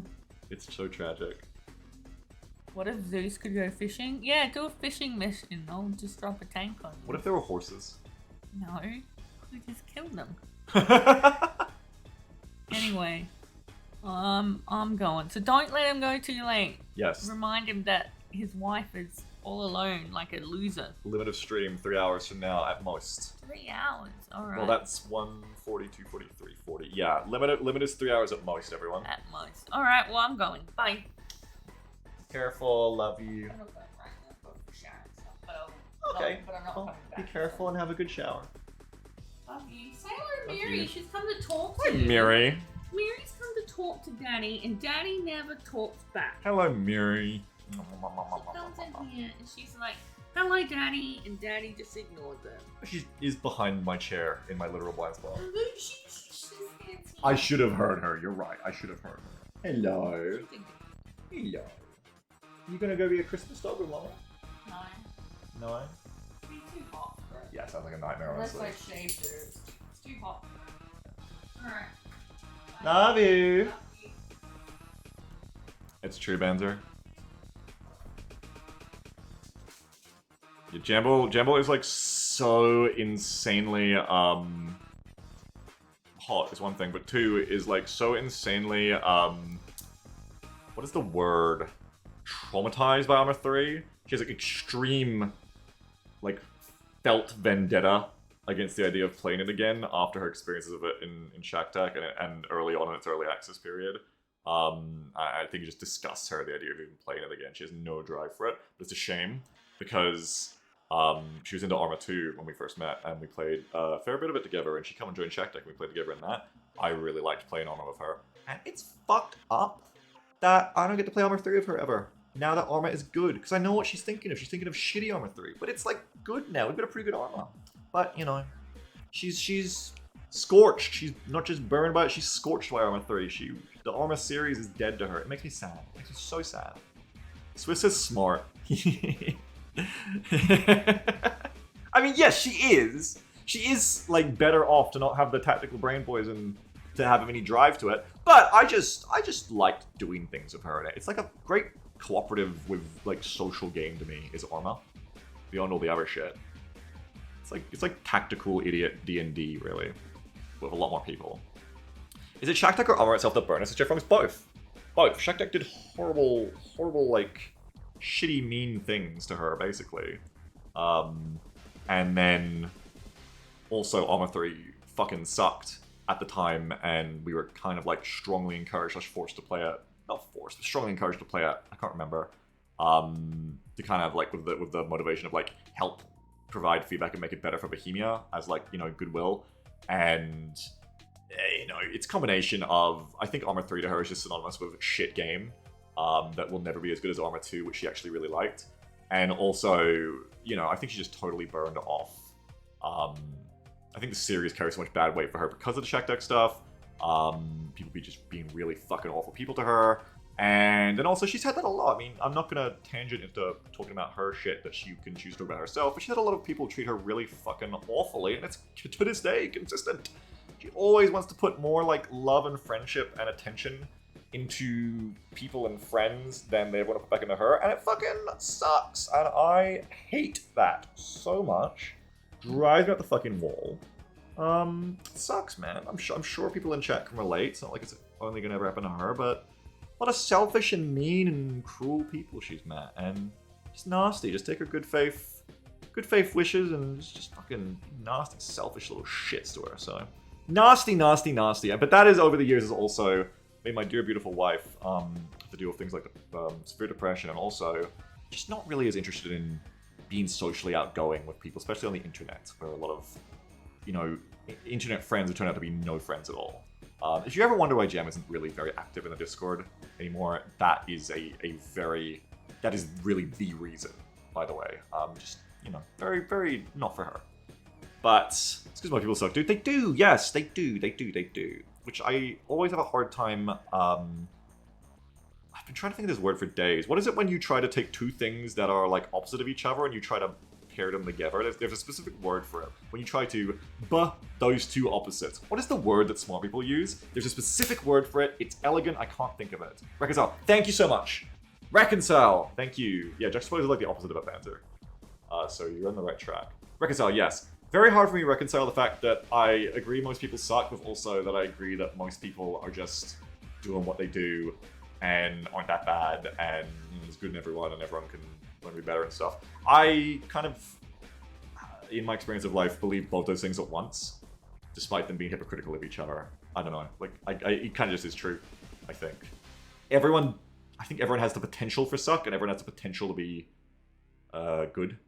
It's so tragic. What if Zeus could go fishing? Yeah, do a fishing mission. I'll just drop a tank on you. What if there were horses? No, we just killed them. Anyway, I'm going. So don't let him go too late. Yes. Remind him that his wife is all alone, like a loser. Limit of stream 3 hours from now at most. 3 hours, alright. Well, that's 140, 240, 40. Yeah, limit is 3 hours at most, everyone. At most. Alright, well, I'm going. Bye. Careful, love you. I'm not going right now, go for shower and stuff, Okay. But I'm not coming back. Be careful and have a good shower. Love you. Say hello, Love Mary. you. She's come to talk Hi, to you. Miri. Mary's come to talk to Daddy, and Daddy never talks back. Hello, Miri. She comes in here and she's like, Hello, Daddy, and Daddy just ignored them. She is behind my chair in my literal blind spot. She's dancing. I should have heard her. You're right. I should have heard her. Hello. Hello. You gonna go be a Christmas dog with Mama? No. No. It'd be too hot for it. Yeah, sounds like a nightmare. Unless Honestly. I shaved her. It's too hot. Alright. Love you. It's true, Banzer. Yeah, Jambo is like so insanely hot is one thing, but two is like so insanely what is the word? Traumatized by Armor 3. She has like extreme like felt vendetta against the idea of playing it again after her experiences of it in Shack and early on in its early access period. I think it just disgusts her, the idea of even playing it again. She has no drive for it, but it's a shame because she was into Arma 2 when we first met, and we played a fair bit of it together, and she come and joined Shack and we played together in that. I really liked playing Arma with her, and it's fucked up that I don't get to play Arma 3 with her ever. Now that Arma is good, because I know what she's thinking of. She's thinking of shitty Arma 3, but it's like good now. We've got a pretty good Arma. But, you know, she's scorched. She's not just burned by it, she's scorched by Arma 3. The Arma series is dead to her. It makes me sad. It makes me so sad. Swiss is smart. I mean, yes, she is. She is, like, better off to not have the tactical brain poison to have any drive to it. But I just liked doing things with her in it. It's like a great cooperative with, like, social game to me, is Arma. Beyond all the other shit. It's like tactical idiot D&D, really. With a lot more people. Is it Shack or Arma itself that burned us? It's Jeff both. Both. Shack did horrible, like, shitty, mean things to her, basically. And then also Arma 3 fucking sucked at the time, and we were kind of like strongly encouraged, forced to play it. Not forced, but strongly encouraged to play it. I can't remember. To kind of like with the motivation of like help provide feedback and make it better for Bohemia as like, you know, goodwill. And you know, it's a combination of, I think Arma 3 to her is just synonymous with shit game that will never be as good as Arma 2, which she actually really liked. And also, you know, I think she just totally burned off. I think the series carries so much bad weight for her because of the Shack Deck stuff. People just being really fucking awful people to her. And then also, she's had that a lot. I mean, I'm not going to tangent into talking about her shit that she can choose to talk about herself, but she's had a lot of people treat her really fucking awfully, and it's, to this day, consistent. She always wants to put more, like, love and friendship and attention into people and friends than they want to put back into her, and it fucking sucks, and I hate that so much. Drives me up the fucking wall. It sucks, man. I'm sure people in chat can relate. It's not like it's only gonna ever happen to her, but what a selfish and mean and cruel people she's met, and just nasty. Just take her good faith wishes and just fucking nasty, selfish little shits to her. So nasty. But that is over the years has also made my dear beautiful wife to deal with things like severe depression, and also just not really as interested in being socially outgoing with people, especially on the internet, where a lot of, you know, internet friends have turned out to be no friends at all. If you ever wonder why Jam isn't really very active in the Discord anymore, that is that is really the reason, by the way. Just, you know, very, very not for her. But it's because most people suck. Dude, they do, yes, they do. Which I always have a hard time, I've been trying to think of this word for days. What is it when you try to take two things that are like opposite of each other and you try to pair them together? There's a specific word for it. When you try to those two opposites. What is the word that smart people use? There's a specific word for it. It's elegant. I can't think of it. Reconcile. Thank you so much. Reconcile. Thank you. Yeah, juxtapose is like the opposite of a banter. So you're on the right track. Reconcile, yes. Very hard for me to reconcile the fact that I agree most people suck, with also that I agree that most people are just doing what they do and aren't that bad, and it's good in everyone, and everyone can learn to be better and stuff. I kind of, in my experience of life, believe both those things at once, despite them being hypocritical of each other. I don't know. Like, it kind of just is true, I think. I think everyone has the potential for suck, and everyone has the potential to be good.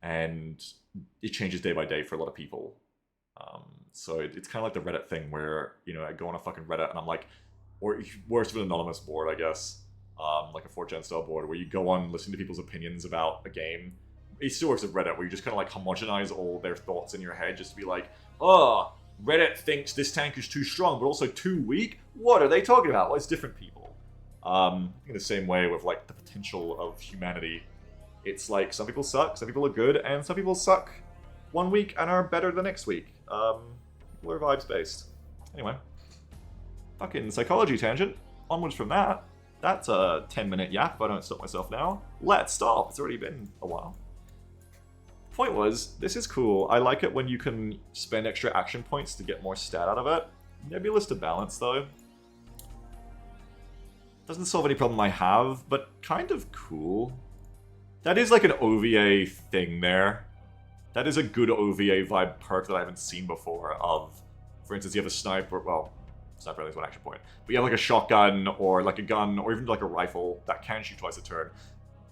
And it changes day by day for a lot of people. So it's kind of like the Reddit thing where, you know, I go on a fucking Reddit and I'm like, or worse of an anonymous board, I guess, like a 4chan style board, where you go on listening to people's opinions about a game, it still works with Reddit, where you just kind of like homogenize all their thoughts in your head, just to be like, oh, Reddit thinks this tank is too strong, but also too weak? What are they talking about? Well, it's different people. In the same way with like the potential of humanity, it's like some people suck, some people are good, and some people suck one week and are better the next week. People are vibes based. Anyway, fucking psychology tangent. Onwards from that. That's a 10-minute yap if I don't stop myself now. Let's stop. It's already been a while. Point was, this is cool. I like it when you can spend extra action points to get more stat out of it. Nebulous to balance, though. Doesn't solve any problem I have, but kind of cool. That is like an OvA thing there. That is a good OvA vibe perk that I haven't seen before of, for instance, you have a sniper, well, sniper only has one action point, but you have like a shotgun or like a gun or even like a rifle that can shoot twice a turn,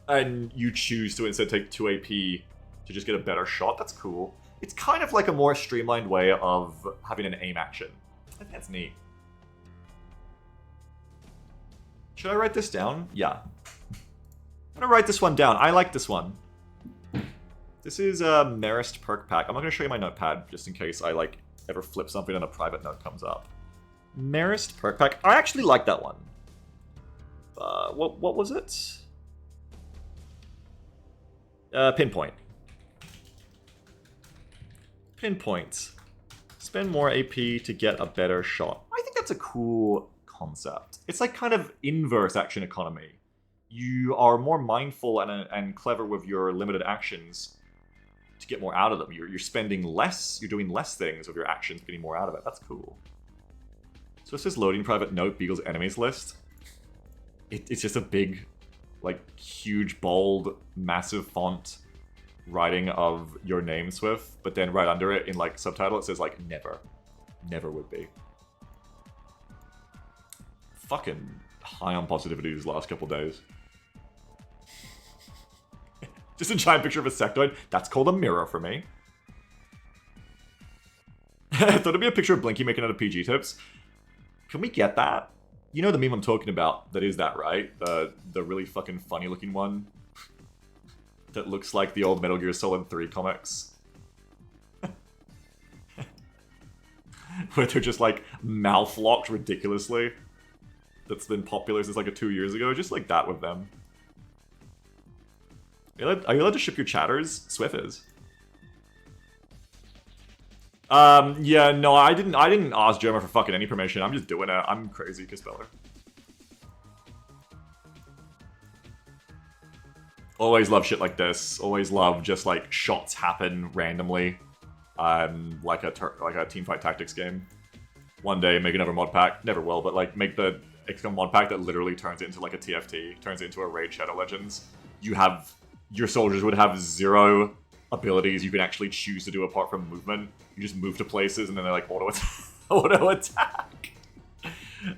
and you choose to instead take 2 AP to just get a better shot. That's cool. It's kind of like a more streamlined way of having an aim action. I think that's neat. Should I write this down? Yeah. I'm gonna write this one down. I like this one. This is a Marist perk pack. I'm not gonna show you my notepad just in case I like ever flip something and a private note comes up. Marist perk pack. I actually like that one. What was it? Pinpoint. Pinpoint. Spend more AP to get a better shot. I think that's a cool concept. It's like kind of inverse action economy. You are more mindful and clever with your limited actions to get more out of them. You're spending less, you're doing less things with your actions, getting more out of it. That's cool. So it says loading private note, Beagle's enemies list. It's just a big, like, huge, bold, massive font writing of your name, Swift, but then right under it in, like, subtitle it says, like, never. Never would be. Fucking high on positivity these last couple days. Just a giant picture of a sectoid. That's called a mirror for me. I thought it'd be a picture of Blinky making out of PG tips. Can we get that? You know the meme I'm talking about. That is that, right? The really fucking funny looking one. That looks like the old Metal Gear Solid 3 comics. Where they're just like mouth-locked ridiculously. That's been popular since like 2 years ago. Just like that with them. Are you allowed to ship your chatters? Swift is. Yeah, no, I didn't ask Jerma for fucking any permission. I'm just doing it. I'm crazy, Caspeller. Always love shit like this. Always love just like shots happen randomly. Like a teamfight tactics game. One day make another mod pack. Never will, but like make the XCOM mod pack that literally turns it into like a TFT. Turns it into a Raid Shadow Legends. Your soldiers would have 0 abilities you can actually choose to do apart from movement. You just move to places and then they like auto attack.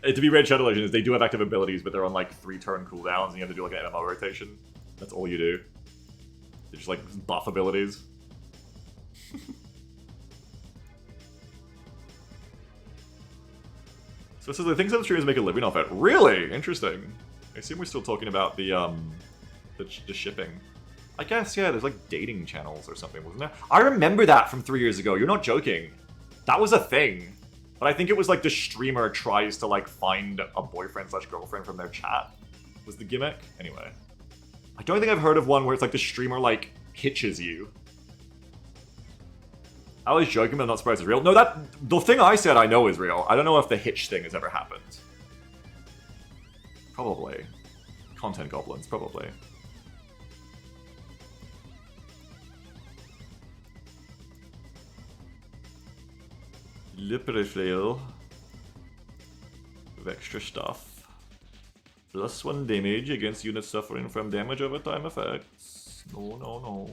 To be Raid Shadow Legends, they do have active abilities, but they're on like 3-turn cooldowns and you have to do like an MMO rotation. That's all you do. They're just like buff abilities. So it says the things that streamers make a living off it. Really? Interesting. I assume we're still talking about the shipping. I guess, yeah, there's like dating channels or something, wasn't there? I remember that from 3 years ago. You're not joking. That was a thing. But I think it was like the streamer tries to like find a boyfriend/girlfriend from their chat. Was the gimmick? Anyway. I don't think I've heard of one where it's like the streamer like hitches you. I was joking, but I'm not surprised it's real. No, the thing I said I know is real. I don't know if the hitch thing has ever happened. Probably. Content goblins, probably. Lippery flail. With extra stuff. +1 damage against units suffering from damage over time effects. No.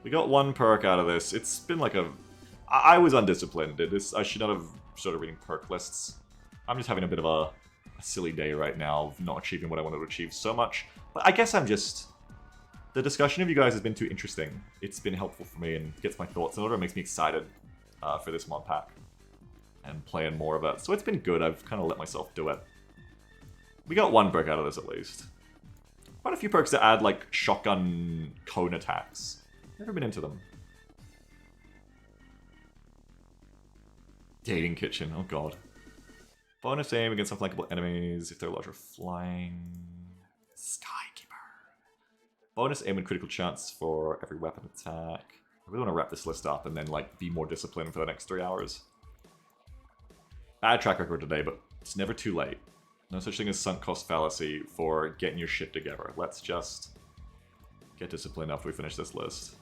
We got 1 perk out of this. It's been like a... I was undisciplined. I should not have started reading perk lists. I'm just having a bit of a silly day right now of not achieving what I wanted to achieve so much. But I guess I'm just... The discussion of you guys has been too interesting. It's been helpful for me and gets my thoughts in order. It makes me excited for this mod pack. And playing more of it. So it's been good. I've kind of let myself do it. We got 1 perk out of this at least. quite a few perks that add, like, shotgun cone attacks. Never been into them. Dating kitchen, oh god. Bonus aim against unflankable enemies if they're larger flying. Skykeeper. Bonus aim and critical chance for every weapon attack. I really want to wrap this list up and then, like, be more disciplined for the next 3 hours. Bad track record today, but it's never too late. No such thing as sunk cost fallacy for getting your shit together. Let's just get disciplined after we finish this list.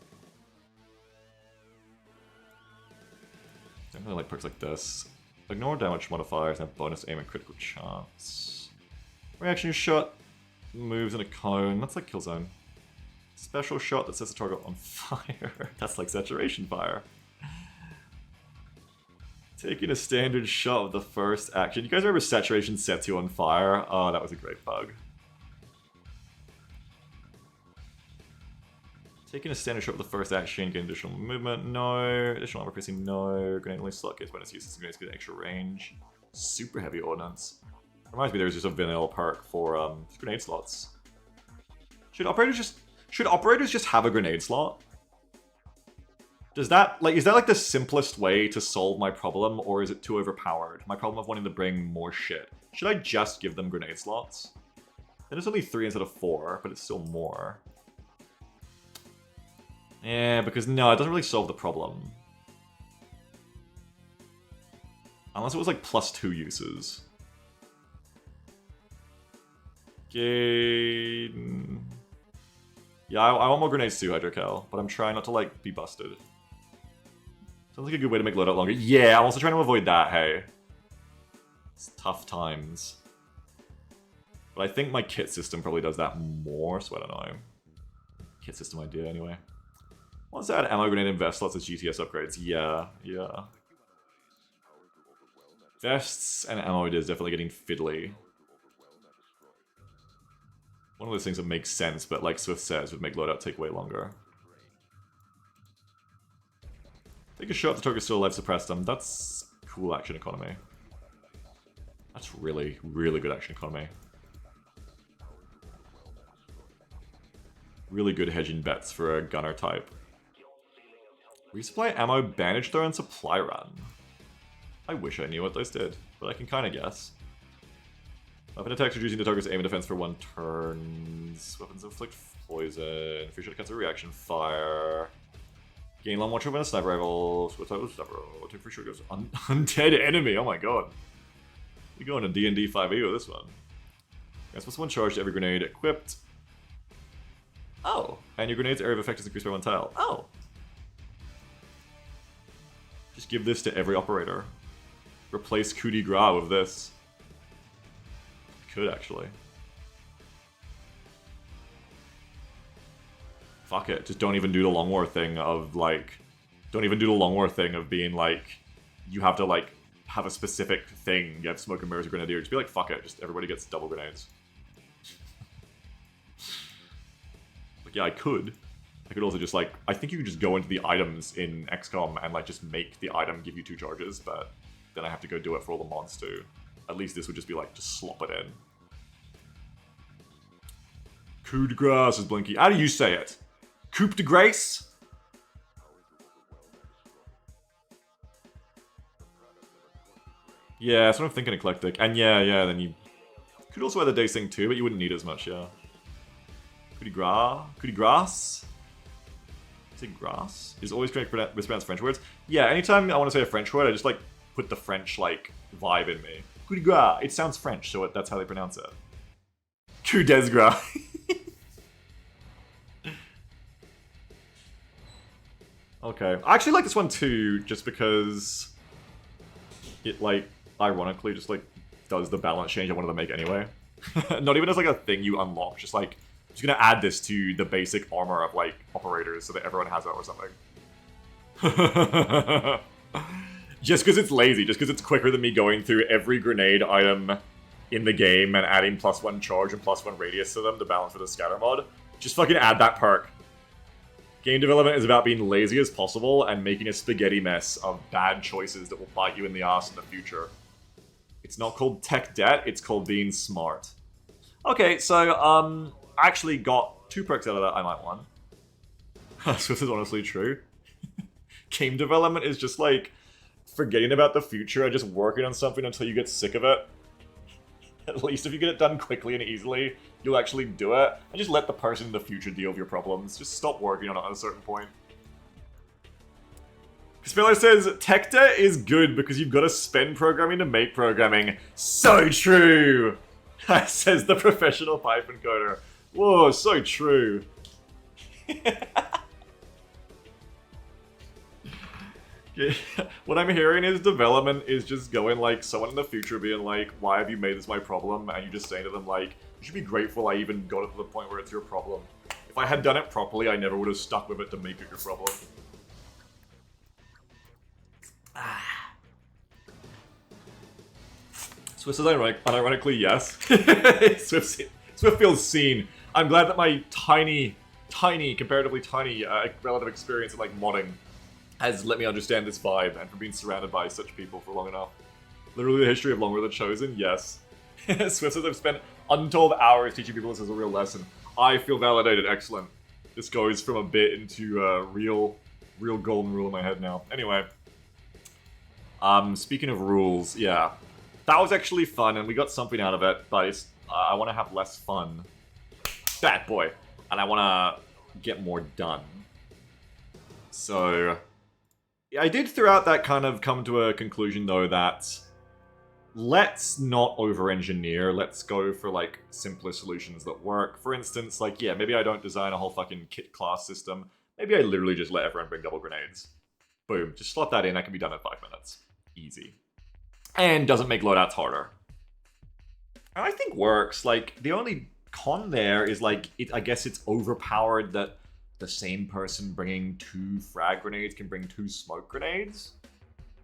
Don't really like perks like this. Ignore damage modifiers and have bonus aim and critical chance. Reaction shot moves in a cone. That's like Killzone. Special shot that sets the target on fire. That's like saturation fire. Taking a standard shot of the first action. You guys remember saturation sets you on fire? Oh, that was a great bug. Taking a standard shot of the first action, gain additional movement, no. Additional armor piercing, no. Grenade only slot gets bonus uses, grenades get extra range. Super heavy ordnance. Reminds me there's just a vanilla perk for grenade slots. Should operators just have a grenade slot? Does that, like, is that like the simplest way to solve my problem, or is it too overpowered? My problem of wanting to bring more shit. Should I just give them grenade slots? Then it's only 3 instead of 4, but it's still more. Yeah, because no, it doesn't really solve the problem. Unless it was like +2 uses. Gain... Yeah, I want more grenades too, Hydrocal, but I'm trying not to, like, be busted. Sounds like a good way to make loadout longer. Yeah, I'm also trying to avoid that, hey. It's tough times. But I think my kit system probably does that more, so I don't know. Kit system idea, anyway. Wants to add ammo grenade and vest slots as GTS upgrades. Yeah, yeah. Vests and ammo is definitely getting fiddly. One of those things that makes sense, but like Swift says, would make loadout take way longer. Take a shot, the target's still alive, suppress them. That's cool action economy. That's really, really good action economy. Really good hedging bets for a gunner type. Resupply ammo, bandage throw, and supply run. I wish I knew what those did, but I can kind of guess. Weapon attacks reducing the target's aim and defense for 1 turn. Weapons inflict poison. Free shot cancel reaction fire. Gain long watch over a sniper rifle. Switch out with sniper rifle. Take free shot goes undead enemy. Oh my god. We go into D&D 5e with this one. That's +1 charge to every grenade equipped. Oh. And your grenade's area of effect is increased by 1 tile. Oh. Just give this to every operator. Replace coup de grace with this. Could actually. Fuck it. Just don't even do the long war thing of like... Don't even do the long war thing of being like... You have to like have a specific thing. You have smoke and mirrors or grenadier. Just be like, fuck it. Just everybody gets double grenades. Like, yeah, I could. I could also just like... I think you could just go into the items in XCOM and like just make the item give you 2 charges, but then I have to go do it for all the mods too. At least this would just be like, just slop it in. Coup de grace is Blinky. How do you say it? Coup de grace? Yeah, that's what I'm thinking, Eclectic. And yeah, then you could also add the dice thing too, but you wouldn't need as much, yeah. Coup de grace? Coup de grace? Say grass? Is always correct for mispronounce French words? Yeah, anytime I want to say a French word, I just like put the French like vibe in me. Coup de grace. It sounds French, so that's how they pronounce it. Coup des grace. Okay. I actually like this one too, just because it, like, ironically just, like, does the balance change I wanted to make anyway. Not even as, like, a thing you unlock, just, like, just gonna add this to the basic armor of, like, operators so that everyone has it or something. Just because it's lazy, just because it's quicker than me going through every grenade item in the game and adding +1 charge and +1 radius to them to balance for the scatter mod. Just fucking add that perk. Game development is about being lazy as possible and making a spaghetti mess of bad choices that will bite you in the ass in the future. It's not called tech debt, it's called being smart. Okay, so, actually got 2 perks out of that I might want. So this is honestly true. Game development is just like forgetting about the future and just working on something until you get sick of it. At least if you get it done quickly and easily, you'll actually do it. And just let the person in the future deal with your problems. Just stop working on it at a certain point. Spiller says, tech debt is good because you've got to spend programming to make programming. So true! Says the professional Python coder. Whoa, so true. Yeah. What I'm hearing is development is just going like, someone in the future being like, why have you made this my problem? And you just saying to them like, you should be grateful I even got it to the point where it's your problem. If I had done it properly, I never would have stuck with it to make it your problem. Swift says unironically, yes. Swift feels seen. I'm glad that my tiny, comparatively tiny relative experience in like modding has let me understand this vibe and for being surrounded by such people for long enough. Literally the history of Long Were the Chosen, yes. Swift says I've spent untold hours teaching people this as a real lesson. I feel validated, excellent. This goes from a bit into a real golden rule in my head now. Anyway. Speaking of rules, yeah. That was actually fun and we got something out of it, but I want to have less fun. Bad boy. And I want to get more done. So... yeah, I did throughout that kind of come to a conclusion though that let's not over-engineer, let's go for like simpler solutions that work. For instance, like yeah, maybe I don't design a whole fucking kit class system. Maybe I literally just let everyone bring double grenades. Boom, just slot that in, that can be done in 5 minutes. Easy. And doesn't make loadouts harder. And I think works. Like, the only con there is like, I guess it's overpowered that the same person bringing 2 frag grenades can bring 2 smoke grenades.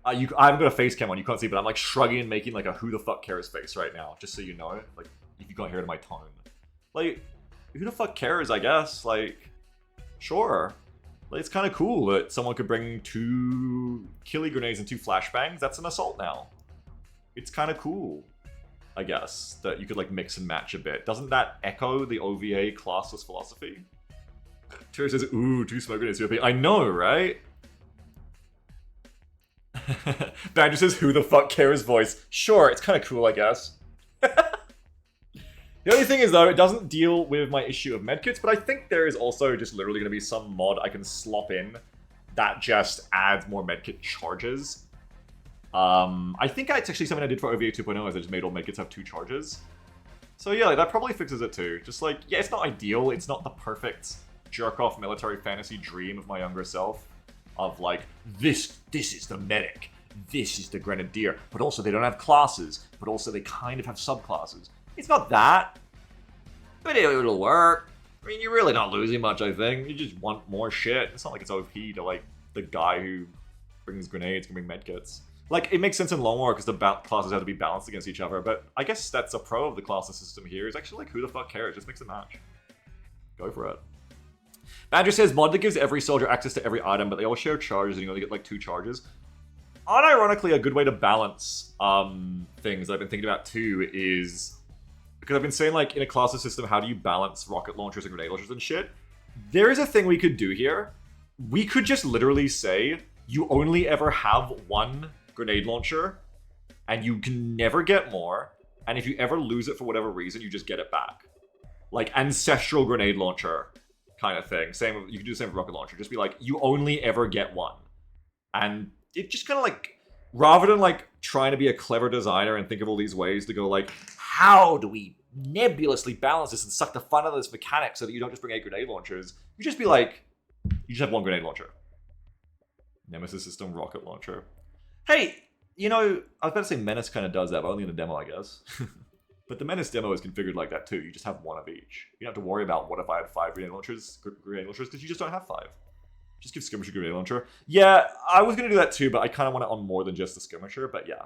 I haven't got a face cam on, you can't see, but I'm like shrugging and making like a who the fuck cares face right now, just so you know. Like, if you can't hear it in my tone. Like, who the fuck cares, I guess? Like, sure. Like, it's kind of cool that someone could bring 2 killie grenades and 2 flashbangs. That's an assault now. It's kind of cool, I guess, that you could like mix and match a bit. Doesn't that echo the OvA classless philosophy? Terry says, ooh, 2 smoke grenades. I know, right? Badger says, who the fuck cares voice? Sure, it's kind of cool, I guess. The only thing is, though, it doesn't deal with my issue of medkits, but I think there is also just literally going to be some mod I can slop in that just adds more medkit charges. I think it's actually something I did for OVA 2.0, as I just made all medkits have 2 charges. So yeah, like, that probably fixes it too. Just like, yeah, it's not ideal, it's not the perfect jerk-off military fantasy dream of my younger self. Of like, this is the medic, this is the grenadier, but also they don't have classes, but also they kind of have subclasses. It's not that, but it'll work. I mean, you're really not losing much, I think. You just want more shit. It's not like it's OP to, like, the guy who brings grenades can bring medkits. Like, it makes sense in Long War because the classes have to be balanced against each other, but I guess that's a pro of the classes system here, is actually, like, who the fuck cares? Just mix and match. Go for it. Badger says, mod that gives every soldier access to every item, but they all share charges and you only get, like, 2 charges. Unironically, a good way to balance things I've been thinking about, too, is... because I've been saying, like, in a classes system, how do you balance rocket launchers and grenade launchers and shit? There is a thing we could do here. We could just literally say, you only ever have 1 grenade launcher, and you can never get more, and if you ever lose it for whatever reason, you just get it back. Like, ancestral grenade launcher kind of thing. Same, you can do the same with rocket launcher. Just be like, you only ever get 1. And it just kind of like, rather than like trying to be a clever designer and think of all these ways to go like, how do we nebulously balance this and suck the fun out of this mechanic so that you don't just bring 8 grenade launchers? You just be like, you just have 1 grenade launcher. Nemesis system rocket launcher. Hey, you know, I was about to say Menace kind of does that, but only in the demo, I guess. But the Menace demo is configured like that too. You just have 1 of each. You don't have to worry about what if I had 5 grenade launchers, because you just don't have 5. Just give Skirmisher grenade launcher. Yeah, I was going to do that too, but I kind of want it on more than just the Skirmisher, but yeah.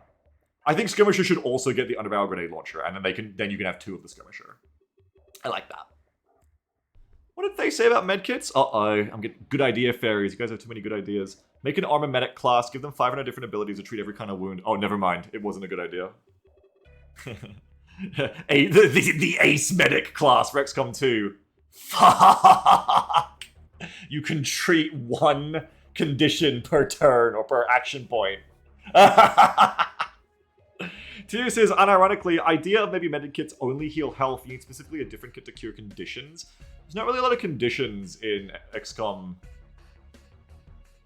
I think Skirmisher should also get the underbarrel grenade launcher, and then you can have 2 of the Skirmisher. I like that. What did they say about medkits? Uh-oh, I'm getting good idea fairies. You guys have too many good ideas. Make an armor medic class, give them 500 different abilities to treat every kind of wound. Oh, never mind. It wasn't a good idea. The ace medic class for XCOM 2. Fuck! You can treat one condition per turn or per action point. Tio says, unironically, idea of maybe medic kits only heal health. You need specifically a different kit to cure conditions. There's not really a lot of conditions in XCOM.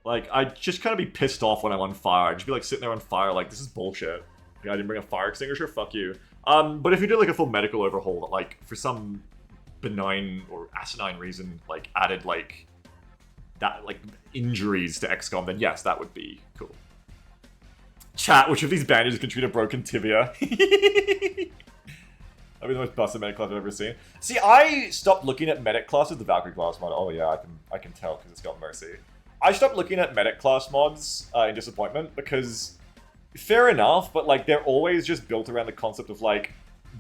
Like, I'd just kind of be pissed off when I'm on fire. I'd just be like sitting there on fire like, this is bullshit. Yeah, I didn't bring a fire extinguisher, fuck you. But if you did like a full medical overhaul that like, for some benign or asinine reason, like added like, that like injuries to XCOM, then yes, that would be cool. Chat, which of these bandages can treat a broken tibia? That'd be the most busted medic class I've ever seen. See, I stopped looking at medic classes, the Valkyrie class mod. Oh yeah, I can tell because it's got mercy. I stopped looking at medic class mods in disappointment because, fair enough, but like they're always just built around the concept of like,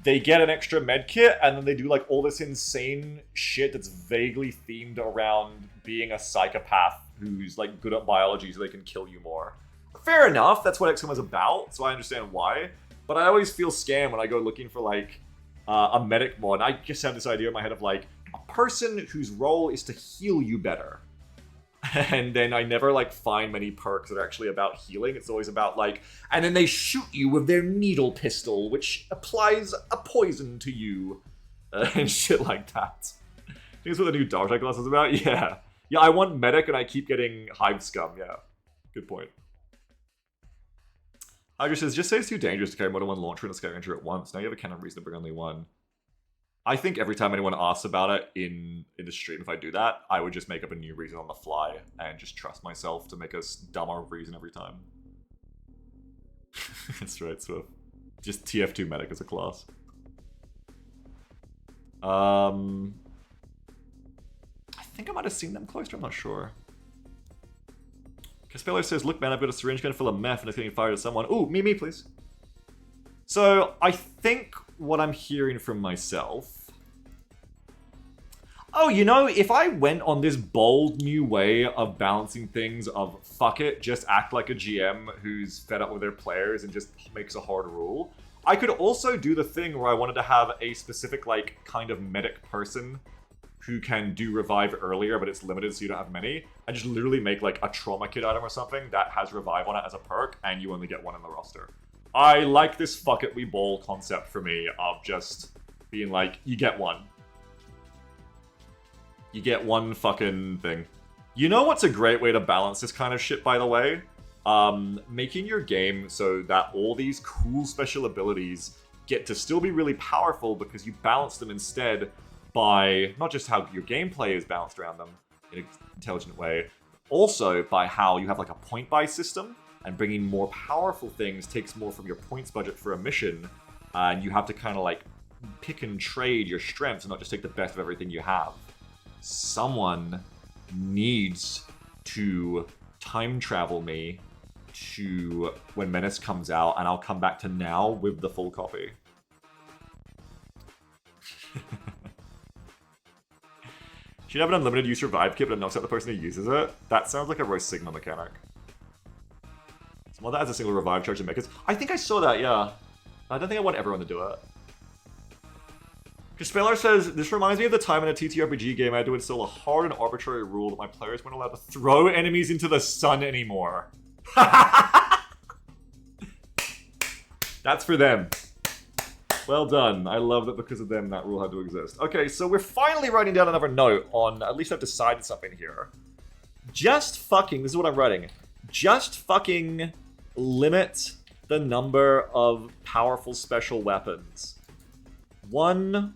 they get an extra med kit and then they do like all this insane shit that's vaguely themed around being a psychopath who's like good at biology so they can kill you more. Fair enough, that's what XCOM is about, so I understand why. But I always feel scammed when I go looking for like a medic mod. I just have this idea in my head of like a person whose role is to heal you better. And then I never like find many perks that are actually about healing. It's always about like, and then they shoot you with their needle pistol, which applies a poison to you. And shit like that. I think that's what the new Dark Side class is about? Yeah. Yeah, I want medic and I keep getting Hive Scum, yeah. Good point. Hydra says, just say it's too dangerous to carry more than one launcher and a scavenger at once. Now you have a canon reason to bring only one. I think every time anyone asks about it in the stream, if I do that, I would just make up a new reason on the fly and just trust myself to make a dumber reason every time. That's right, Swift. Just TF2 medic as a class. I think I might have seen them closer, I'm not sure. Caspeller says, look man, I've got a syringe gun full of meth and it's getting fired at someone. Ooh, me please. So, I think what I'm hearing from myself... Oh, you know, if I went on this bold new way of balancing things of, fuck it, just act like a GM who's fed up with their players and just makes a hard rule, I could also do the thing where I wanted to have a specific, like, kind of medic person who can do revive earlier, but it's limited so you don't have many. I just literally make like a trauma kit item or something that has revive on it as a perk, and you only get one in the roster. I like this fuck it we ball concept for me of just being like, you get one. You get one fucking thing. You know what's a great way to balance this kind of shit, by the way? Making your game so that all these cool special abilities get to still be really powerful because you balance them instead by not just how your gameplay is balanced around them in an intelligent way, also by how you have like a point buy system, and bringing more powerful things takes more from your points budget for a mission, and you have to kind of like pick and trade your strengths and not just take the best of everything you have. Someone needs to time travel me to when Menace comes out, and I'll come back to now with the full copy. Should have an unlimited use revive kit, but it knocks out the person who uses it. That sounds like a Royce Sigma mechanic. Well, that has a single revive charge to make it. I think I saw that, yeah. I don't think I want everyone to do it. Caspeller says, this reminds me of the time in a TTRPG game I had to install a hard and arbitrary rule that my players weren't allowed to throw enemies into the sun anymore. That's for them. Well done. I love that because of them that rule had to exist. Okay, so we're finally writing down another note on, at least I've decided something here. Just fucking, this is what I'm writing. Just fucking limit the number of powerful special weapons. One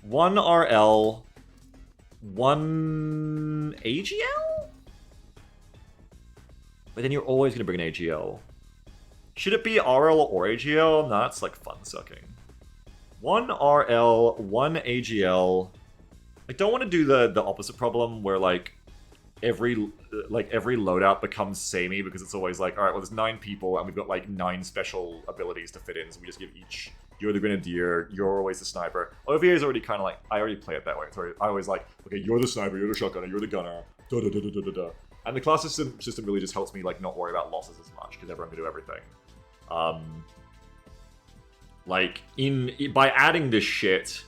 RL, one AGL? But then you're always going to bring an AGL. Should it be RL or AGL? No, that's like fun sucking. One RL, one AGL. I don't want to do the opposite problem where like every loadout becomes samey because it's always like, all right, well there's 9 people and we've got like 9 special abilities to fit in, so we just give each. You're the Grenadier, you're always the Sniper. OvA is already kind of like, I already play it that way. So I always like, okay, you're the Sniper, you're the Shotgunner, you're the Gunner, da da da da da da. And the class system really just helps me like not worry about losses as much because everyone can do everything. Like, by adding this shit,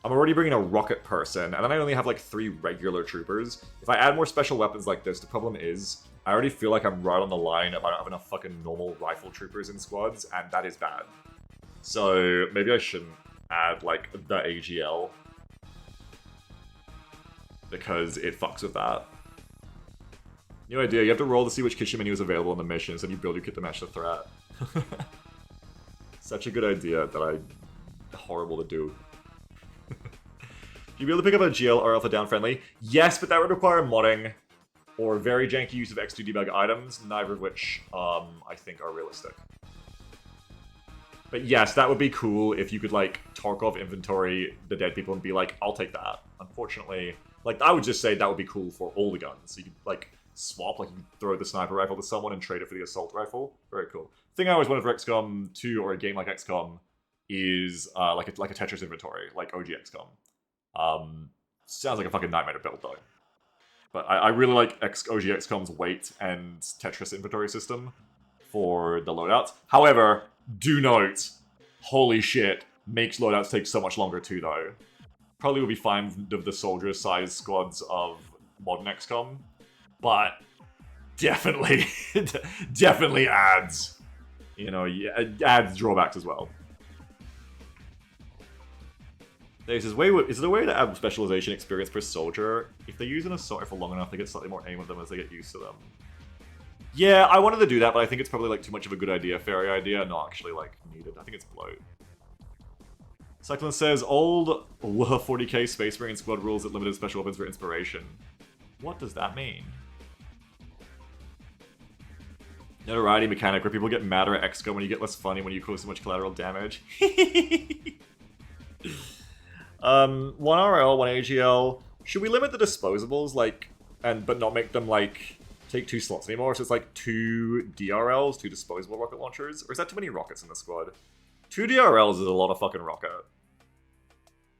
I'm already bringing a rocket person, and then I only have like 3 regular troopers. If I add more special weapons like this, the problem is, I already feel like I'm right on the line if I don't have enough fucking normal rifle troopers in squads, and that is bad. So, maybe I shouldn't add, like, the AGL. Because it fucks with that. New idea, you have to roll to see which kitchen menu is available in the missions, and you build your kit to match the threat. Such a good idea that horrible to do. You'll be able to pick up a GL or Alpha Down friendly? Yes, but that would require modding, or very janky use of X2 debug items, neither of which I think are realistic. But yes, that would be cool if you could, like, Tarkov inventory the dead people and be like, I'll take that. Unfortunately, like, I would just say that would be cool for all the guns. So you could, like, swap, like, you could throw the sniper rifle to someone and trade it for the assault rifle. Very cool. The thing I always wanted for XCOM 2 or a game like XCOM is, like a Tetris inventory, like OG XCOM. Sounds like a fucking nightmare to build, though. But I really like OG XCOM's weight and Tetris inventory system for the loadouts. However, do note, holy shit, makes loadouts take so much longer too, though. Probably would be fine of the soldier-sized squads of modern XCOM, but definitely, definitely adds, you know, adds drawbacks as well. He says, is there a way to add specialization experience per soldier? If they use an assault rifle long enough, they get slightly more aim with them as they get used to them. Yeah, I wanted to do that, but I think it's probably like too much of a good idea, fairy idea, not actually like needed. I think it's bloat. Cyclone says, old 40k Space Marine squad rules that limited special weapons for inspiration. What does that mean? Notoriety mechanic where people get madder at XCOM when you get less funny when you cause so much collateral damage. 1 RL, 1 AGL. Should we limit the disposables, like, but not make them, like, take 2 slots anymore? So it's like 2 DRLs, 2 disposable rocket launchers? Or is that too many rockets in the squad? 2 DRLs is a lot of fucking rocket.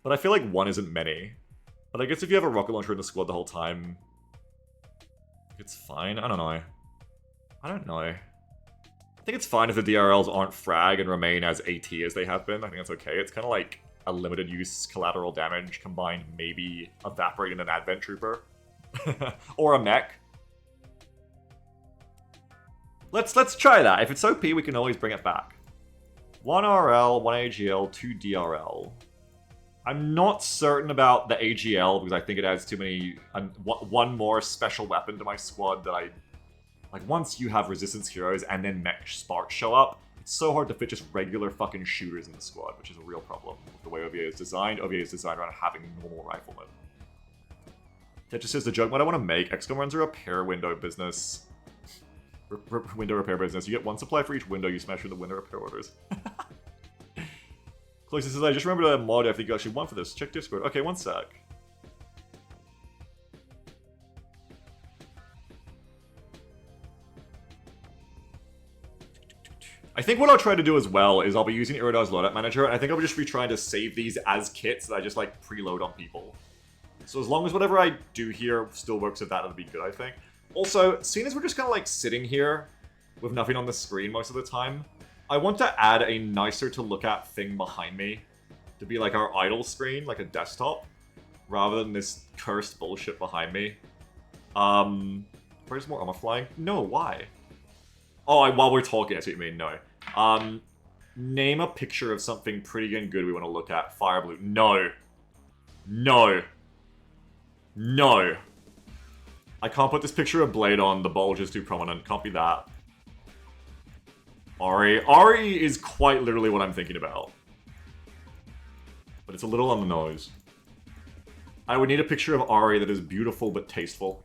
But I feel like 1 isn't many. But I guess if you have a rocket launcher in the squad the whole time, it's fine. I don't know. I don't know. I think it's fine if the DRLs aren't frag and remain as AT as they have been. I think that's okay. It's kind of like a limited use collateral damage combined maybe evaporating an advent trooper. Or a mech. Let's try that. If it's OP, we can always bring it back. 1 RL, 1 AGL, 2 DRL. I'm not certain about the AGL because I think it adds too many... one more special weapon to my squad that I... Like, once you have resistance heroes and then mech sparks show up, it's so hard to fit just regular fucking shooters in the squad, which is a real problem with the way OvA is designed. OvA is designed around having normal riflemen. Tetris says the joke what I want to make. XCOM runs a repair window business. Window repair business. You get 1 supply for each window you smash with the window repair orders. Closer says, I just remembered a mod I think you actually want for this. Check Discord. Okay, 1 sec. I think what I'll try to do as well is I'll be using Iridar's loadout manager, and I think I'll just be trying to save these as kits that I just like preload on people. So as long as whatever I do here still works with that, it'll be good, I think. Also, seeing as we're just kind of like sitting here with nothing on the screen most of the time, I want to add a nicer to look at thing behind me to be like our idle screen, like a desktop, rather than this cursed bullshit behind me. Where's more armor flying? No, why? Oh, while we're talking, that's what you mean, no. Name a picture of something pretty and good we want to look at. Fire blue. No. No. No. I can't put this picture of Blade on. The bulge is too prominent. Can't be that. Ari. Ari is quite literally what I'm thinking about. But it's a little on the nose. I would need a picture of Ari that is beautiful but tasteful.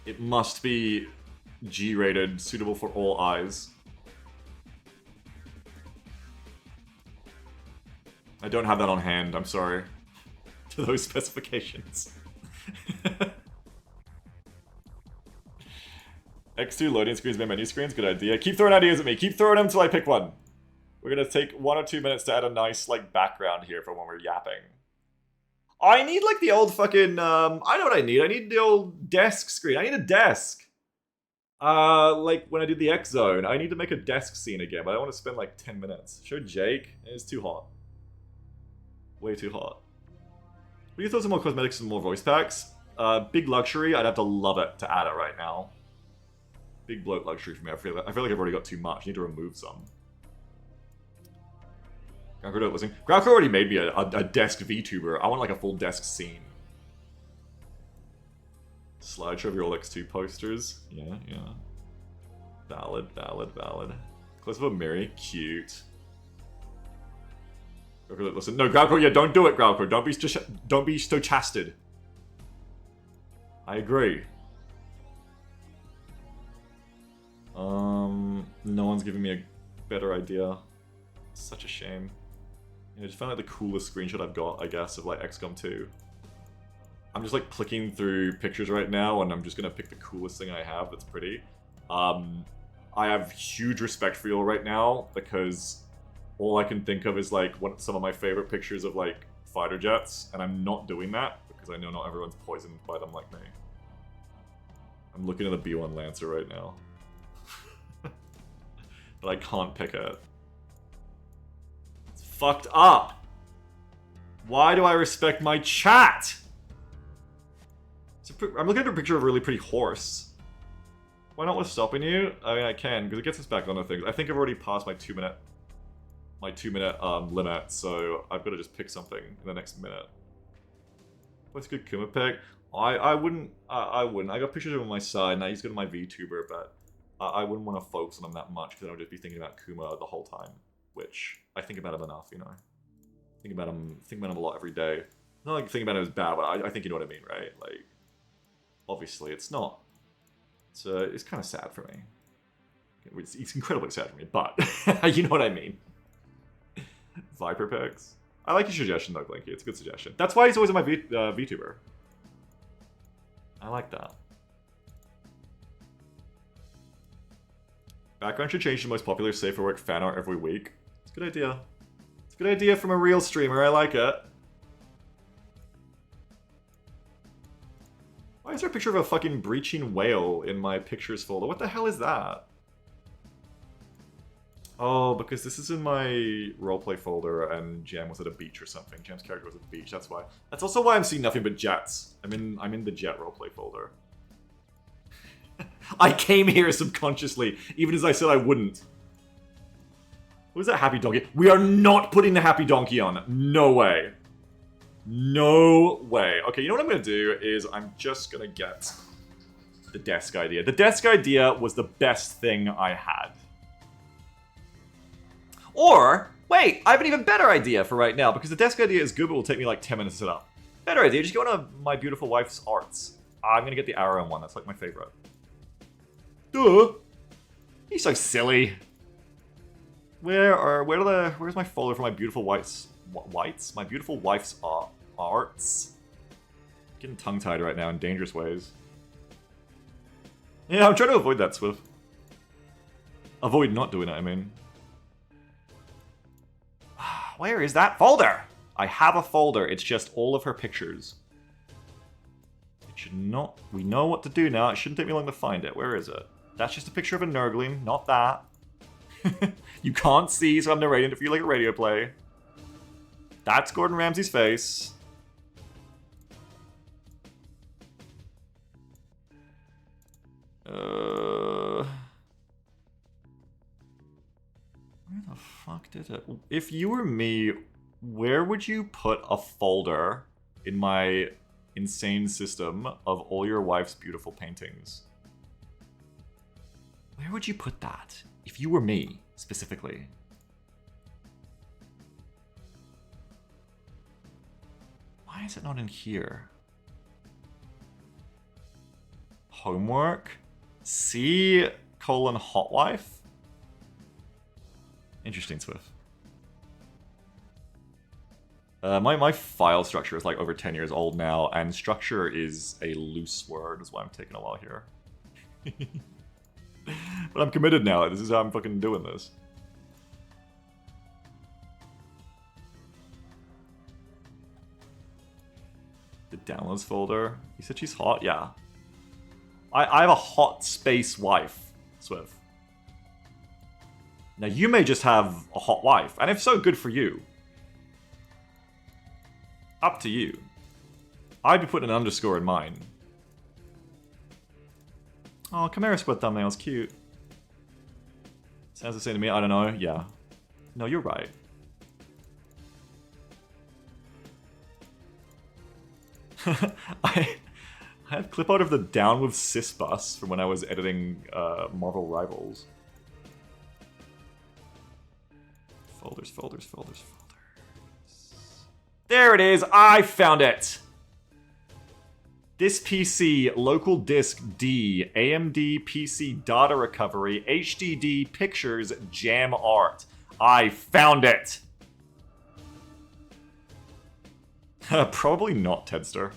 It must be G-rated, suitable for all eyes. I don't have that on hand, I'm sorry. To those specifications. X2 loading screens, main menu screens, good idea. Keep throwing ideas at me, keep throwing them till I pick one. We're gonna take 1 or 2 minutes to add a nice, like, background here for when we're yapping. I need, like, the old fucking, I know what I need. I need the old desk screen. I need a desk. Like when I did the X Zone, I need to make a desk scene again, but I don't want to spend like 10 minutes. Show Jake. It's too hot. Way too hot. What do you throw some more cosmetics and more voice packs? Big luxury, I'd have to love it to add it right now. Big bloat luxury for me. I feel like I've already got too much. I need to remove some. Groundcore don't listen. Groundcore already made me a desk VTuber. I want like a full desk scene. Slideshow of your old X2 posters. Yeah, yeah. Valid, valid, valid. Close up a Mary. Cute. Groundcore, listen. No, Groundcore, yeah, don't do it, Groundcore. Don't be stochastic. I agree. No one's giving me a better idea. Such a shame. I just found like the coolest screenshot I've got, I guess, of like XCOM 2. I'm just like clicking through pictures right now, and I'm just gonna pick the coolest thing I have that's pretty. I have huge respect for you all right now, because all I can think of is like some of my favorite pictures of like fighter jets, and I'm not doing that because I know not everyone's poisoned by them like me. I'm looking at the B1 Lancer right now. But I can't pick it. It's fucked up! Why do I respect my chat? I'm looking at a picture of a really pretty horse. Why not with stopping you? I mean, I can, because it gets us back on the things. I think I've already passed my 2 minute limit, so I've got to just pick something in the next minute. What's a good Kuma pick? I wouldn't. I got pictures of him on my side. Now he's good on my VTuber, but I wouldn't want to focus on him that much because I would just be thinking about Kuma the whole time. Which I think about him enough, you know. Think about him a lot every day. Not like thinking about him as bad, but I think you know what I mean, right? Like, obviously, it's not. It's kind of sad for me. It's incredibly sad for me, but you know what I mean. Viper picks. I like your suggestion though, Blinky. It's a good suggestion. That's why he's always on my VTuber. I like that. Background should change to the most popular safe for work fan art every week. It's a good idea. It's a good idea from a real streamer. I like it. Why is there a picture of a fucking breaching whale in my pictures folder? What the hell is that? Oh, because this is in my roleplay folder and Jam was at a beach or something. Jam's character was at the beach, that's why. That's also why I'm seeing nothing but jets. I'm in the jet roleplay folder. I came here subconsciously, even as I said I wouldn't. What was that happy donkey? We are not putting the happy donkey on. No way. No way. Okay, you know what I'm going to do is I'm just going to get the desk idea. The desk idea was the best thing I had. Or, wait, I have an even better idea for right now, because the desk idea is good, but will take me like 10 minutes to set up. Better idea, just go on my beautiful wife's arts. I'm gonna get the arrow one, that's like my favorite. Duh! He's so silly. Where's my folder for my beautiful wife's... My beautiful wife's arts? Getting tongue-tied right now in dangerous ways. Yeah, I'm trying to avoid that, Swift. Avoid not doing it, I mean. Where is that folder? I have a folder. It's just all of her pictures. It should not... We know what to do now. It shouldn't take me long to find it. Where is it? That's just a picture of a Nurgling, not that. You can't see, so I'm narrating to feel like a radio play. That's Gordon Ramsay's face. Where the fuck did it? If you were me, where would you put a folder in my insane system of all your wife's beautiful paintings? Where would you put that? If you were me, specifically. Why is it not in here? Homework? C: hot wife? Interesting, Swift. My file structure is like over 10 years old now, and structure is a loose word, is why I'm taking a while here. But I'm committed now. This is how I'm fucking doing this. The downloads folder. You said she's hot? Yeah. I have a hot space wife, Swift. Now, you may just have a hot wife, and if so, good for you. Up to you. I'd be putting an underscore in mine. Oh, Chimera split thumbnail's cute. Sounds the same to me, I don't know, yeah. No, you're right. I had a clip out of the Down with Sis bus from when I was editing Marvel Rivals. Folders, folders, folders, folders. There it is! I found it! This PC, local disk D, AMD PC data recovery, HDD pictures, jam art. I found it! Probably not Tedster.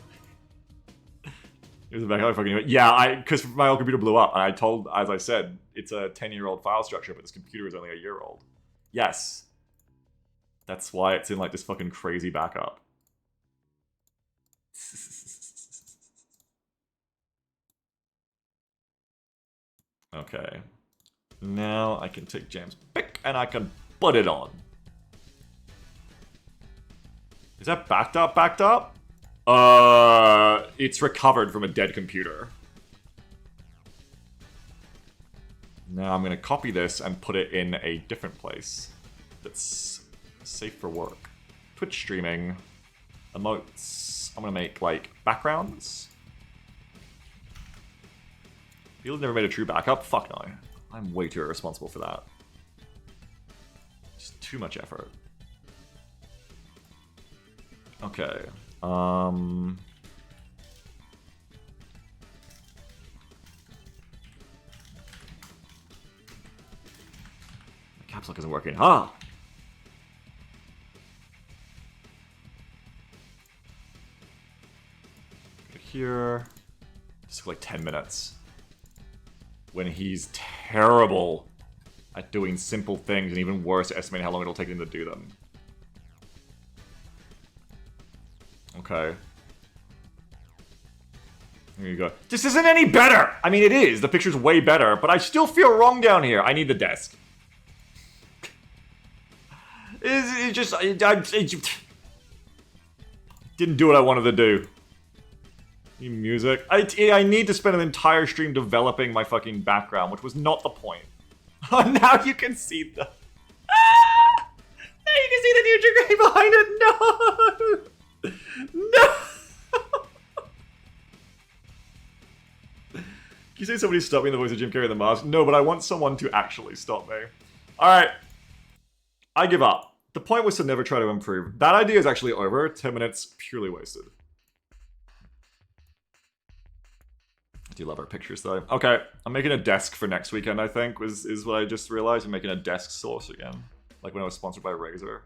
It was about how I fucking... Yeah, because my old computer blew up, and I told, as I said, it's a 10-year-old file structure, but this computer is only a year old. Yes. That's why it's in, like, this fucking crazy backup. Okay. Now I can take Jam's pick, and I can put it on. Is that backed up, backed up? It's recovered from a dead computer. Now I'm gonna copy this and put it in a different place that's safe for work. Twitch streaming, emotes. I'm gonna make like backgrounds. People never made a true backup? Fuck no. I'm way too irresponsible for that. Just too much effort. Okay. Caps lock isn't working. Ah! Go here. This took like 10 minutes. When he's terrible at doing simple things, and even worse at estimating how long it'll take him to do them. Okay. There you go. This isn't any better! I mean, it is. The picture's way better, but I still feel wrong down here. I need the desk. It just... It didn't do what I wanted to do. Music. I need to spend an entire stream developing my fucking background, which was not the point. Oh, now you can see the... Ah! Now you can see the new Jim behind it! No! No! Can you say somebody stop me in the voice of Jim Carrey in the mask? No, but I want someone to actually stop me. Alright. I give up. The point was to never try to improve. That idea is actually over. 10 minutes purely wasted. I do love our pictures though. Okay, I'm making a desk for next weekend, I think, is what I just realized. I'm making a desk source again. Like when I was sponsored by Razer.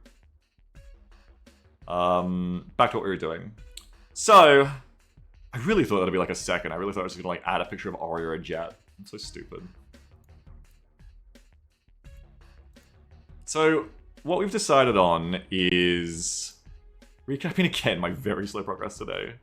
Back to what we were doing. So, I really thought that'd be like a second. I really thought I was gonna like add a picture of Ori or a jet. I'm so stupid. So, what we've decided on is... recapping again my very slow progress today.